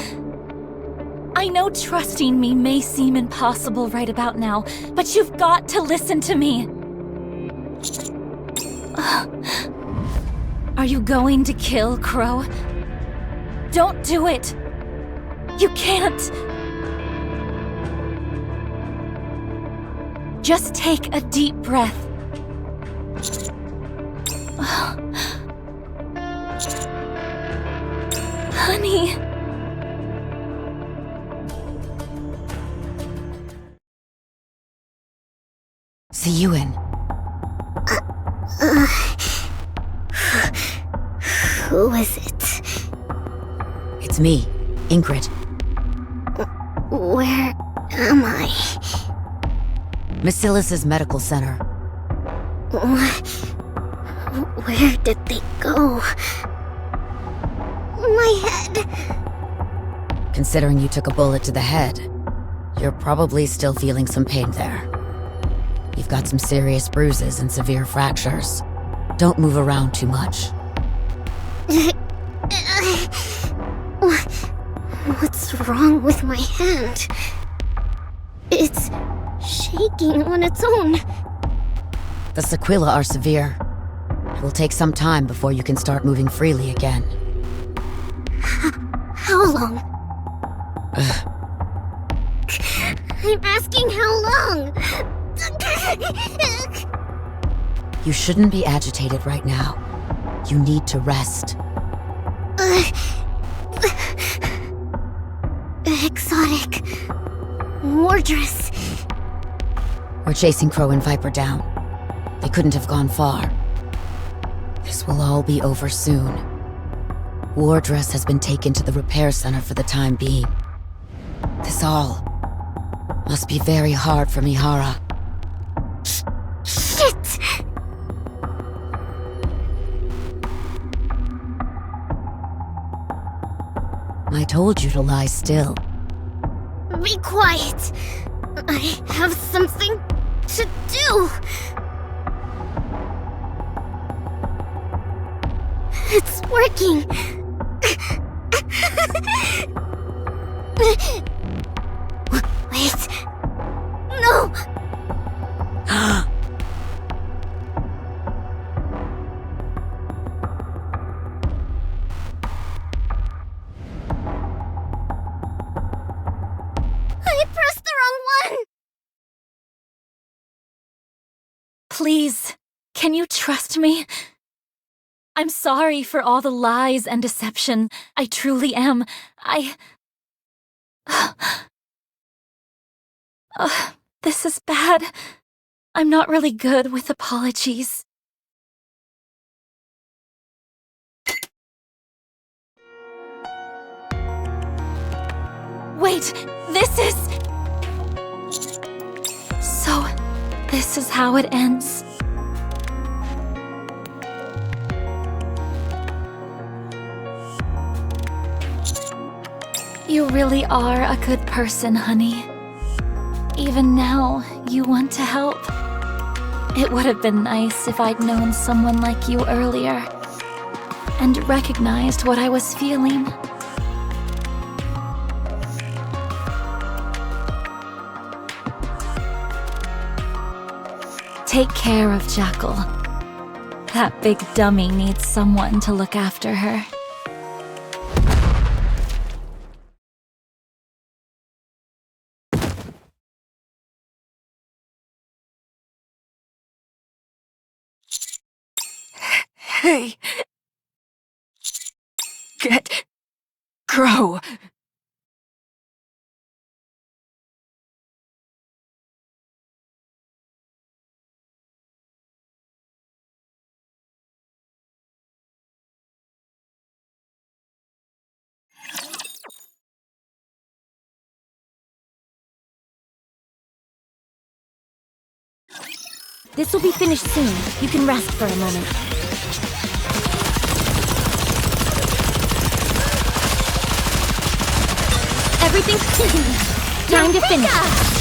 I know trusting me may seem impossible right about now, but you've got to listen to me. Are you going to kill Crow? Don't do it! You can't! Just take a deep breath. Honey... See you in. Who is it? It's me, Ingrid. Where am I? Macilis's medical center. Where did they go? My head! Considering you took a bullet to the head, you're probably still feeling some pain there. You've got some serious bruises and severe fractures. Don't move around too much. What's wrong with my hand? It's shaking on its own. The sequelae are severe. It will take some time before you can start moving freely again. How long? I'm asking how long? You shouldn't be agitated right now. You need to rest. Exotic. Wardress. We're chasing Crow and Viper down. They couldn't have gone far. This will all be over soon. Wardress has been taken to the repair center for the time being. This all must be very hard for Mihara. Shit! I told you to lie still. Be quiet. I have something to do. It's working. Wait. No. I pressed the wrong one. Please, can you trust me? I'm sorry for all the lies and deception. I truly am. This is bad. I'm not really good with apologies. Wait, this is... So, this is how it ends. You really are a good person, honey. Even now, you want to help. It would have been nice if I'd known someone like you earlier and recognized what I was feeling. Take care of Jackal. That big dummy needs someone to look after her. Hey! Grow! This will be finished soon. You can rest for a moment. Everything's clean. Time to finish.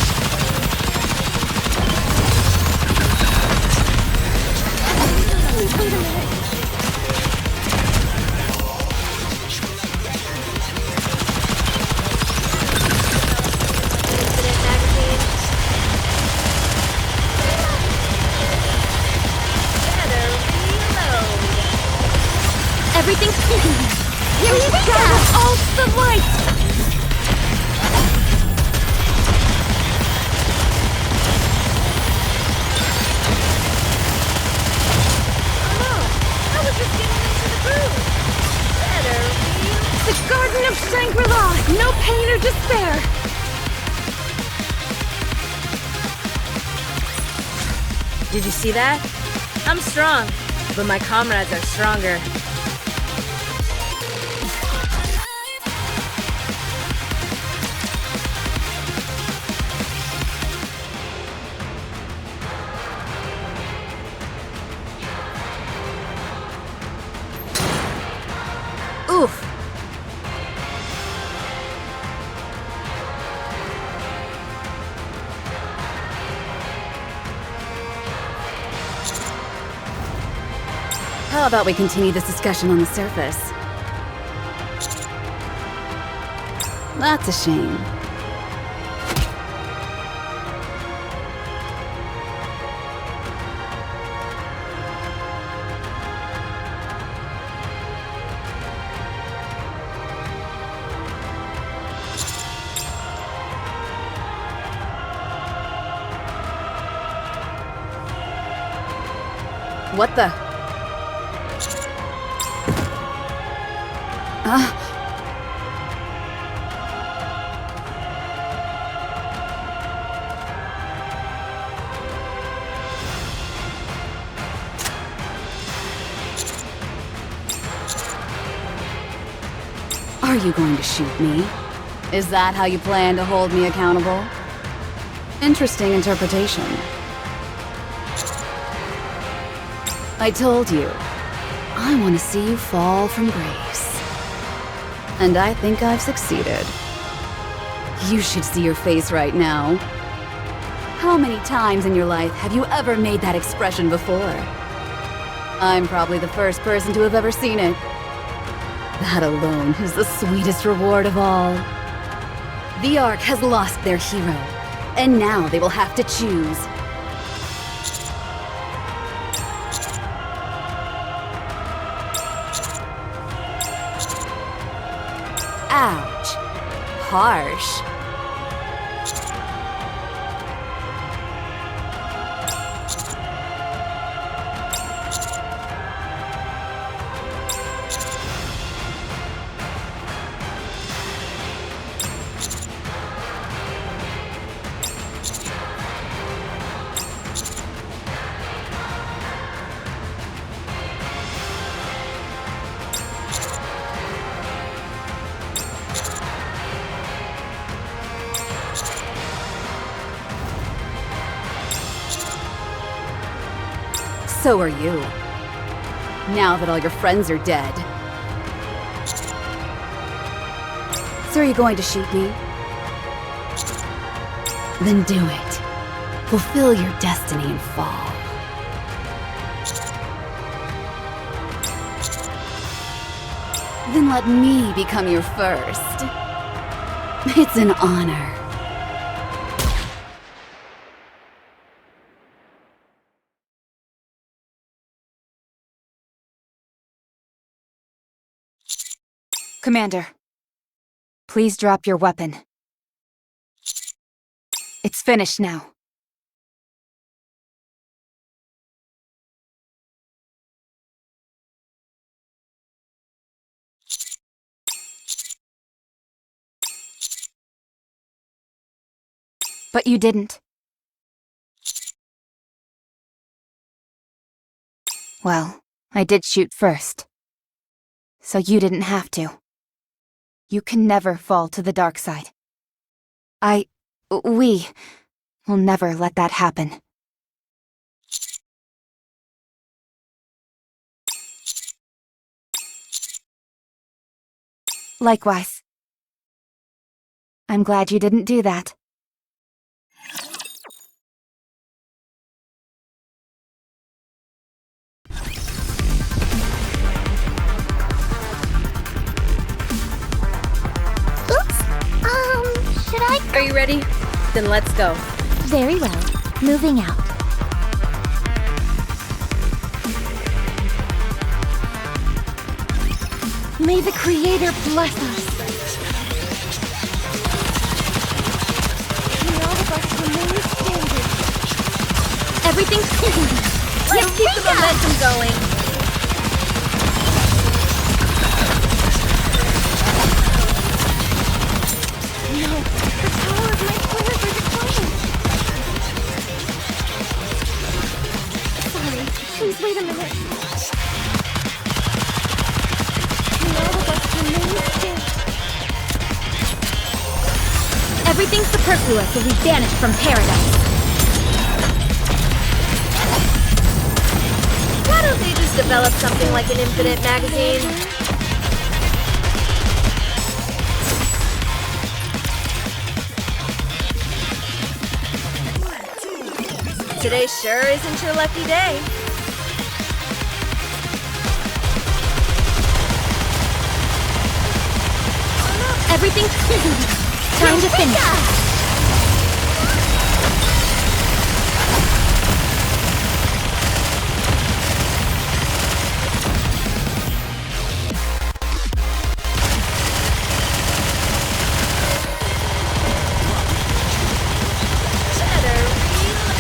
Everything's clean. Here we go! All the lights! The Garden of Shangri-La! No pain or despair! Did you see that? I'm strong, but my comrades are stronger. Oof! How about we continue this discussion on the surface? That's a shame. What the? Are you going to shoot me? Is that how you plan to hold me accountable? Interesting interpretation. I told you, I want to see you fall from grace. And I think I've succeeded. You should see your face right now. How many times in your life have you ever made that expression before? I'm probably the first person to have ever seen it. That alone is the sweetest reward of all. The Ark has lost their hero, and now they will have to choose. Ouch. Harsh. So are you. Now that all your friends are dead. So are you going to shoot me? Then do it. Fulfill your destiny and fall. Then let me become your first. It's an honor. Commander, please drop your weapon. It's finished now. But you didn't. Well, I did shoot first. So you didn't have to. You can never fall to the dark side. We will never let that happen. Likewise. I'm glad you didn't do that. Should I? Are you ready? Then let's go. Very well. Moving out. May the Creator bless us. May all of us remain standing. Everything's Let's keep the momentum going. No, the power of my prayers are declining. Sorry, please wait a minute. May all of us remain standing. Everything superfluous will be banished from paradise. Why don't they just develop something like an infinite magazine? Today sure isn't your lucky day. Everything's time to finish.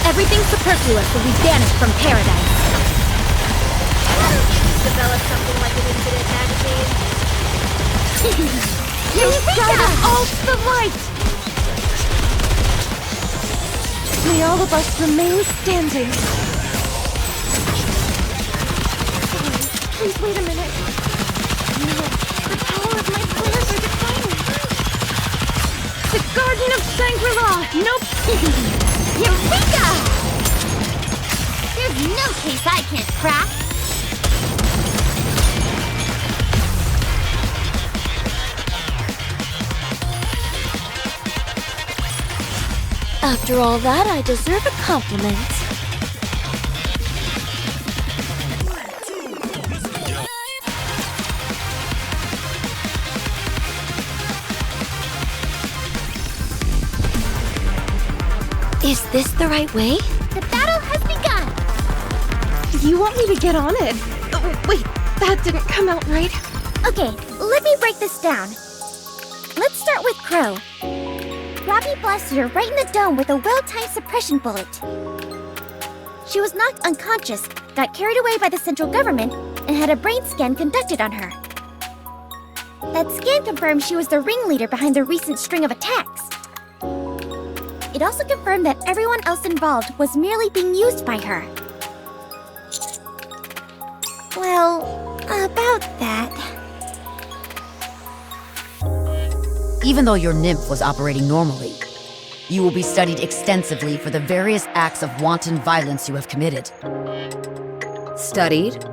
Everything superfluous will be banished from paradise. Develop something like an infinite magazine. All the light! May all of us remain standing. Sorry, please wait a minute. No, the power of my prayers are declining. The Garden of Shangri-La! Nope! Eureka! There's no case I can't crack. After all that, I deserve a compliment. Is this the right way? The battle has begun. You want me to get on it? Oh, wait, that didn't come out right. Okay, let me break this down. Let's start with Crow. Robbie blasted her right in the dome with a well-timed suppression bullet. She was knocked unconscious, got carried away by the central government, and had a brain scan conducted on her. That scan confirmed she was the ringleader behind the recent string of attacks. It also confirmed that everyone else involved was merely being used by her. Well, about that. Even though your nymph was operating normally, you will be studied extensively for the various acts of wanton violence you have committed. Studied?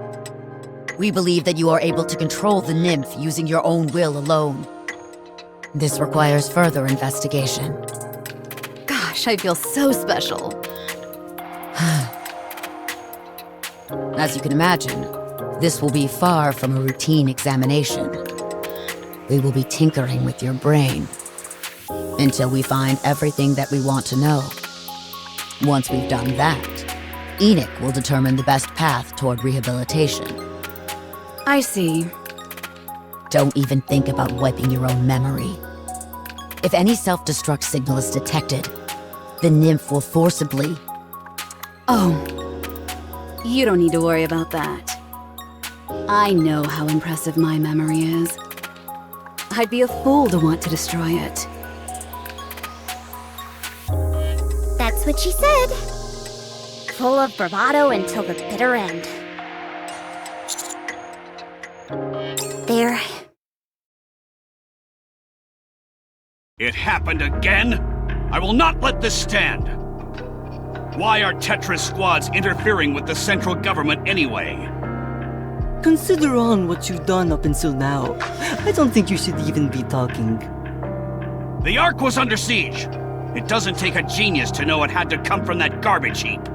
We believe that you are able to control the nymph using your own will alone. This requires further investigation. Gosh, I feel so special. As you can imagine, this will be far from a routine examination. We will be tinkering with your brain until we find everything that we want to know. Once we've done that, Enoch will determine the best path toward rehabilitation. I see. Don't even think about wiping your own memory. If any self-destruct signal is detected, the nymph will forcibly... Oh, you don't need to worry about that. I know how impressive my memory is. I'd be a fool to want to destroy it. That's what she said. Full of bravado until the bitter end. There. It happened again? I will not let this stand! Why are Tetra's squads interfering with the central government anyway? Consider on what you've done up until now. I don't think you should even be talking. The Ark was under siege. It doesn't take a genius to know it had to come from that garbage heap.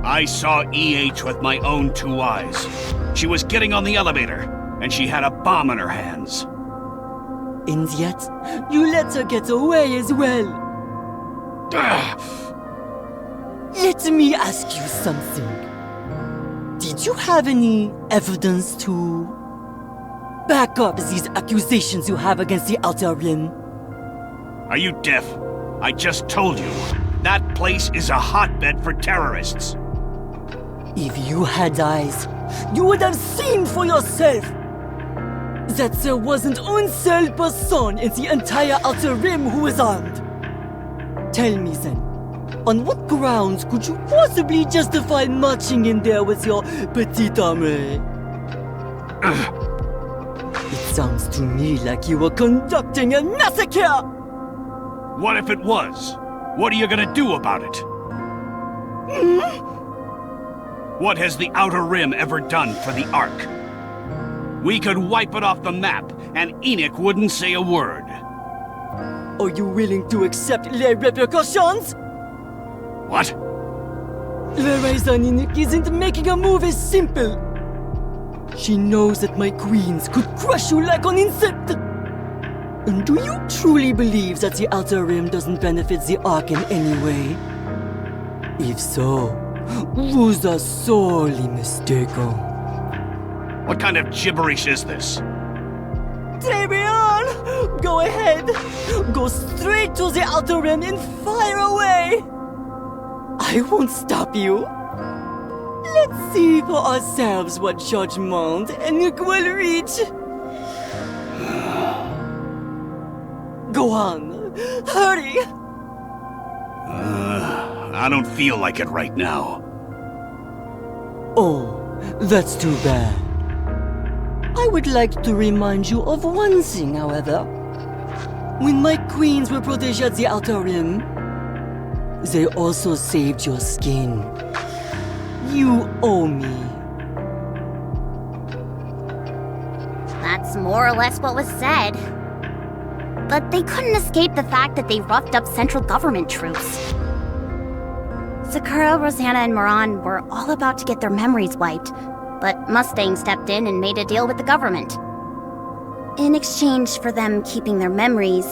I saw EH with my own 2 eyes. She was getting on the elevator, and she had a bomb in her hands. And yet, you let her get away as well. Let me ask you something. Did you have any evidence to back up these accusations you have against the Outer Rim? Are you deaf? I just told you. That place is a hotbed for terrorists. If you had eyes, you would have seen for yourself that there wasn't one single person in the entire Outer Rim who was armed. Tell me then, on what grounds could you possibly justify marching in there with your petite armée? It sounds to me like you were conducting a massacre! What if it was? What are you gonna do about it? What has the Outer Rim ever done for the Ark? We could wipe it off the map, and Enoch wouldn't say a word. Are you willing to accept les repercussions? What? The reason Enoch isn't making a move is simple. She knows that my queens could crush you like an insect. And do you truly believe that the Outer Rim doesn't benefit the Ark in any way? If so, vous are sorely mistaken. What kind of gibberish is this? Très bien! Go ahead! Go straight to the Outer Rim and fire away! I won't stop you. Let's see for ourselves what judgment Enoch will reach. Go on, hurry! I don't feel like it right now. Oh, that's too bad. I would like to remind you of one thing, however. When my queens were protégées at the Outer Rim, they also saved your skin. You owe me. That's more or less what was said. But they couldn't escape the fact that they roughed up central government troops. Sakura, Rosanna, and Moran were all about to get their memories wiped, but Mustang stepped in and made a deal with the government. In exchange for them keeping their memories,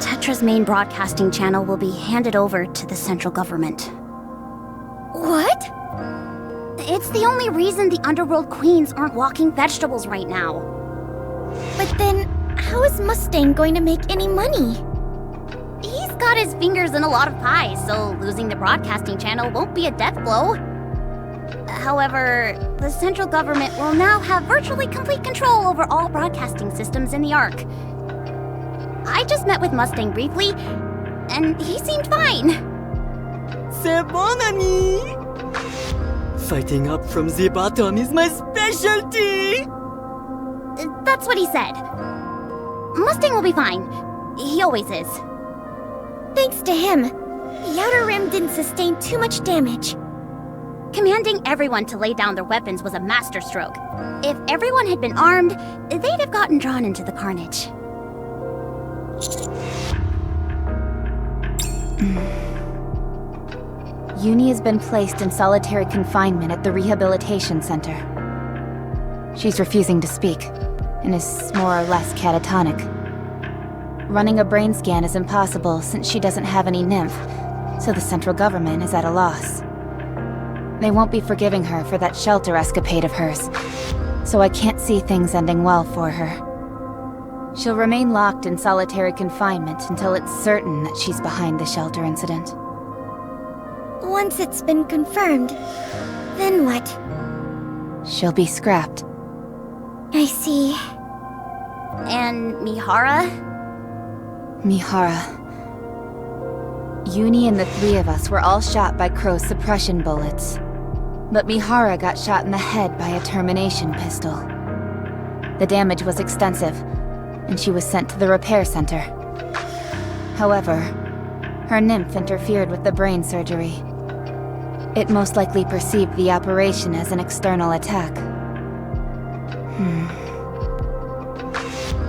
Tetra's main broadcasting channel will be handed over to the central government. What? It's the only reason the Underworld Queens aren't walking vegetables right now. But then, how is Mustang going to make any money? He's got his fingers in a lot of pies, so losing the broadcasting channel won't be a death blow. However, the central government will now have virtually complete control over all broadcasting systems in the Ark. I just met with Mustang briefly, and he seemed fine. C'est bon, ami! Fighting up from the bottom is my specialty! That's what he said. Mustang will be fine. He always is. Thanks to him, the Outer Rim didn't sustain too much damage. Commanding everyone to lay down their weapons was a masterstroke. If everyone had been armed, they'd have gotten drawn into the carnage. Uni has been placed in solitary confinement at the rehabilitation center. She's refusing to speak, and is more or less catatonic. Running a brain scan is impossible since she doesn't have any nymph, so the central government is at a loss. They won't be forgiving her for that shelter escapade of hers, so I can't see things ending well for her. She'll remain locked in solitary confinement until it's certain that she's behind the shelter incident. Once it's been confirmed, then what? She'll be scrapped. I see. And Mihara? Mihara. Uni and the three of us were all shot by Crow's suppression bullets. But Mihara got shot in the head by a termination pistol. The damage was extensive, and she was sent to the repair center. However, her nymph interfered with the brain surgery. It most likely perceived the operation as an external attack.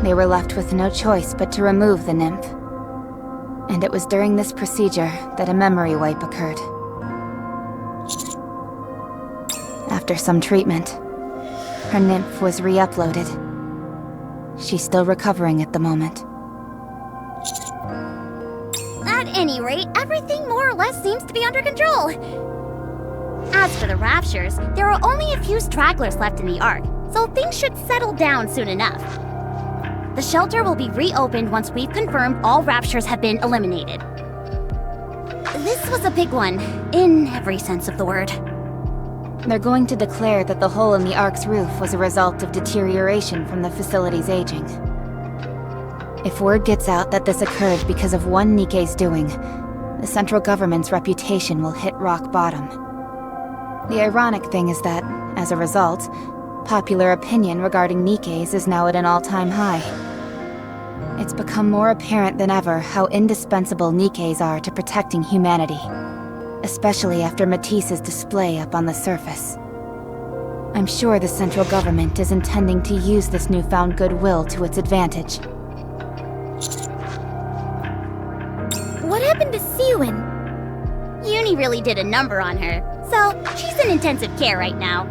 They were left with no choice but to remove the nymph. And it was during this procedure that a memory wipe occurred. After some treatment, her nymph was re-uploaded. She's still recovering at the moment. At any rate, everything more or less seems to be under control. As for the Raptures, there are only a few stragglers left in the Ark, so things should settle down soon enough. The shelter will be reopened once we've confirmed all Raptures have been eliminated. This was a big one, in every sense of the word. They're going to declare that the hole in the Ark's roof was a result of deterioration from the facility's aging. If word gets out that this occurred because of one Nikkei's doing, the central government's reputation will hit rock bottom. The ironic thing is that, as a result, popular opinion regarding Nikkei's is now at an all-time high. It's become more apparent than ever how indispensable Nikkei's are to protecting humanity, especially after Matisse's display up on the surface. I'm sure the central government is intending to use this newfound goodwill to its advantage. What happened to Siwin? Uni really did a number on her, so she's in intensive care right now.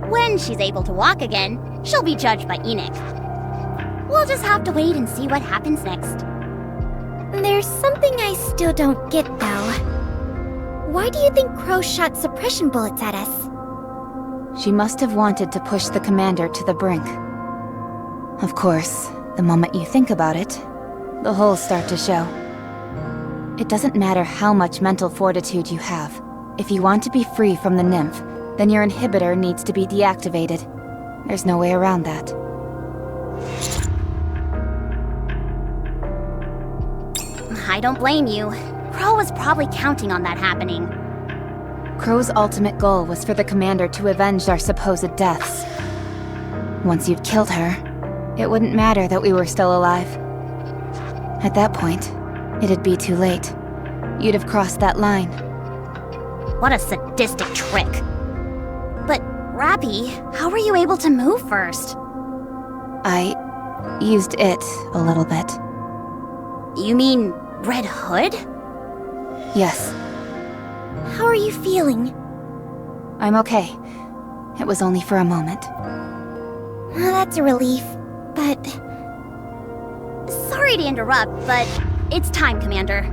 When she's able to walk again, she'll be judged by Enoch. We'll just have to wait and see what happens next. There's something I still don't get, though. Why do you think Crow shot suppression bullets at us? She must have wanted to push the commander to the brink. Of course, the moment you think about it, the holes start to show. It doesn't matter how much mental fortitude you have. If you want to be free from the nymph, then your inhibitor needs to be deactivated. There's no way around that. I don't blame you. Crow was probably counting on that happening. Crow's ultimate goal was for the commander to avenge our supposed deaths. Once you'd killed her, it wouldn't matter that we were still alive. At that point, it'd be too late. You'd have crossed that line. What a sadistic trick. But, Rappy, how were you able to move first? I used it a little bit. You mean Red Hood? Yes. How are you feeling? I'm okay. It was only for a moment. That's a relief, but... Sorry to interrupt, but it's time, Commander.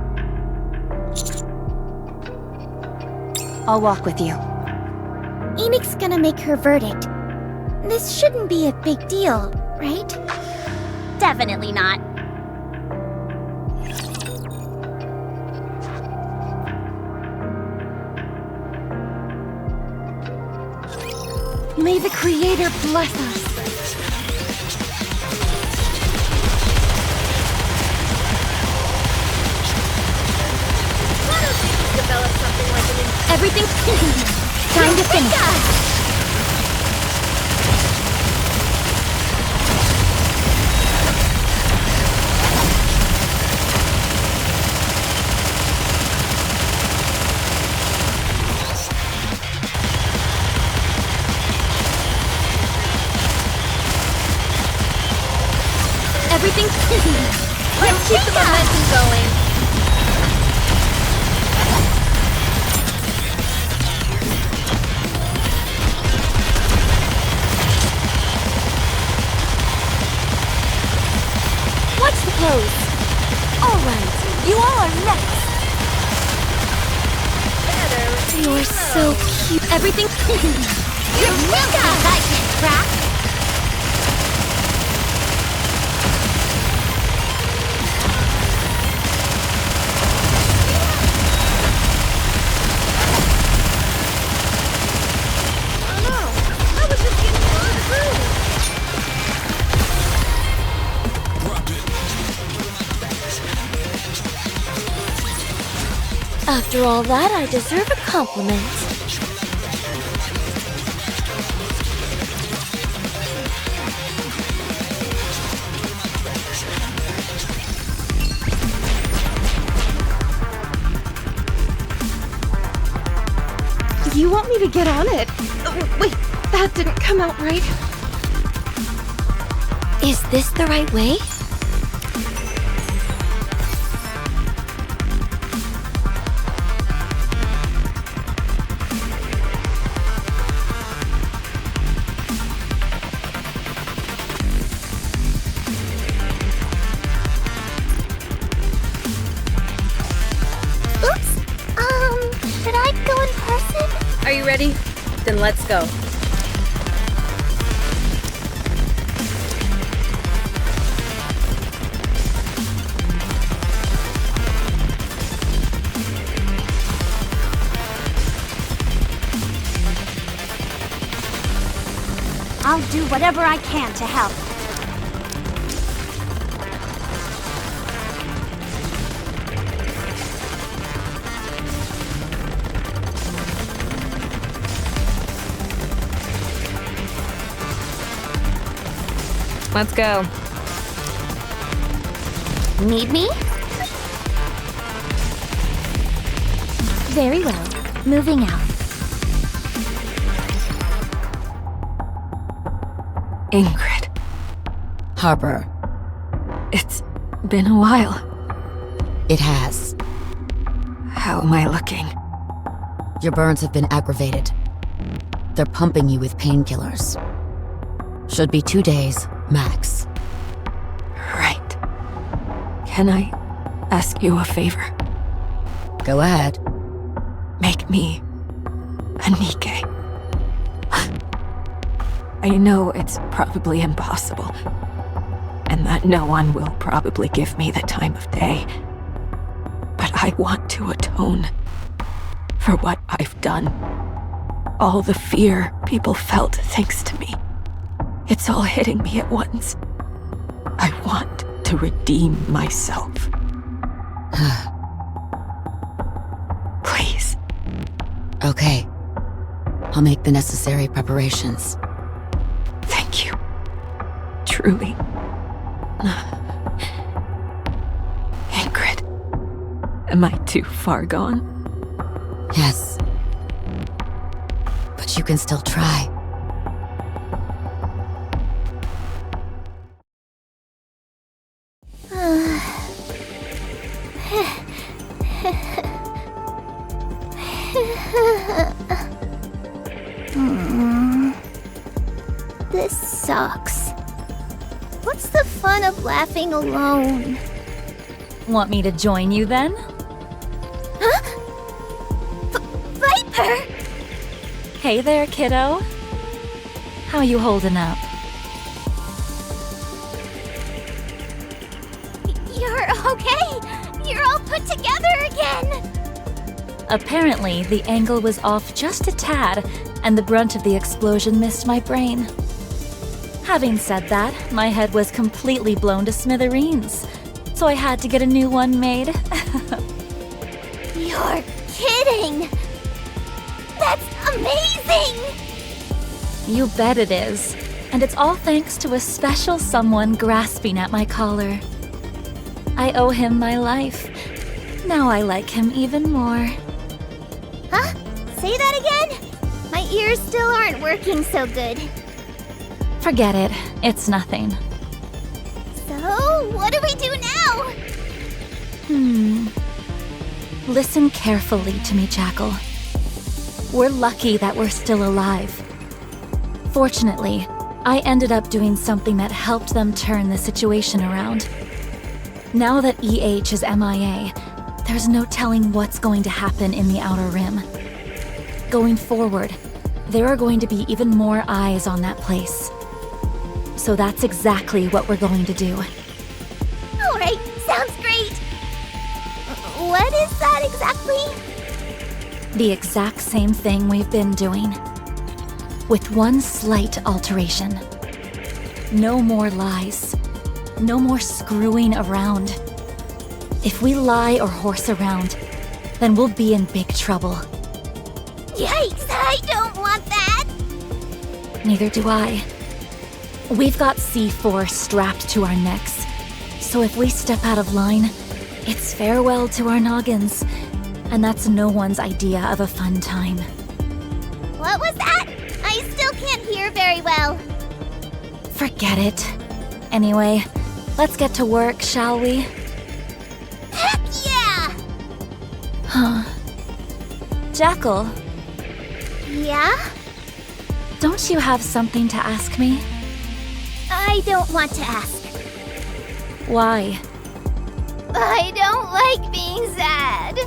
I'll walk with you. Enoch's gonna make her verdict. This shouldn't be a big deal, right? Definitely not. May the Creator bless us. Why don't we just develop something like an Everything's time to finish. Everything's Let's keep the momentum going. Watch the pose. Alright, you all are next. You're so cute. Everything's Eureka! I can't crack. After all that, I deserve a compliment. You want me to get on it? Oh, wait, that didn't come out right. Is this the right way? Oops. Should I go in person? Are you ready? Then let's go. I'll do whatever I can to help. Let's go. Need me? Very well. Moving out. Ingrid. Harper, It's been a while. it has. How am I looking? Your burns have been aggravated. They're pumping you with painkillers. Should be 2 days, max. Right. Can I ask you a favor? Go ahead. Make me a Nikkei. I know it's probably impossible, and that no one will probably give me the time of day. But I want to atone for what I've done. All the fear people felt thanks to me. It's all hitting me at once. I want to redeem myself. Please. Okay. I'll make the necessary preparations. Thank you. Truly. Ingrid, am I too far gone? Yes. But you can still try. This sucks. What's the fun of laughing alone? Want me to join you then? Viper! Hey there, kiddo. How you holding up? You're okay! You're all put together again! Apparently, the angle was off just a tad, and the brunt of the explosion missed my brain. Having said that, my head was completely blown to smithereens, so I had to get a new one made. You're kidding! That's amazing! You bet it is. And it's all thanks to a special someone grasping at my collar. I owe him my life. Now I like him even more. Huh? Say that again? My ears still aren't working so good. Forget it. It's nothing. So, what do we do now? Listen carefully to me, Jackal. We're lucky that we're still alive. Fortunately, I ended up doing something that helped them turn the situation around. Now that EH is MIA, there's no telling what's going to happen in the Outer Rim. Going forward, there are going to be even more eyes on that place. So that's exactly what we're going to do. Alright, sounds great! What is that exactly? The exact same thing we've been doing. With one slight alteration. No more lies. No more screwing around. If we lie or horse around, then we'll be in big trouble. Yikes! I don't want that! Neither do I. We've got C4 strapped to our necks, so if we step out of line, it's farewell to our noggins. And that's no one's idea of a fun time. What was that? I still can't hear very well. Forget it. Anyway, let's get to work, shall we? Heck yeah! Huh. Jackal, Yeah? don't you have something to ask me? I don't want to ask. Why? I don't like being sad.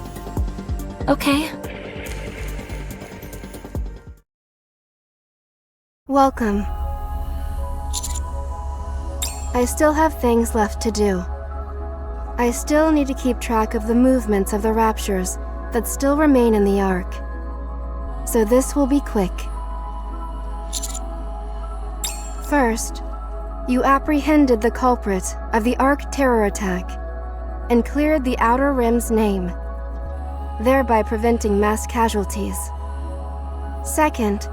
Okay. Welcome. I still have things left to do. I still need to keep track of the movements of the Raptures that still remain in the Ark. So this will be quick. First, you apprehended the culprit of the Ark terror attack and cleared the Outer Rim's name, thereby preventing mass casualties. Second,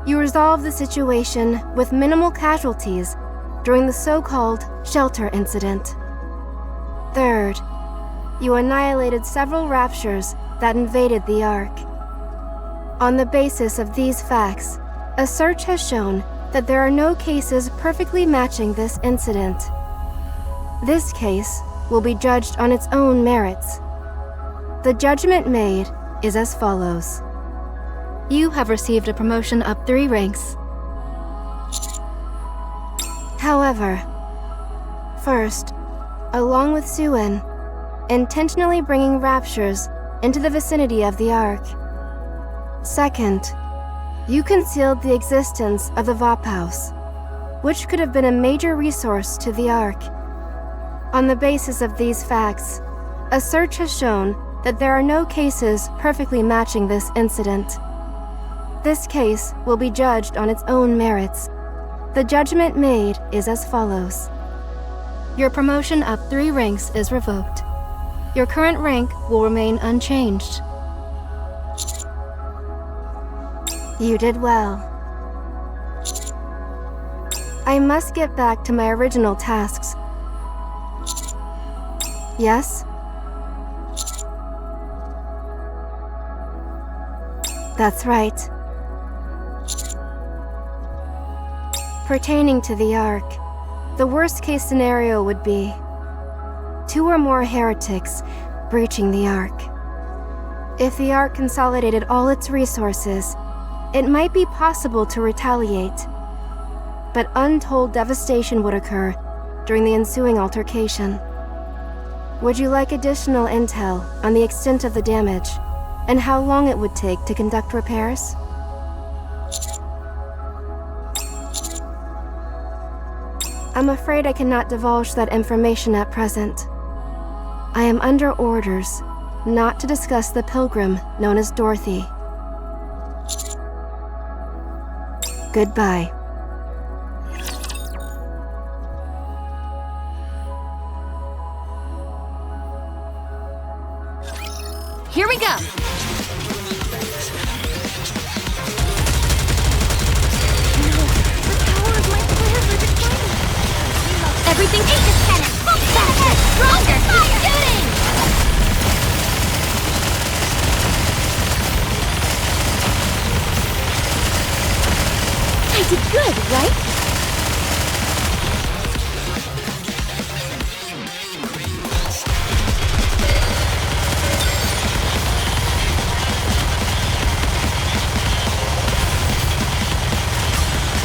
you resolved the situation with minimal casualties during the so-called shelter incident. Third, you annihilated several Raptures that invaded the Ark. On the basis of these facts, a search has shown that there are no cases perfectly matching this incident. This case will be judged on its own merits. The judgment made is as follows. You have received a promotion up 3 ranks. However, first, along with Suen, intentionally bringing Raptures into the vicinity of the Ark. Second, you concealed the existence of the Vop House, which could have been a major resource to the Ark. On the basis of these facts, a search has shown that there are no cases perfectly matching this incident. This case will be judged on its own merits. The judgment made is as follows. Your promotion up 3 ranks is revoked. Your current rank will remain unchanged. You did well. I must get back to my original tasks. Yes? That's right. Pertaining to the Ark, the worst-case scenario would be 2 or more heretics breaching the Ark. If the Ark consolidated all its resources, it might be possible to retaliate, but untold devastation would occur during the ensuing altercation. Would you like additional intel on the extent of the damage and how long it would take to conduct repairs? I'm afraid I cannot divulge that information at present. I am under orders not to discuss the pilgrim known as Dorothy. Goodbye. Here we go! Everything ages cannon! Faster! Stronger! Fire! Shooting! I did good, right?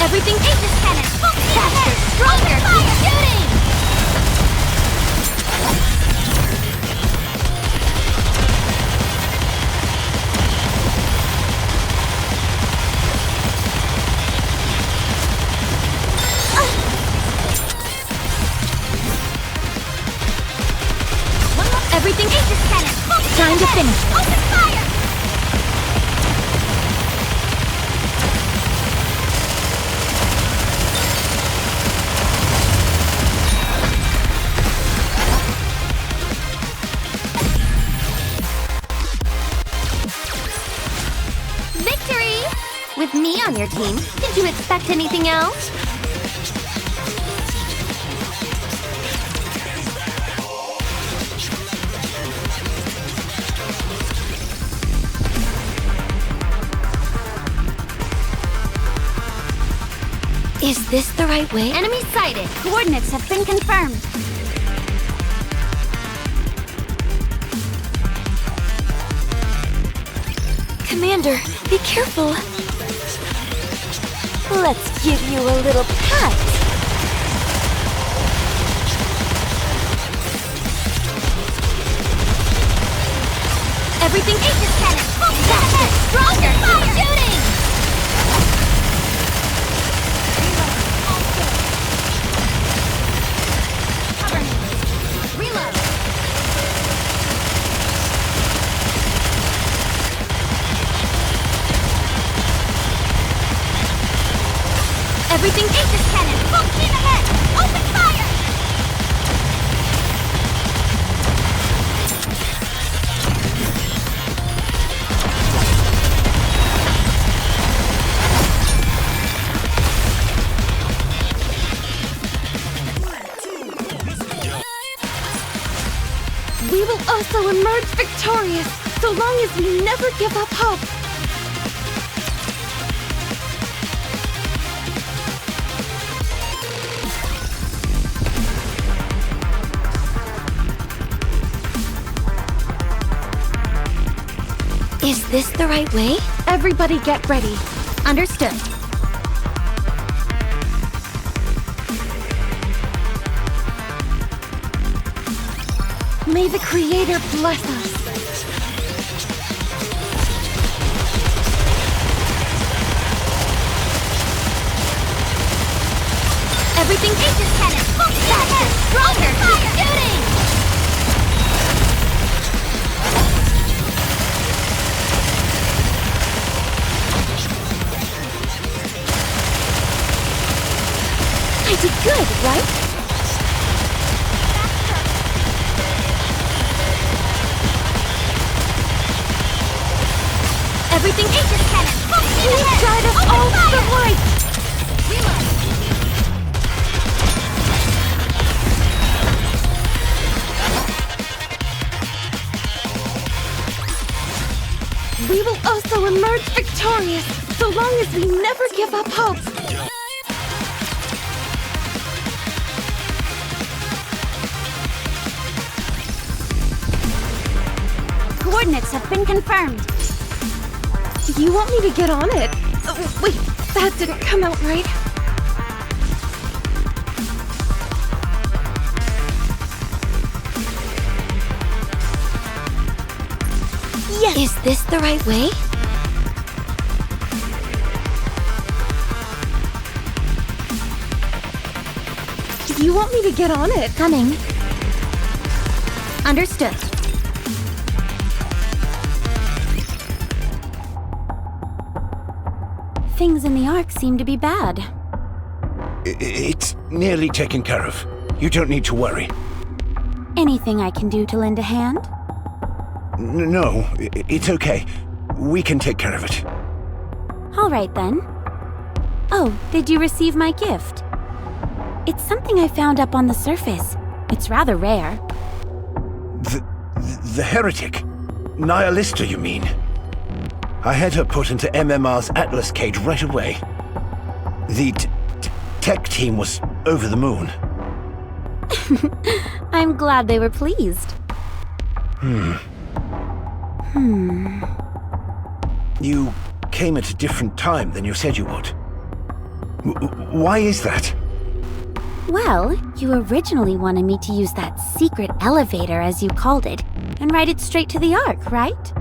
Everything ages cannon! Faster! Stronger! Fire! Shooting! Everything ages cannon! Time to finish! Open fire! your team. Did you expect anything else? Is this the right way? Enemy sighted. Coordinates have been confirmed. Commander, be careful. Let's give you a little pat. Everything Aegis cannon. Full steam ahead. Stronger. Fire. Shooting. Cover me. Reload. Everything Aegis cannon. Full steam ahead. Open fire. We will also emerge victorious, so long as we never give up hope. Is this the right way? Everybody get ready. Understood. May the Creator bless us. Everything Aegis cannon. Full steam ahead. Stronger. Fire. Shooting. I did good, right? Everything Aegis cannon. Full steam You ahead. guide us Open all to the fire. right. Reload. We will also emerge victorious, so long as we never give up hope. Coordinates have been confirmed. You want me to get on it? Wait, that didn't come out right. Yes! Is this the right way? You want me to get on it? Coming. Understood. Things in the Ark seem to be bad. It's nearly taken care of. You don't need to worry. Anything I can do to lend a hand? No, it's okay. We can take care of it. All right then. Oh, did you receive my gift? It's something I found up on the surface. It's rather rare. The heretic? Nihilista, you mean? I had her put into MMR's Atlas cage right away. The tech team was over the moon. I'm glad they were pleased. You came at a different time than you said you would. Why is that? Well, you originally wanted me to use that secret elevator, as you called it, and ride it straight to the Ark, right?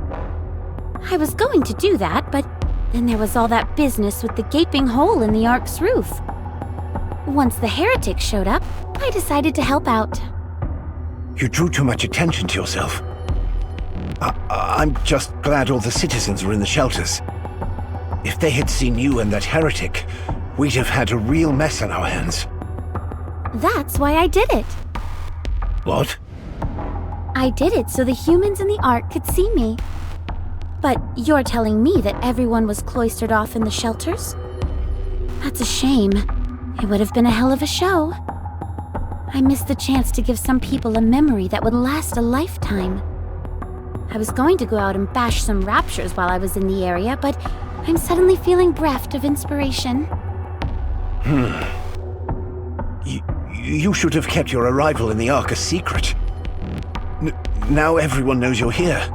I was going to do that, but then there was all that business with the gaping hole in the Ark's roof. Once the heretic showed up, I decided to help out. You drew too much attention to yourself. I'm just glad all the citizens were in the shelters. If they had seen you and that heretic, we'd have had a real mess on our hands. That's why I did it. What? I did it so the humans in the Ark could see me. But you're telling me that everyone was cloistered off in the shelters? That's a shame. It would have been a hell of a show. I missed the chance to give some people a memory that would last a lifetime. I was going to go out and bash some raptures while I was in the area, but I'm suddenly feeling bereft of inspiration. You should have kept your arrival in the Ark a secret. Now everyone knows you're here.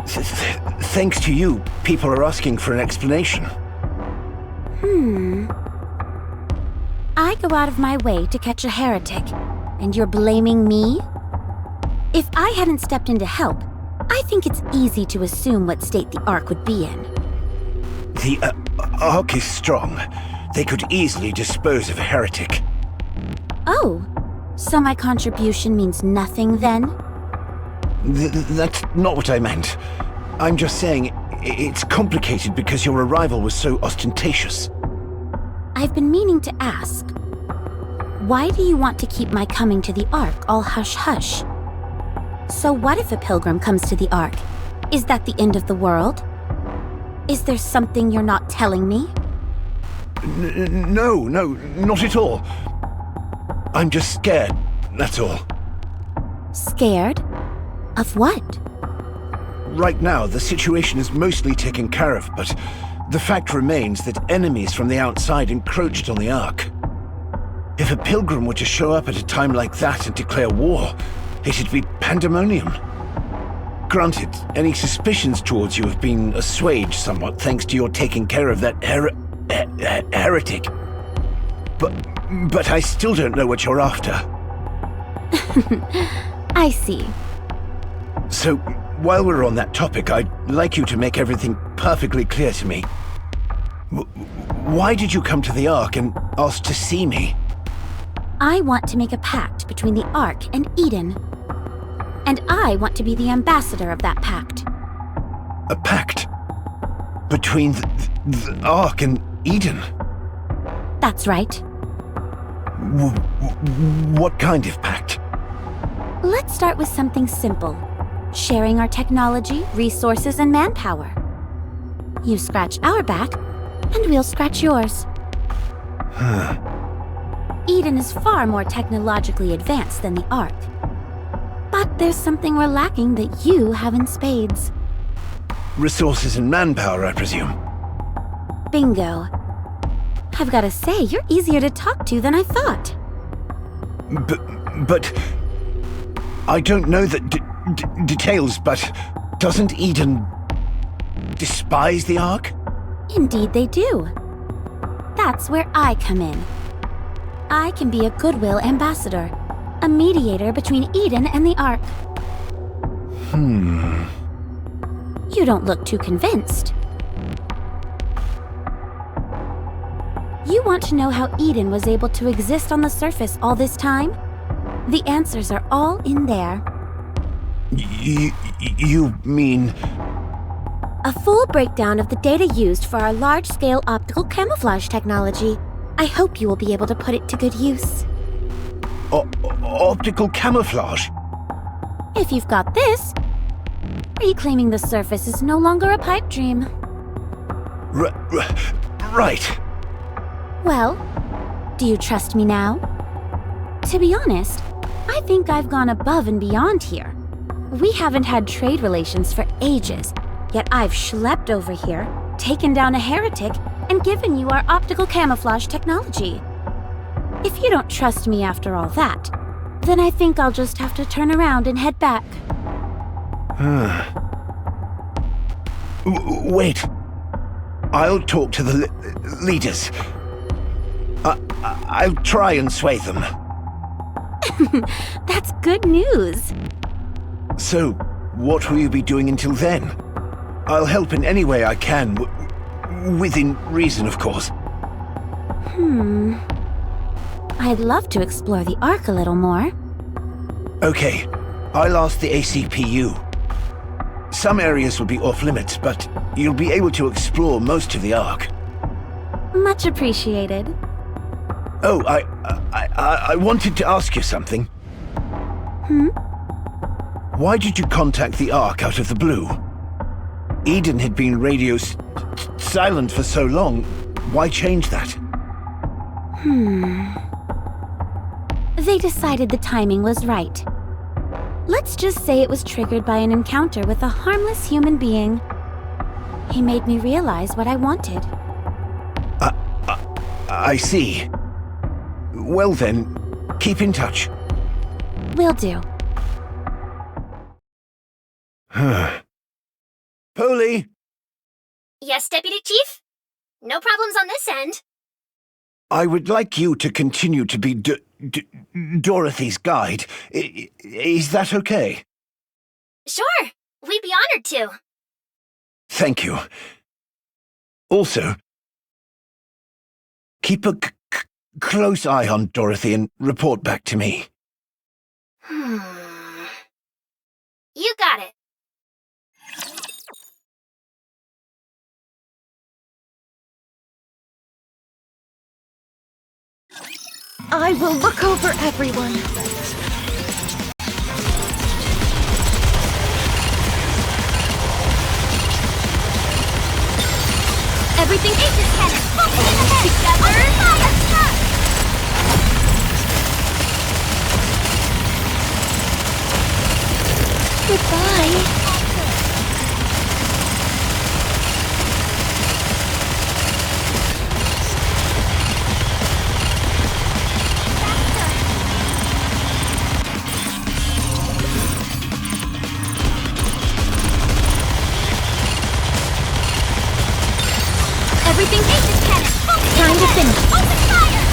Thanks to you, people are asking for an explanation. I go out of my way to catch a heretic, and you're blaming me? If I hadn't stepped in to help, I think it's easy to assume what state the Ark would be in. The Ark is strong. They could easily dispose of a heretic. Oh, so my contribution means nothing then? That's not what I meant. I'm just saying it's complicated because your arrival was so ostentatious. I've been meaning to ask. Why do you want to keep my coming to the Ark all hush-hush? So what if a pilgrim comes to the Ark? Is that the end of the world? Is there something you're not telling me? No, not at all. I'm just scared, that's all. Scared? Of what? Right now, the situation is mostly taken care of, but the fact remains that enemies from the outside encroached on the Ark. If a pilgrim were to show up at a time like that and declare war, it'd be pandemonium. Granted, any suspicions towards you have been assuaged somewhat thanks to your taking care of that heretic. But I still don't know what you're after. I see. So, while we're on that topic, I'd like you to make everything perfectly clear to me. Why did you come to the Ark and ask to see me? I want to make a pact between the Ark and Eden. And I want to be the ambassador of that pact. A pact? Between the Ark and Eden? That's right. What kind of pact? Let's start with something simple. Sharing our technology, resources, and manpower. You scratch our back, and we'll scratch yours. Eden is far more technologically advanced than the Ark. But there's something we're lacking that you have in spades. Resources and manpower, I presume. Bingo. I've gotta say, you're easier to talk to than I thought. But I don't know the details, but doesn't Eden despise the Ark? Indeed they do. That's where I come in. I can be a goodwill ambassador, a mediator between Eden and the Ark. You don't look too convinced. You want to know how Eden was able to exist on the surface all this time? The answers are all in there. You mean... A full breakdown of the data used for our large-scale optical camouflage technology. I hope you will be able to put it to good use. Optical camouflage? If you've got this, reclaiming the surface is no longer a pipe dream. Right. Well, do you trust me now? To be honest, I think I've gone above and beyond here. We haven't had trade relations for ages, yet I've schlepped over here, taken down a heretic, and given you our optical camouflage technology. If you don't trust me after all that, then I think I'll just have to turn around and head back. Wait. I'll talk to the leaders. I'll try and sway them. That's good news. So, what will you be doing until then? I'll help in any way I can, within reason, of course. I'd love to explore the Ark a little more. Okay, I'll ask the ACPU. Some areas will be off-limits, but you'll be able to explore most of the Ark. Much appreciated. Oh, I wanted to ask you something. Why did you contact the Ark out of the blue? Eden had been radio silent for so long. Why change that? They decided the timing was right. Let's just say it was triggered by an encounter with a harmless human being. He made me realize what I wanted. I see. Well then, keep in touch. Will do. Polly! Yes, Deputy Chief? No problems on this end. I would like you to continue to be Dorothy's guide. Is that okay? Sure, we'd be honored to. Thank you. Also, keep a close eye on Dorothy and report back to me. You got it. I will look over everyone. Everything Aegis cannon! Together! Fire! Goodbye. Everything Aegis cannon! Time to finish. Open fire!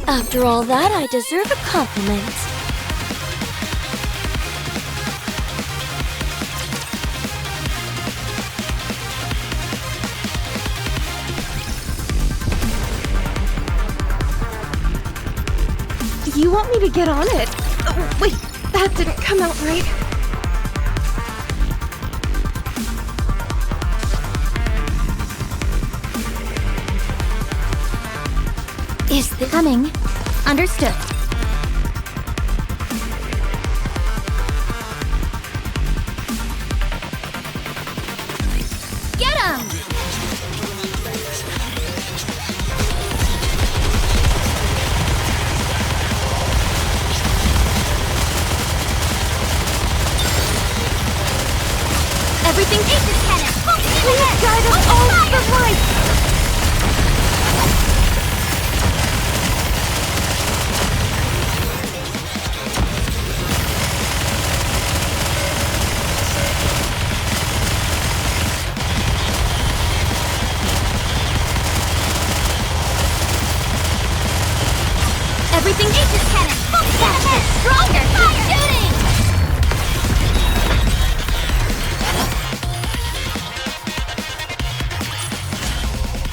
After all that, I deserve a compliment. You want me to get on it? Oh, wait, that didn't come out right. Is the coming? Understood. Get him! Everything Aegis cannon! Please guide us all to the light! Everything Aegis cannon! Faster! Stronger! Keep shooting!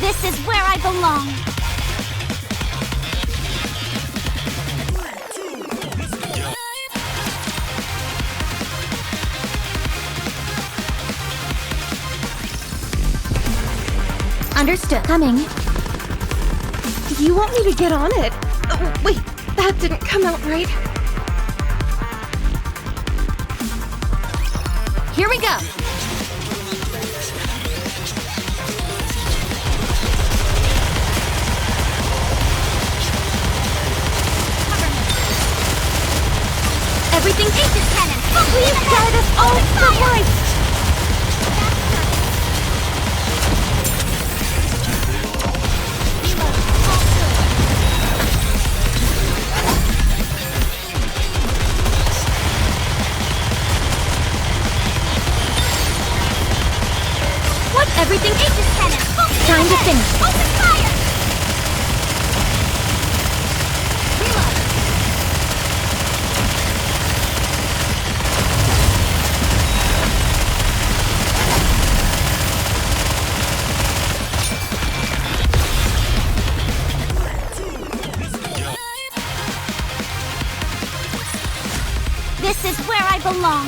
This is where I belong. Understood. Coming. You want me to get on it? Oh, wait, that didn't come out right. Here we go! Everything Aegis cannon! Please guide us all to the light! Everything Aegis cannon! Time to finish. Open fire! Reload! This is where I belong.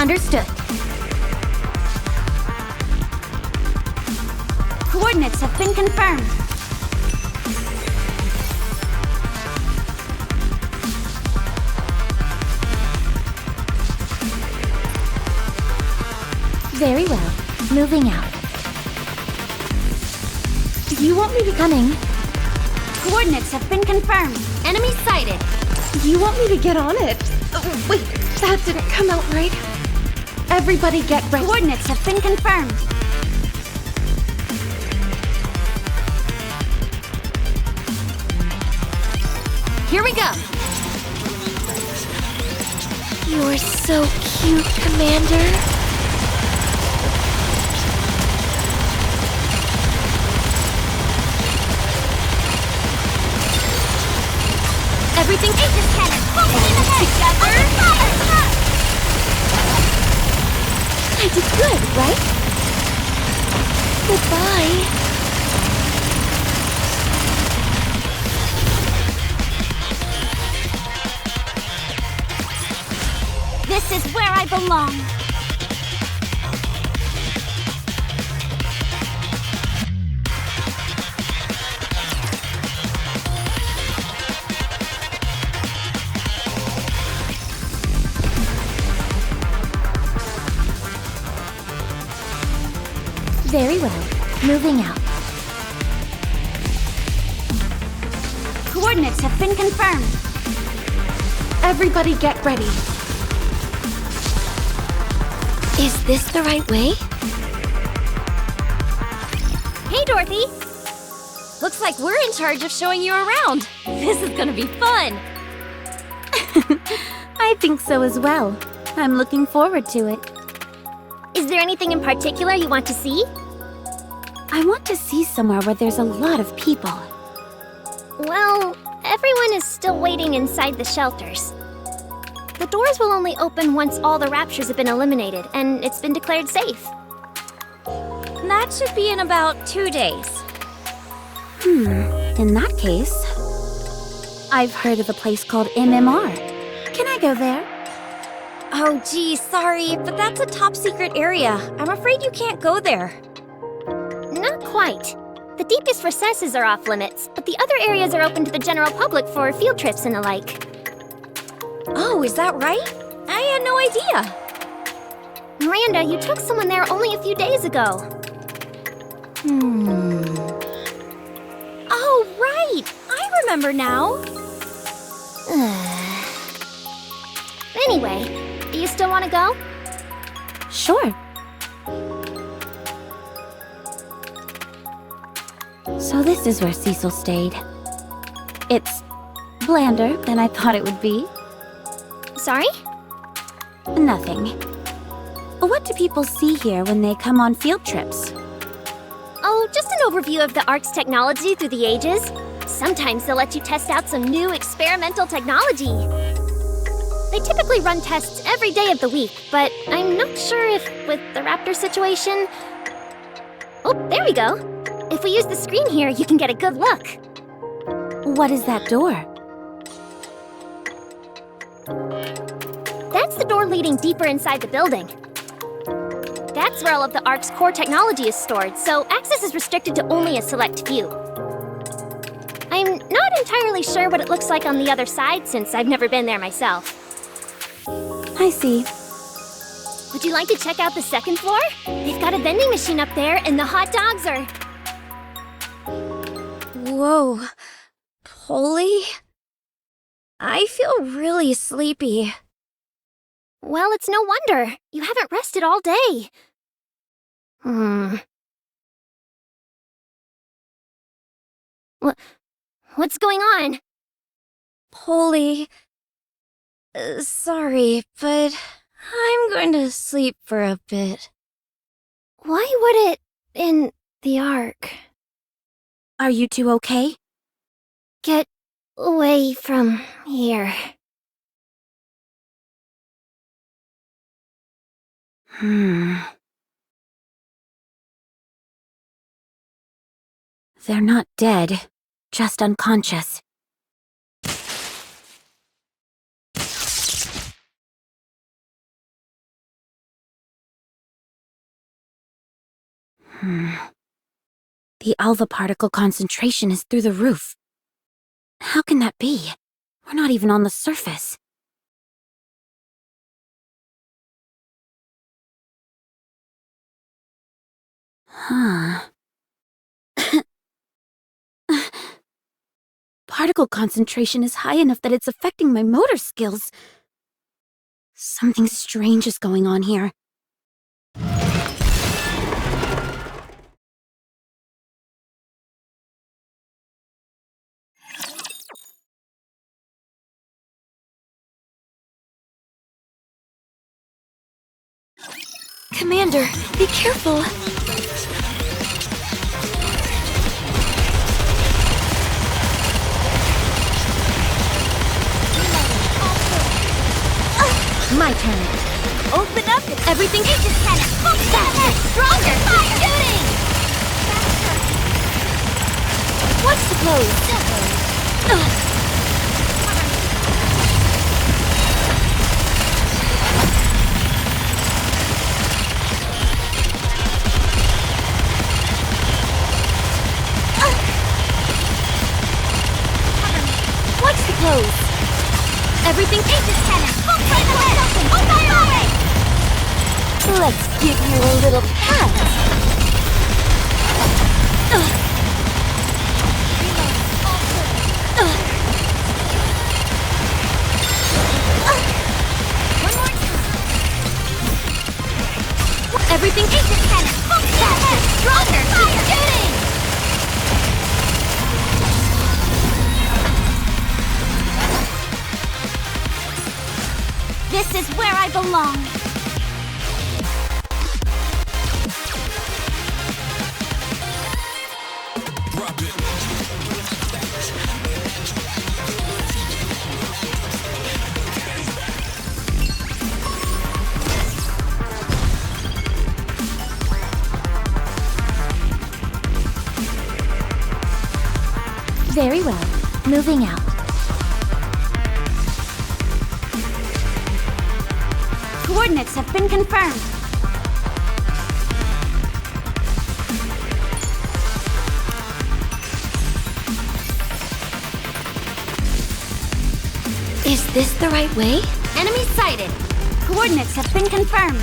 Understood. Coordinates have been confirmed. Very well. Moving out. You want me to Coming. Coordinates have been confirmed. Enemy sighted. You want me to get on it? Wait, that didn't come out right. Everybody get ready. Coordinates have been confirmed. Here we go. You're so cute, Commander. Everything Aegis cannon. Full steam ahead. Together. Fire. I did good, right? Goodbye. This is where I belong. Very well. Moving out. Coordinates have been confirmed. Everybody get ready. Is this the right way? Hey, Dorothy. Looks like we're in charge of showing you around. This is gonna be fun. I think so as well. I'm looking forward to it. Is there anything in particular you want to see? I want to see somewhere where there's a lot of people. Well, everyone is still waiting inside the shelters. The doors will only open once all the raptures have been eliminated, and it's been declared safe. That should be in about 2 days. In that case, I've heard of a place called MMR. Can I go there? Oh, gee, sorry, but that's a top secret area. I'm afraid you can't go there. Not quite. The deepest recesses are off limits, but the other areas are open to the general public for field trips and the like. Oh, is that right? I had no idea. Miranda, you took someone there only a few days ago. Oh, right! I remember now. Anyway, do you still want to go? Sure. So this is where Cecil stayed. It's blander than I thought it would be. Sorry? Nothing. What do people see here when they come on field trips? Oh, just an overview of the Ark's technology through the ages. Sometimes they'll let you test out some new experimental technology. They typically run tests every day of the week, but I'm not sure if, with the raptor situation... Oh, there we go. If we use the screen here, you can get a good look. What is that door? That's the door leading deeper inside the building. That's where all of the Ark's core technology is stored, so access is restricted to only a select few. I'm not entirely sure what it looks like on the other side, since I've never been there myself. I see. Would you like to check out the second floor? They've got a vending machine up there, and the hot dogs are... Whoa. Polly? I feel really sleepy. Well, it's no wonder. You haven't rested all day. What's going on? Polly... sorry, but I'm going to sleep for a bit. Why would it... in the Ark? Are you two okay? Get away from here. They're not dead, just unconscious. The alpha particle concentration is through the roof. How can that be? We're not even on the surface. Huh. Particle concentration is high enough that it's affecting my motor skills. Something strange is going on here. Commander, be careful. My turn. Open up and everything is just kind of faster, stronger, fire shooting! What's the close? What's the close? Everything is just kind of let's give you a little pat. Everything is just kind of faster, stronger, fire shooting! This is where I belong. Very well. Moving out. Coordinates have been confirmed. Is this the right way? Enemy sighted. Coordinates have been confirmed.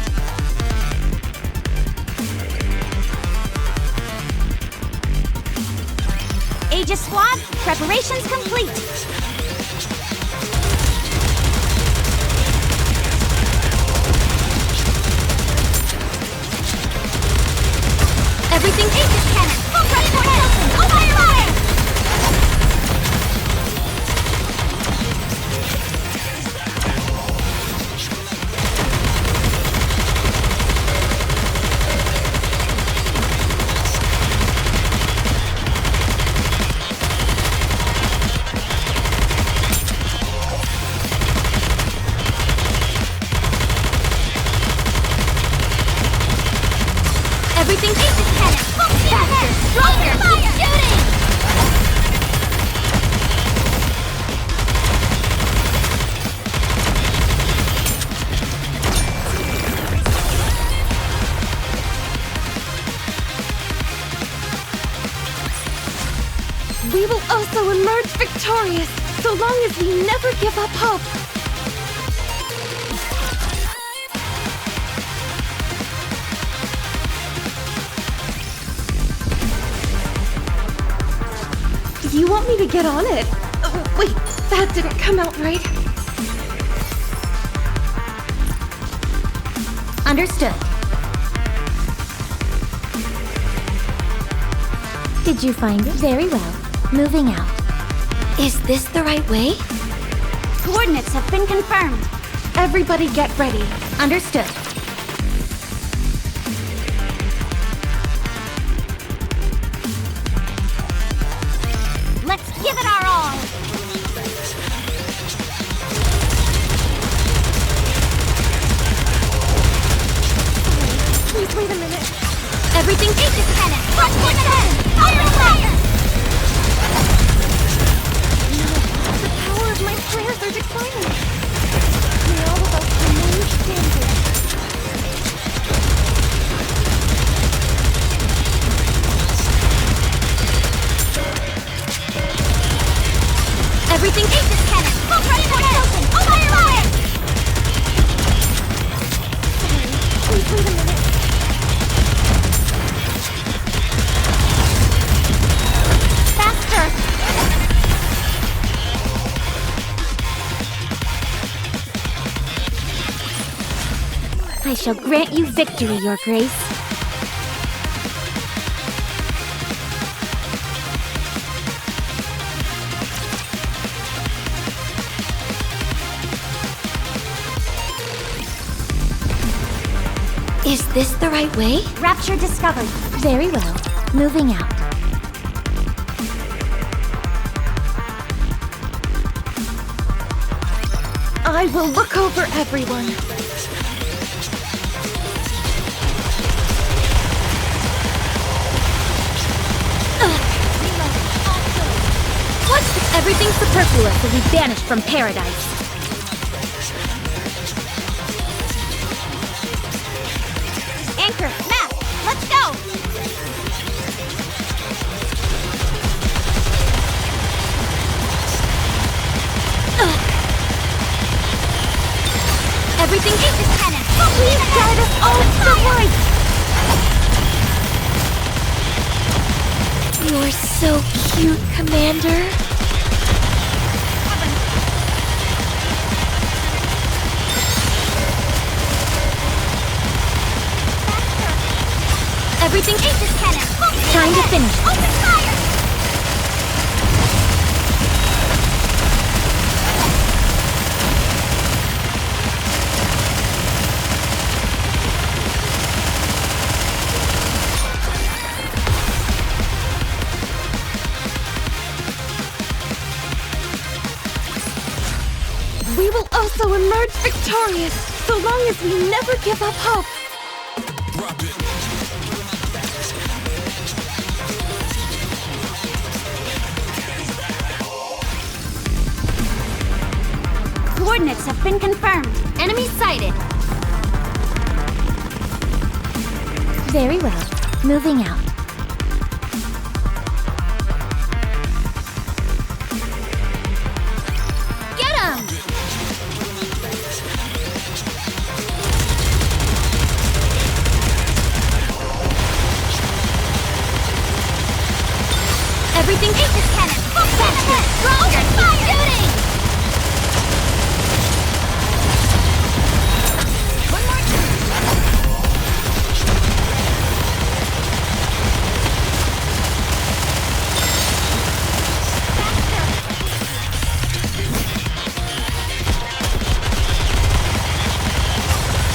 Aegis Squad, preparations complete. Everything Aegis cannon. Ready for Nelson. Oh, fire, fire! Everything Aegis cannon. Faster, stronger, fire shooting! We will also emerge victorious, so long as we never give up hope. You want me to get on it? Wait, that didn't come out right. Understood. Did you find it? Very well. Moving out. Is this the right way? Coordinates have been confirmed. Everybody get ready. Understood. Let's give it our all. Please wait a minute. Everything Aegis cannon. Watch for the head. Fire, fire! The power of my prayers are declining. May all of us remain standing. shall grant you victory, Your Grace. Is this the right way? Rapture discovered. Very well. Moving out. I will look over everyone. What? Everything superfluous will be banished from paradise. Anchor, map, let's go! Everything hit this cannon. Please guide us all to the right! You're so cute, Commander. Everything hit this cannon. Time to finish. Open fire! We will also emerge victorious, so long as we never give up hope. Coordinates have been confirmed. Enemy sighted. Very well. Moving out. Get him! Everything hit this cannon. Stronger shooting!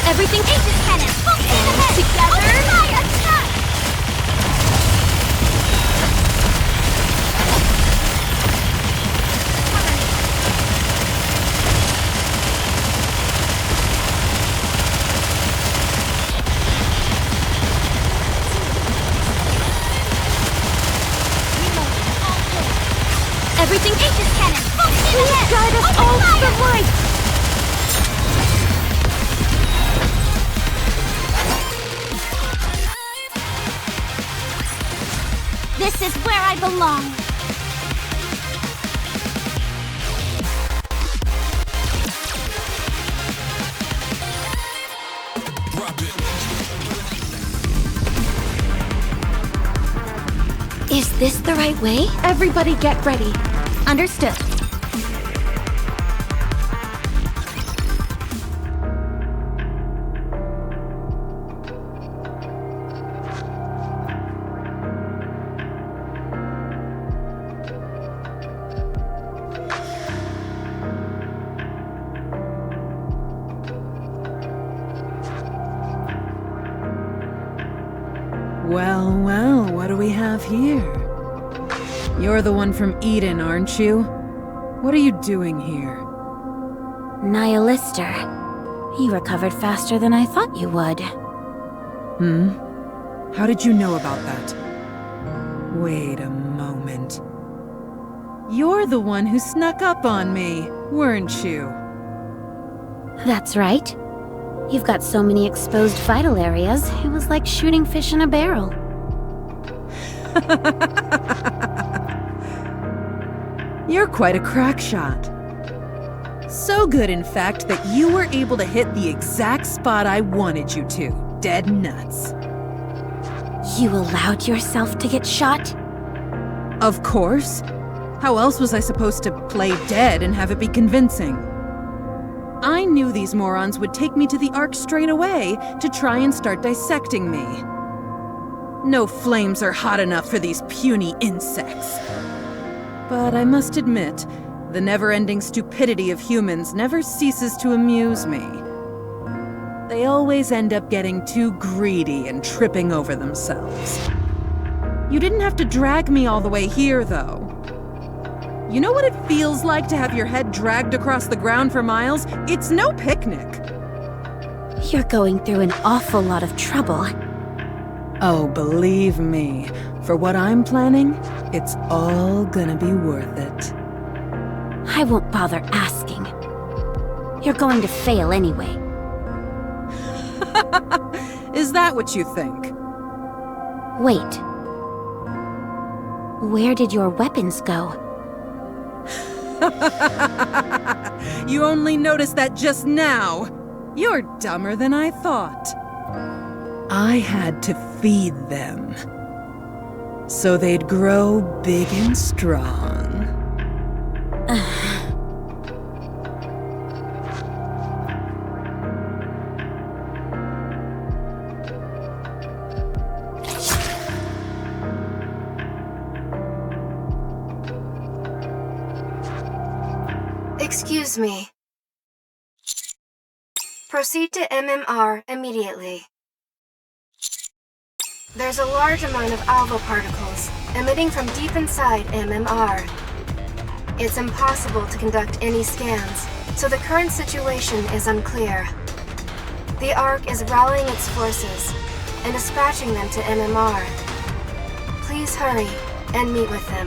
Everything hit this cannon. And together. Everything hit this cannon. Please guide us all to the right. This is where I belong. Is this the right way? Everybody get ready. Understood. Well, well, what do we have here? You're the one from Eden, aren't you? What are you doing here? Nihilister. You recovered faster than I thought you would. How did you know about that? Wait a moment. You're the one who snuck up on me, weren't you? That's right. You've got so many exposed vital areas, it was like shooting fish in a barrel. You're quite a crack shot. So good, in fact, that you were able to hit the exact spot I wanted you to. Dead nuts. You allowed yourself to get shot? Of course. How else was I supposed to play dead and have it be convincing? I knew these morons would take me to the Ark straight away to try and start dissecting me. No flames are hot enough for these puny insects. But I must admit, the never-ending stupidity of humans never ceases to amuse me. They always end up getting too greedy and tripping over themselves. You didn't have to drag me all the way here, though. You know what it feels like to have your head dragged across the ground for miles? It's no picnic. You're going through an awful lot of trouble. Oh, believe me, for what I'm planning, it's all gonna be worth it. I won't bother asking. You're going to fail anyway. Is that what you think? Wait. Where did your weapons go? You only noticed that just now. You're dumber than I thought. I had to feed them, so they'd grow big and strong. Excuse me. Proceed to MMR immediately. There's a large amount of alpha particles emitting from deep inside MMR. It's impossible to conduct any scans, so the current situation is unclear. The Ark is rallying its forces and dispatching them to MMR. Please hurry and meet with them.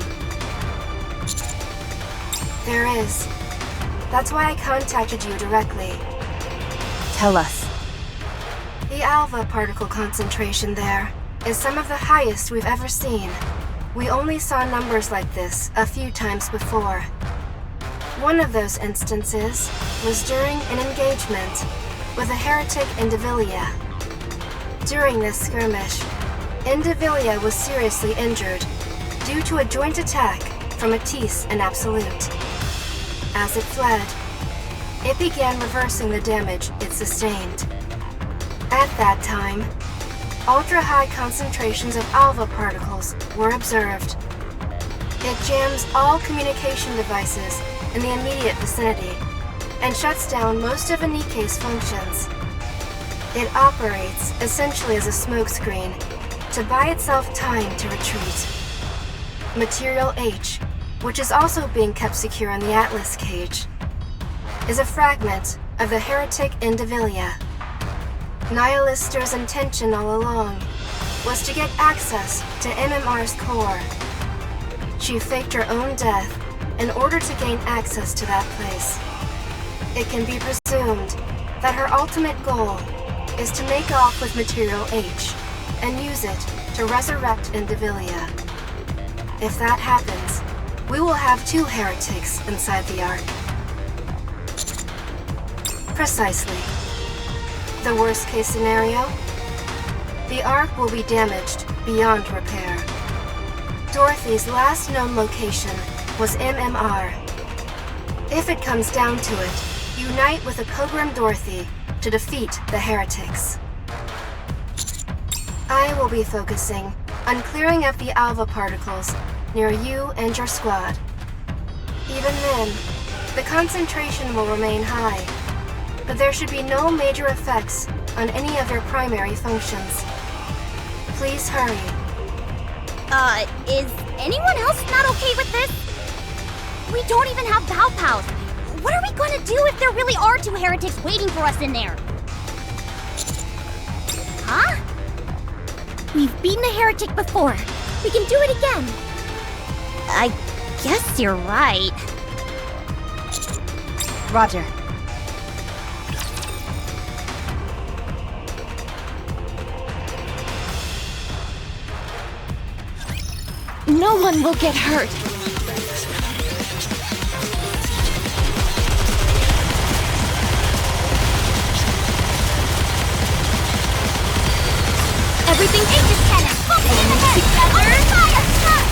There is. That's why I contacted you directly. Tell us. The alpha particle concentration there is some of the highest we've ever seen. We only saw numbers like this a few times before. One of those instances was during an engagement with a heretic Indivilia. During this skirmish, Indivilia was seriously injured due to a joint attack from Matisse and Absolute. As it fled, it began reversing the damage it sustained. At that time, ultra-high concentrations of alpha particles were observed. It jams all communication devices in the immediate vicinity and shuts down most of Anike's functions. It operates essentially as a smokescreen to buy itself time to retreat. Material H, which is also being kept secure in the Atlas cage, is a fragment of the heretic Indivilia. Nihilister's intention all along was to get access to MMR's core. She faked her own death in order to gain access to that place. It can be presumed that her ultimate goal is to make off with Material H and use it to resurrect Indivilia. If that happens, we will have two heretics inside the Ark. Precisely. The worst-case scenario? The Ark will be damaged beyond repair. Dorothy's last known location was MMR. If it comes down to it, unite with the Pilgrim Dorothy to defeat the heretics. I will be focusing on clearing up the alpha particles near you and your squad. Even then, the concentration will remain high, but there should be no major effects on any of your primary functions. Please hurry. Is anyone else not okay with this? We don't even have pow-pows. What are we gonna do if there really are two heretics waiting for us in there? Huh? We've beaten a heretic before. We can do it again. I guess you're right. Roger. No one will get hurt. Everything ages cannon! Focus in the head! Open fire! Stop!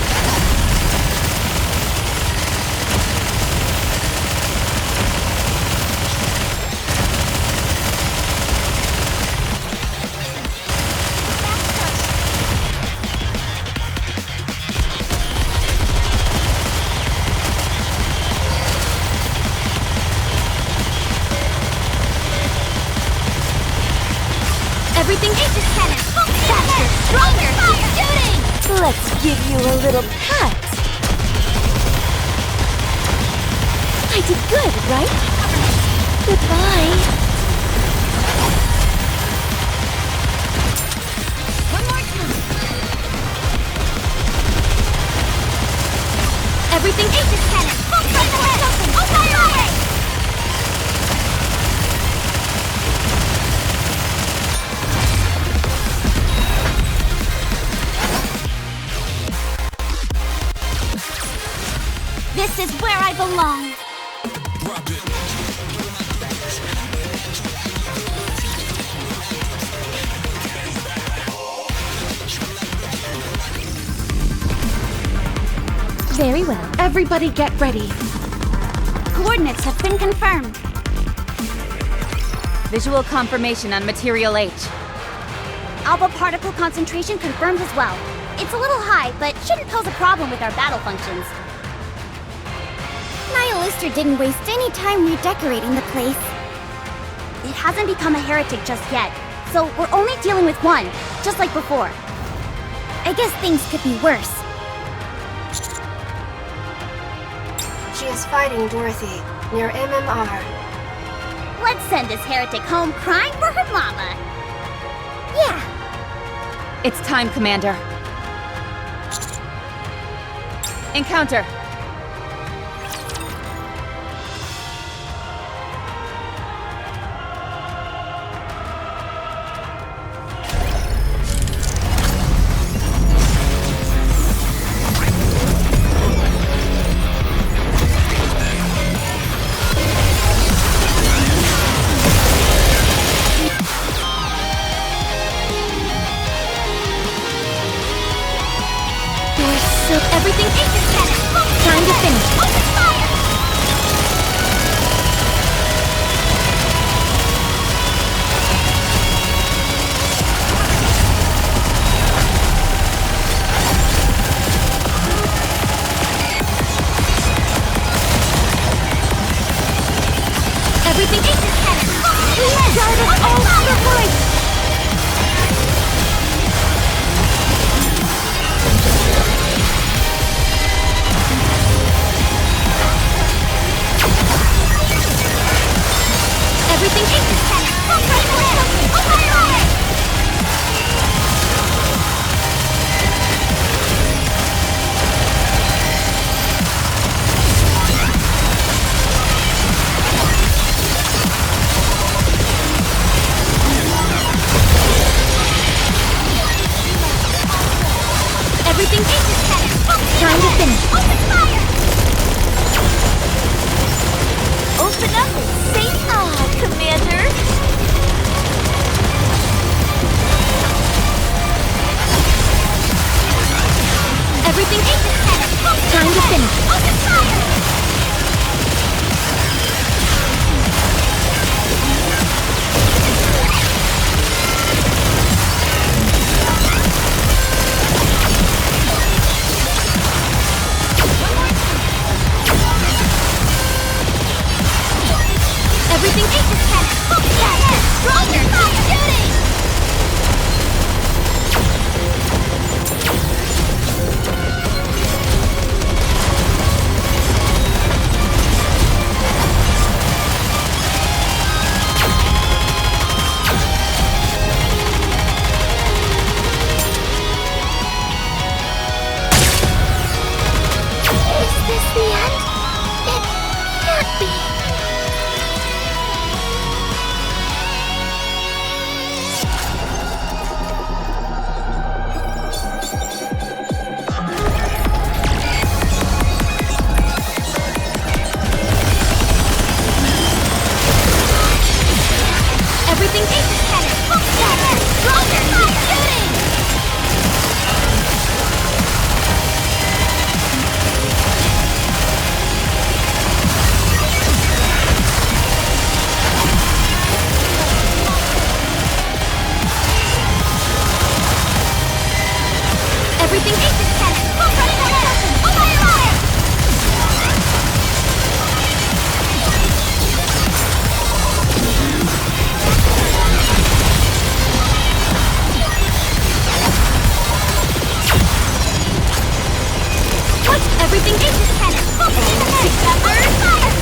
Stronger! Keep shooting! Let's give you a little pat. I did good, right? Goodbye. One more time. Everything Aegis cannon! Full front ahead! Oh, fire away! This is where I belong. Very well. Everybody get ready. Coordinates have been confirmed. Visual confirmation on Material H. Alpha particle concentration confirmed as well. It's a little high, but shouldn't pose a problem with our battle functions. Nihilister didn't waste any time redecorating the place. It hasn't become a heretic just yet, so we're only dealing with one, just like before. I guess things could be worse. She is fighting Dorothy, near MMR. Let's send this heretic home crying for her mama. Yeah. It's time, Commander. Encounter! Everything Aegis cannon! Time to finish. Open fire! Everything Aegis cannon! Please guide us all to the void! Everything Aegis cannon! Oh, fire away! Everything Aegis cannon! Time to finish. Open fire! Open up and say Commander! Everything Aegis cannon! Time to finish. Open fire! Everything Aegis cannon! Stronger! Keep shooting! Is this the end? It can't be. Everything Aegis cannon! Stronger! Keep shooting! Everything Aegis cannon! Everything ages cannon! Full speed ahead! Together! Fire!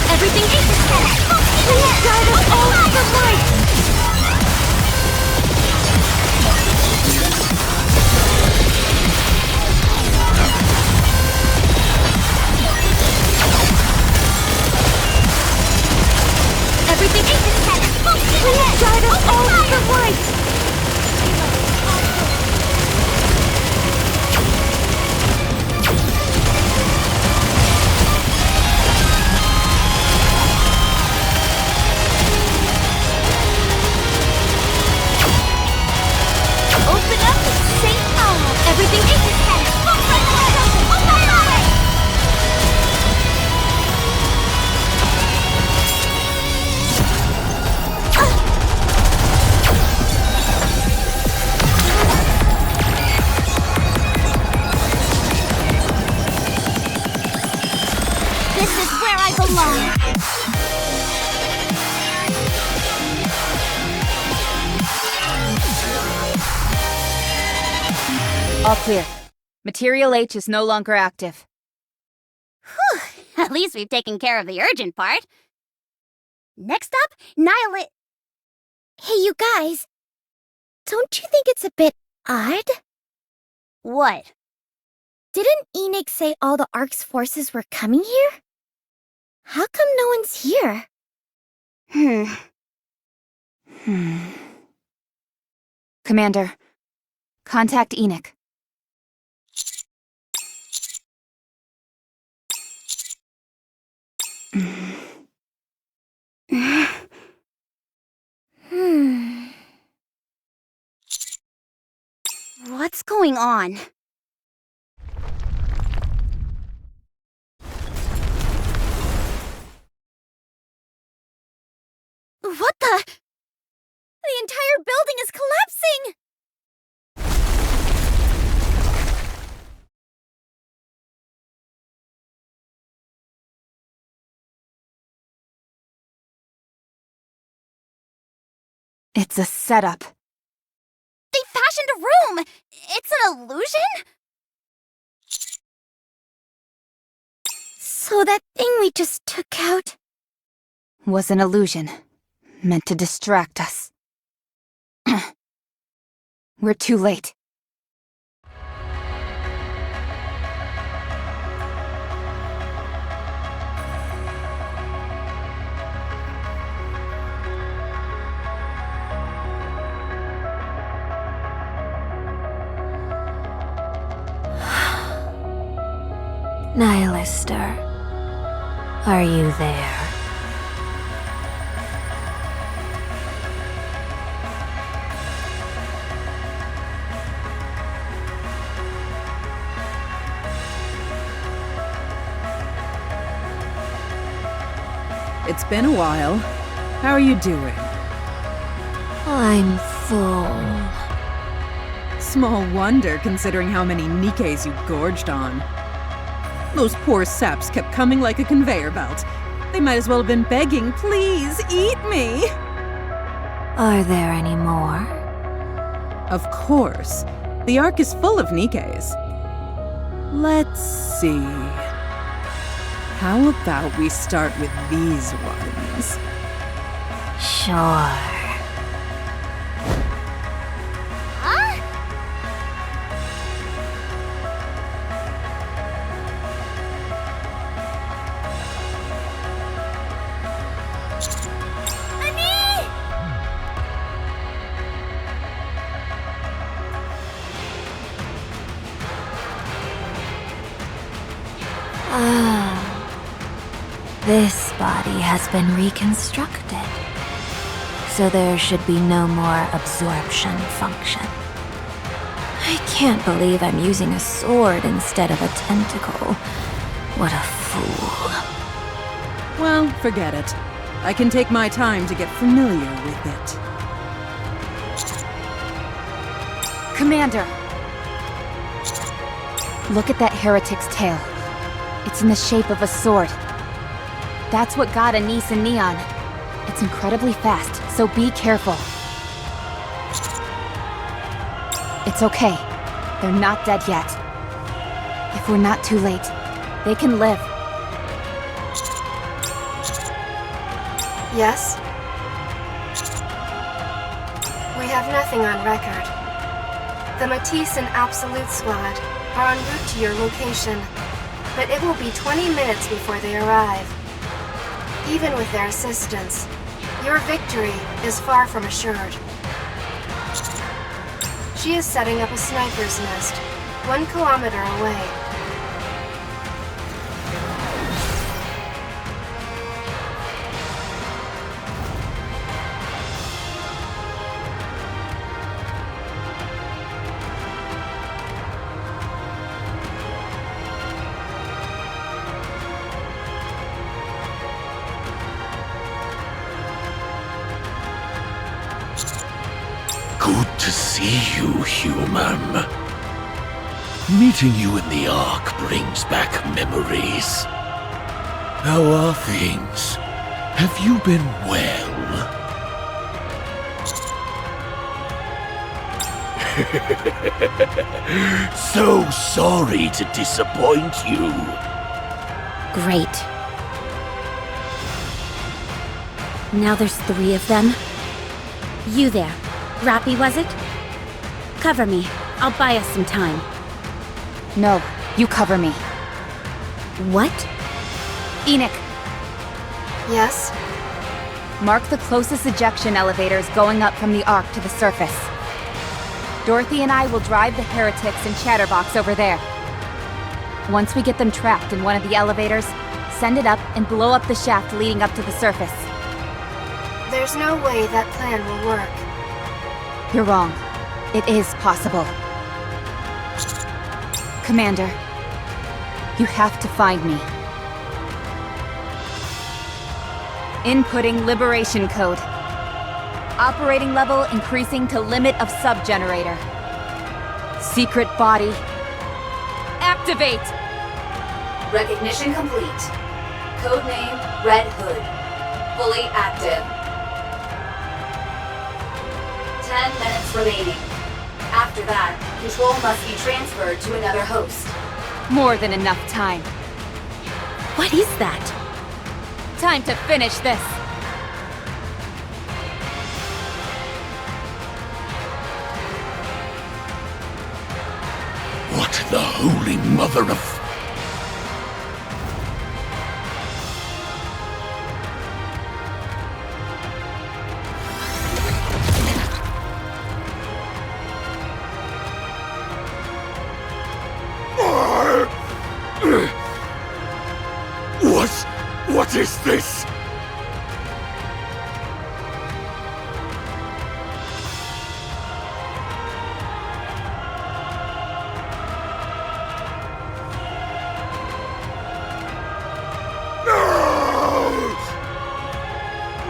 Everything ages cannon! Full speed ahead! Guide us all to the light! Everything ages cannon! Full speed ahead! Guide us all to the light! Open up and safe power! Everything ages cannon! Full front ahead! Open fire! This is where I belong! All clear. Material H is no longer active. Whew, at least we've taken care of the urgent part. Next up, Nihilate. Hey, you guys. Don't you think it's a bit odd? What? Didn't Enix say all the Ark's forces were coming here? How come no one's here? Commander, contact Enoch. What's going on? What the? The entire building is collapsing! It's a setup. They fashioned a room! It's an illusion? So that thing we just took out... Was an illusion, meant to distract us. We're too late. Nihilister, are you there? It's been a while. How are you doing? I'm full. Small wonder, considering how many Nikes you gorged on. Those poor saps kept coming like a conveyor belt. They might as well have been begging, please, eat me! Are there any more? Of course. The Ark is full of Nikes. Let's see. How about we start with these ones? Sure. This body has been reconstructed, so there should be no more absorption function. I can't believe I'm using a sword instead of a tentacle. What a fool. Well, forget it. I can take my time to get familiar with it. Commander! Look at that heretic's tail. It's in the shape of a sword. That's what got Anise and Neon. It's incredibly fast, so be careful. It's okay. They're not dead yet. If we're not too late, they can live. Yes? We have nothing on record. The Matisse and Absolute Squad are en route to your location, but it will be 20 minutes before they arrive. Even with their assistance, your victory is far from assured. She is setting up a sniper's nest, 1 kilometer away. Good to see you, human. Meeting you in the Ark brings back memories. How are things? Have you been well? So sorry to disappoint you. Great. Now there's 3 of them. You there. Rappy, was it? Cover me. I'll buy us some time. No, you cover me. What? Enoch. Yes? Mark the closest ejection elevators going up from the Ark to the surface. Dorothy and I will drive the heretics and Chatterbox over there. Once we get them trapped in one of the elevators, send it up and blow up the shaft leading up to the surface. There's no way that plan will work. You're wrong. It is possible. Commander, you have to find me. Inputting liberation code. Operating level increasing to limit of sub-generator. Secret body. Activate! Recognition complete. Codename Red Hood. Fully active. 10 minutes remaining. After that, control must be transferred to another host. More than enough time. What is that? Time to finish this. What the holy mother of... What is this?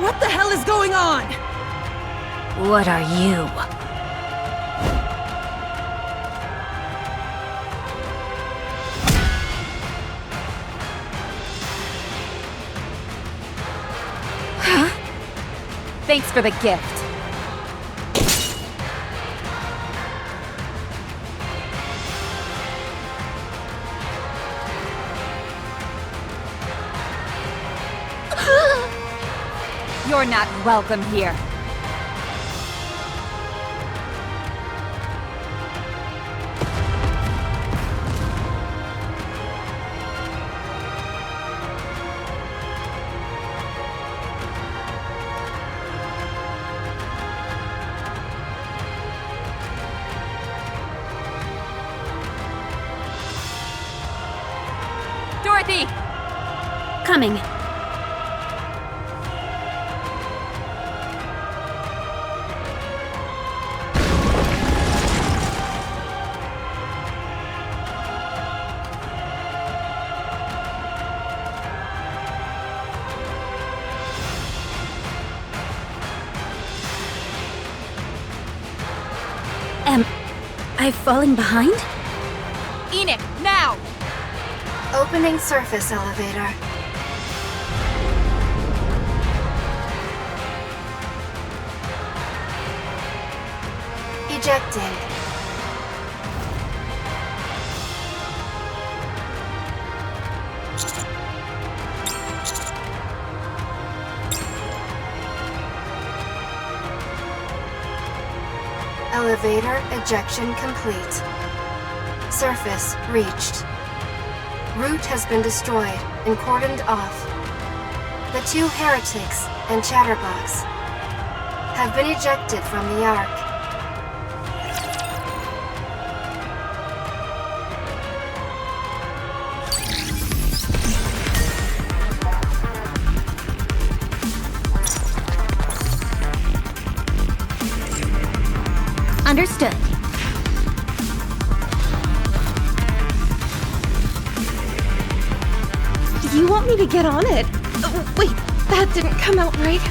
What the hell is going on? What are you? Thanks for the gift. You're not welcome here. Dorothy! Coming. Am I falling behind? Enoch, now! Opening surface elevator. Ejecting. Elevator ejection complete. Surface reached. Route has been destroyed and cordoned off. The two heretics and Chatterbox have been ejected from the Ark. Understood. You want me to get on it? Wait, that didn't come out right.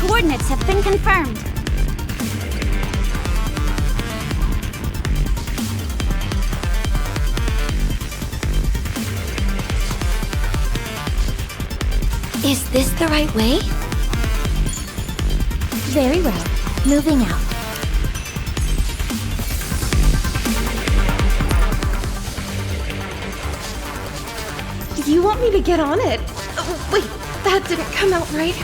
Coordinates have been confirmed. Is this the right way? Very well. Moving out. You want me to get on it? Wait, that didn't come out right.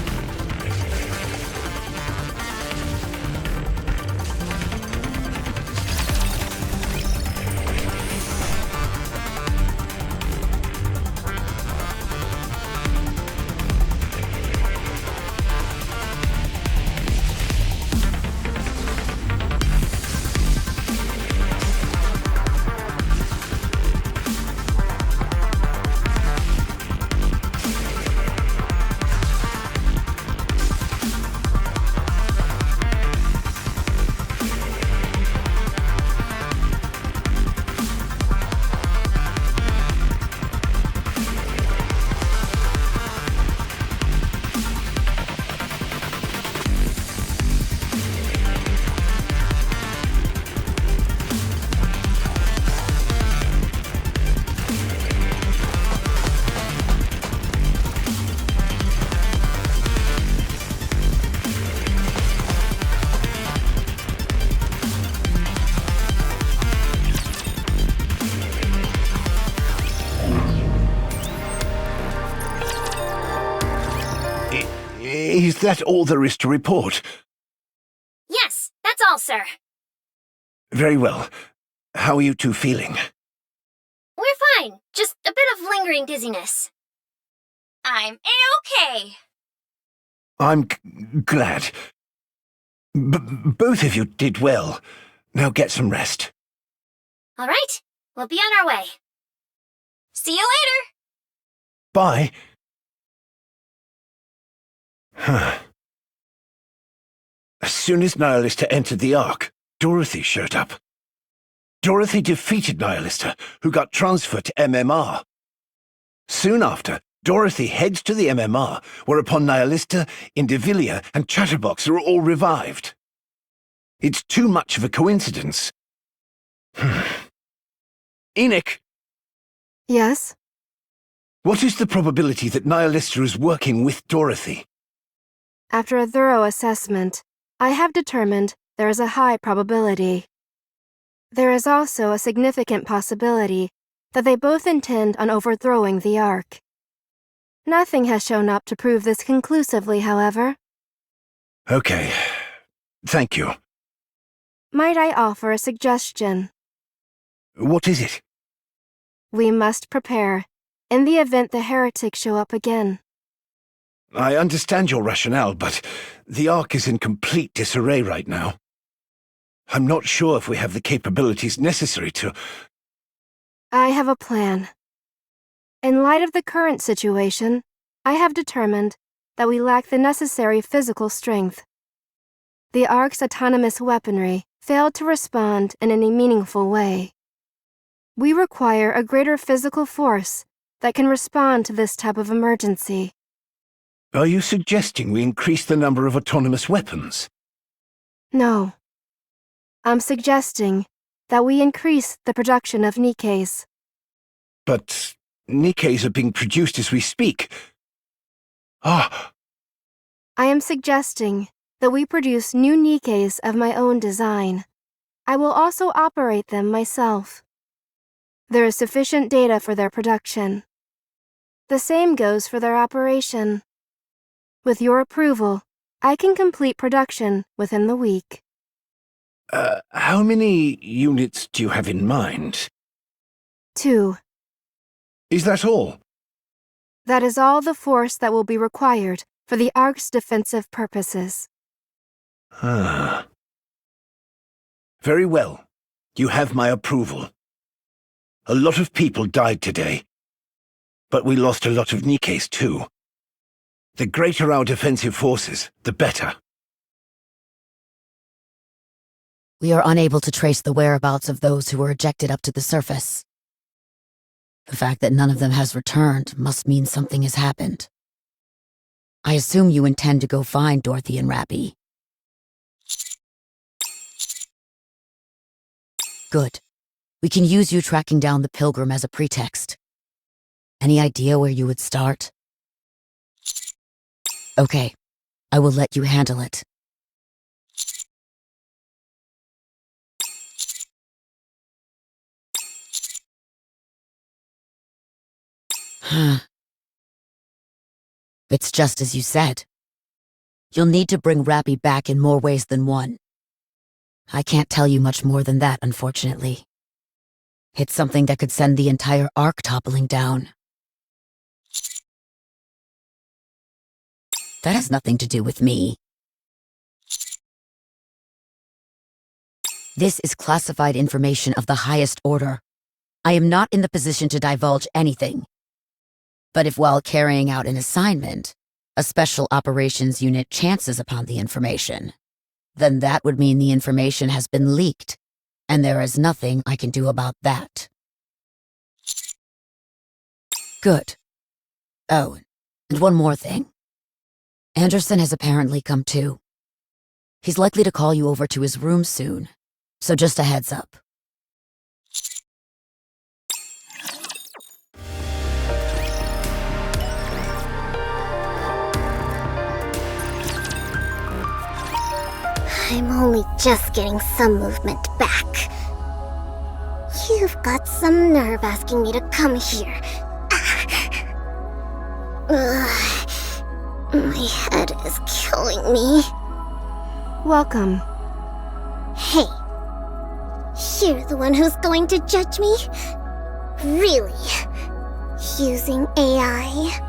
Is that all there is to report? Yes, that's all, sir. Very well. How are you two feeling? We're fine. Just a bit of lingering dizziness. I'm A-okay. I'm glad. Both of you did well. Now get some rest. All right, we'll be on our way. See you later. Bye. Huh. As soon as Nihilista entered the Ark, Dorothy showed up. Dorothy defeated Nihilista, who got transferred to MMR. Soon after, Dorothy heads to the MMR, whereupon Nihilista, Indivilia, and Chatterbox are all revived. It's too much of a coincidence. Enoch! Yes? What is the probability that Nihilista is working with Dorothy? After a thorough assessment, I have determined there is a high probability. There is also a significant possibility that they both intend on overthrowing the Ark. Nothing has shown up to prove this conclusively, however. Okay. Thank you. Might I offer a suggestion? What is it? We must prepare, in the event the heretics show up again. I understand your rationale, but the Ark is in complete disarray right now. I'm not sure if we have the capabilities necessary to... I have a plan. In light of the current situation, I have determined that we lack the necessary physical strength. The Ark's autonomous weaponry failed to respond in any meaningful way. We require a greater physical force that can respond to this type of emergency. Are you suggesting we increase the number of autonomous weapons? No. I'm suggesting that we increase the production of Nikes. But Nikes are being produced as we speak. Ah! I am suggesting that we produce new Nikes of my own design. I will also operate them myself. There is sufficient data for their production. The same goes for their operation. With your approval, I can complete production within the week. How many units do you have in mind? 2. Is that all? That is all the force that will be required for the Ark's defensive purposes. Ah. Very well. You have my approval. A lot of people died today. But we lost a lot of Nikes too. The greater our defensive forces, the better. We are unable to trace the whereabouts of those who were ejected up to the surface. The fact that none of them has returned must mean something has happened. I assume you intend to go find Dorothy and Rappy. Good. We can use you tracking down the Pilgrim as a pretext. Any idea where you would start? Okay, I will let you handle it. It's just as you said. You'll need to bring Rappy back in more ways than one. I can't tell you much more than that, unfortunately. It's something that could send the entire Ark toppling down. That has nothing to do with me. This is classified information of the highest order. I am not in the position to divulge anything. But if while carrying out an assignment, a special operations unit chances upon the information, then that would mean the information has been leaked, and there is nothing I can do about that. Good. Oh, and one more thing. Anderson has apparently come to. He's likely to call you over to his room soon, so just a heads up. I'm only just getting some movement back. You've got some nerve asking me to come here. My head is killing me. Welcome. Hey, you're the one who's going to judge me? Really? Using AI?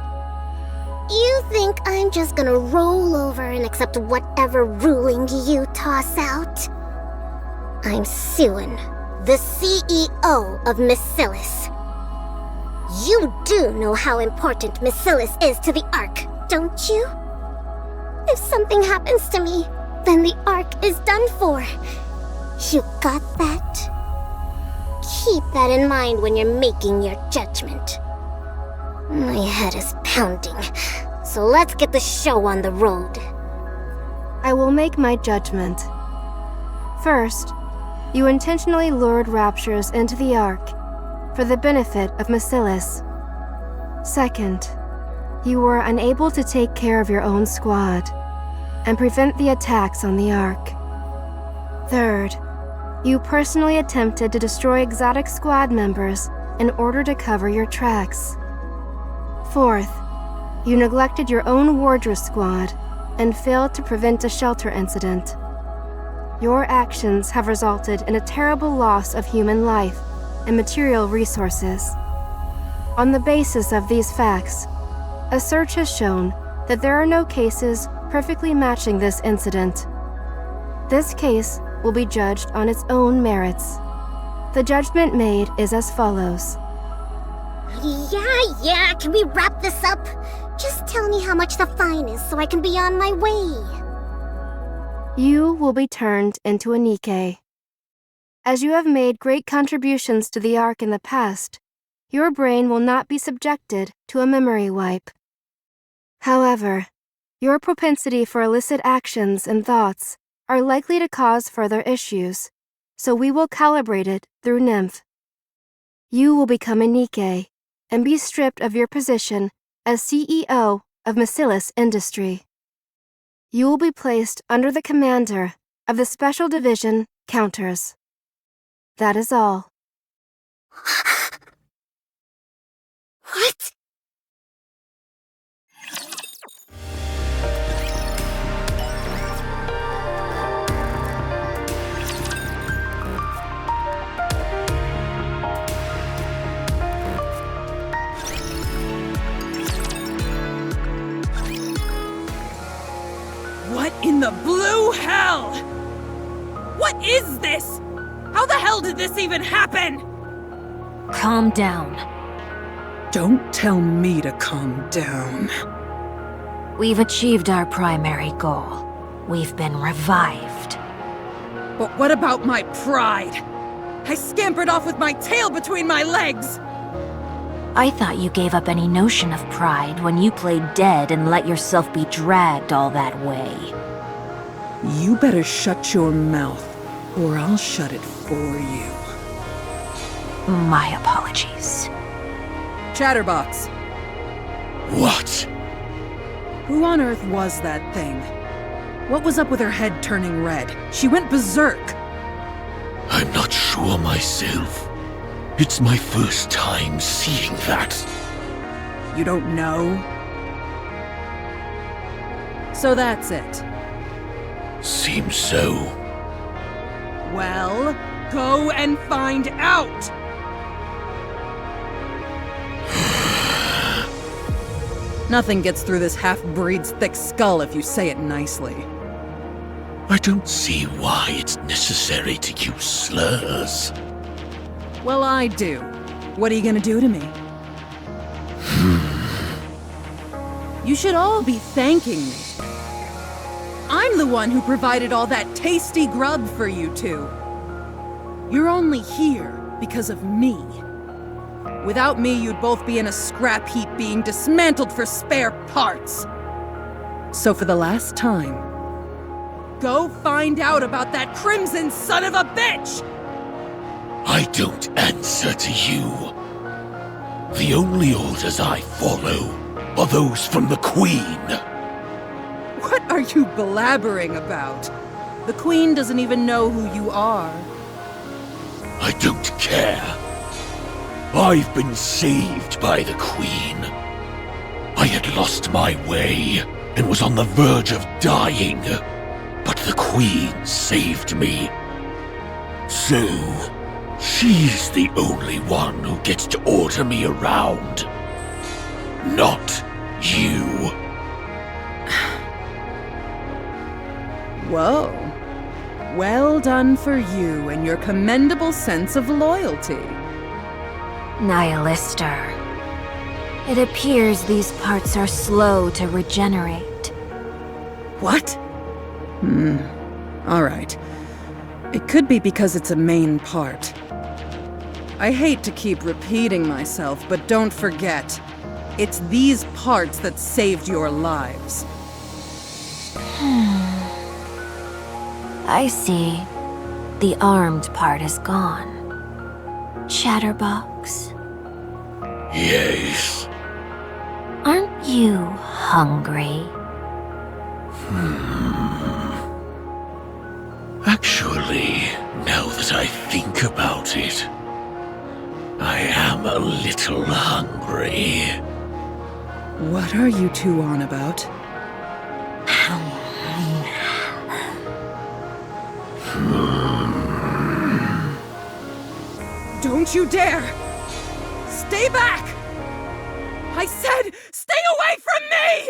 You think I'm just gonna roll over and accept whatever ruling you toss out? I'm Suan, the CEO of Miscellus. You do know how important Miscellus is to the Ark, don't you? If something happens to me, then the Ark is done for. You got that? Keep that in mind when you're making your judgment. My head is pounding, so let's get the show on the road. I will make my judgment. First, you intentionally lured Raptures into the Ark for the benefit of Miscellus. Second, you were unable to take care of your own squad and prevent the attacks on the Ark. Third, you personally attempted to destroy exotic squad members in order to cover your tracks. Fourth, you neglected your own wardress squad and failed to prevent a shelter incident. Your actions have resulted in a terrible loss of human life and material resources. On the basis of these facts, a search has shown that there are no cases perfectly matching this incident. This case will be judged on its own merits. The judgment made is as follows. Yeah, can we wrap this up? Just tell me how much the fine is so I can be on my way. You will be turned into a Nike. As you have made great contributions to the Ark in the past, your brain will not be subjected to a memory wipe. However, your propensity for illicit actions and thoughts are likely to cause further issues, so we will calibrate it through Nymph. You will become a Nikke and be stripped of your position as CEO of Macillus Industry. You will be placed under the commander of the Special Division Counters. That is all. What? What in the blue hell? What is this? How the hell did this even happen? Calm down. Don't tell me to calm down. We've achieved our primary goal. We've been revived. But what about my pride? I scampered off with my tail between my legs! I thought you gave up any notion of pride when you played dead and let yourself be dragged all that way. You better shut your mouth, or I'll shut it for you. My apologies. Chatterbox. What? Who on earth was that thing? What was up with her head turning red? She went berserk. I'm not sure myself. It's my first time seeing that. You don't know? So that's it. Seems so. Well, go and find out! Nothing gets through this half-breed's thick skull if you say it nicely. I don't see why it's necessary to use slurs. Well, I do. What are you gonna do to me? You should all be thanking me. I'm the one who provided all that tasty grub for you two. You're only here because of me. Without me, you'd both be in a scrap heap being dismantled for spare parts. So for the last time, go find out about that crimson son of a bitch! I don't answer to you. The only orders I follow are those from the Queen. What are you blabbering about? The Queen doesn't even know who you are. I don't care. I've been saved by the Queen. I had lost my way and was on the verge of dying, but the Queen saved me. So, she's the only one who gets to order me around. Not you. Whoa. Well done for you and your commendable sense of loyalty. Nihilister. It appears these parts are slow to regenerate. What? Alright. It could be because it's a main part. I hate to keep repeating myself, but don't forget, it's these parts that saved your lives. I see. The armed part is gone. Chatterbox. Yes. Aren't you hungry? Actually, now that I think about it, I am a little hungry. What are you two on about? Don't you dare! Stay back! I said, stay away from me!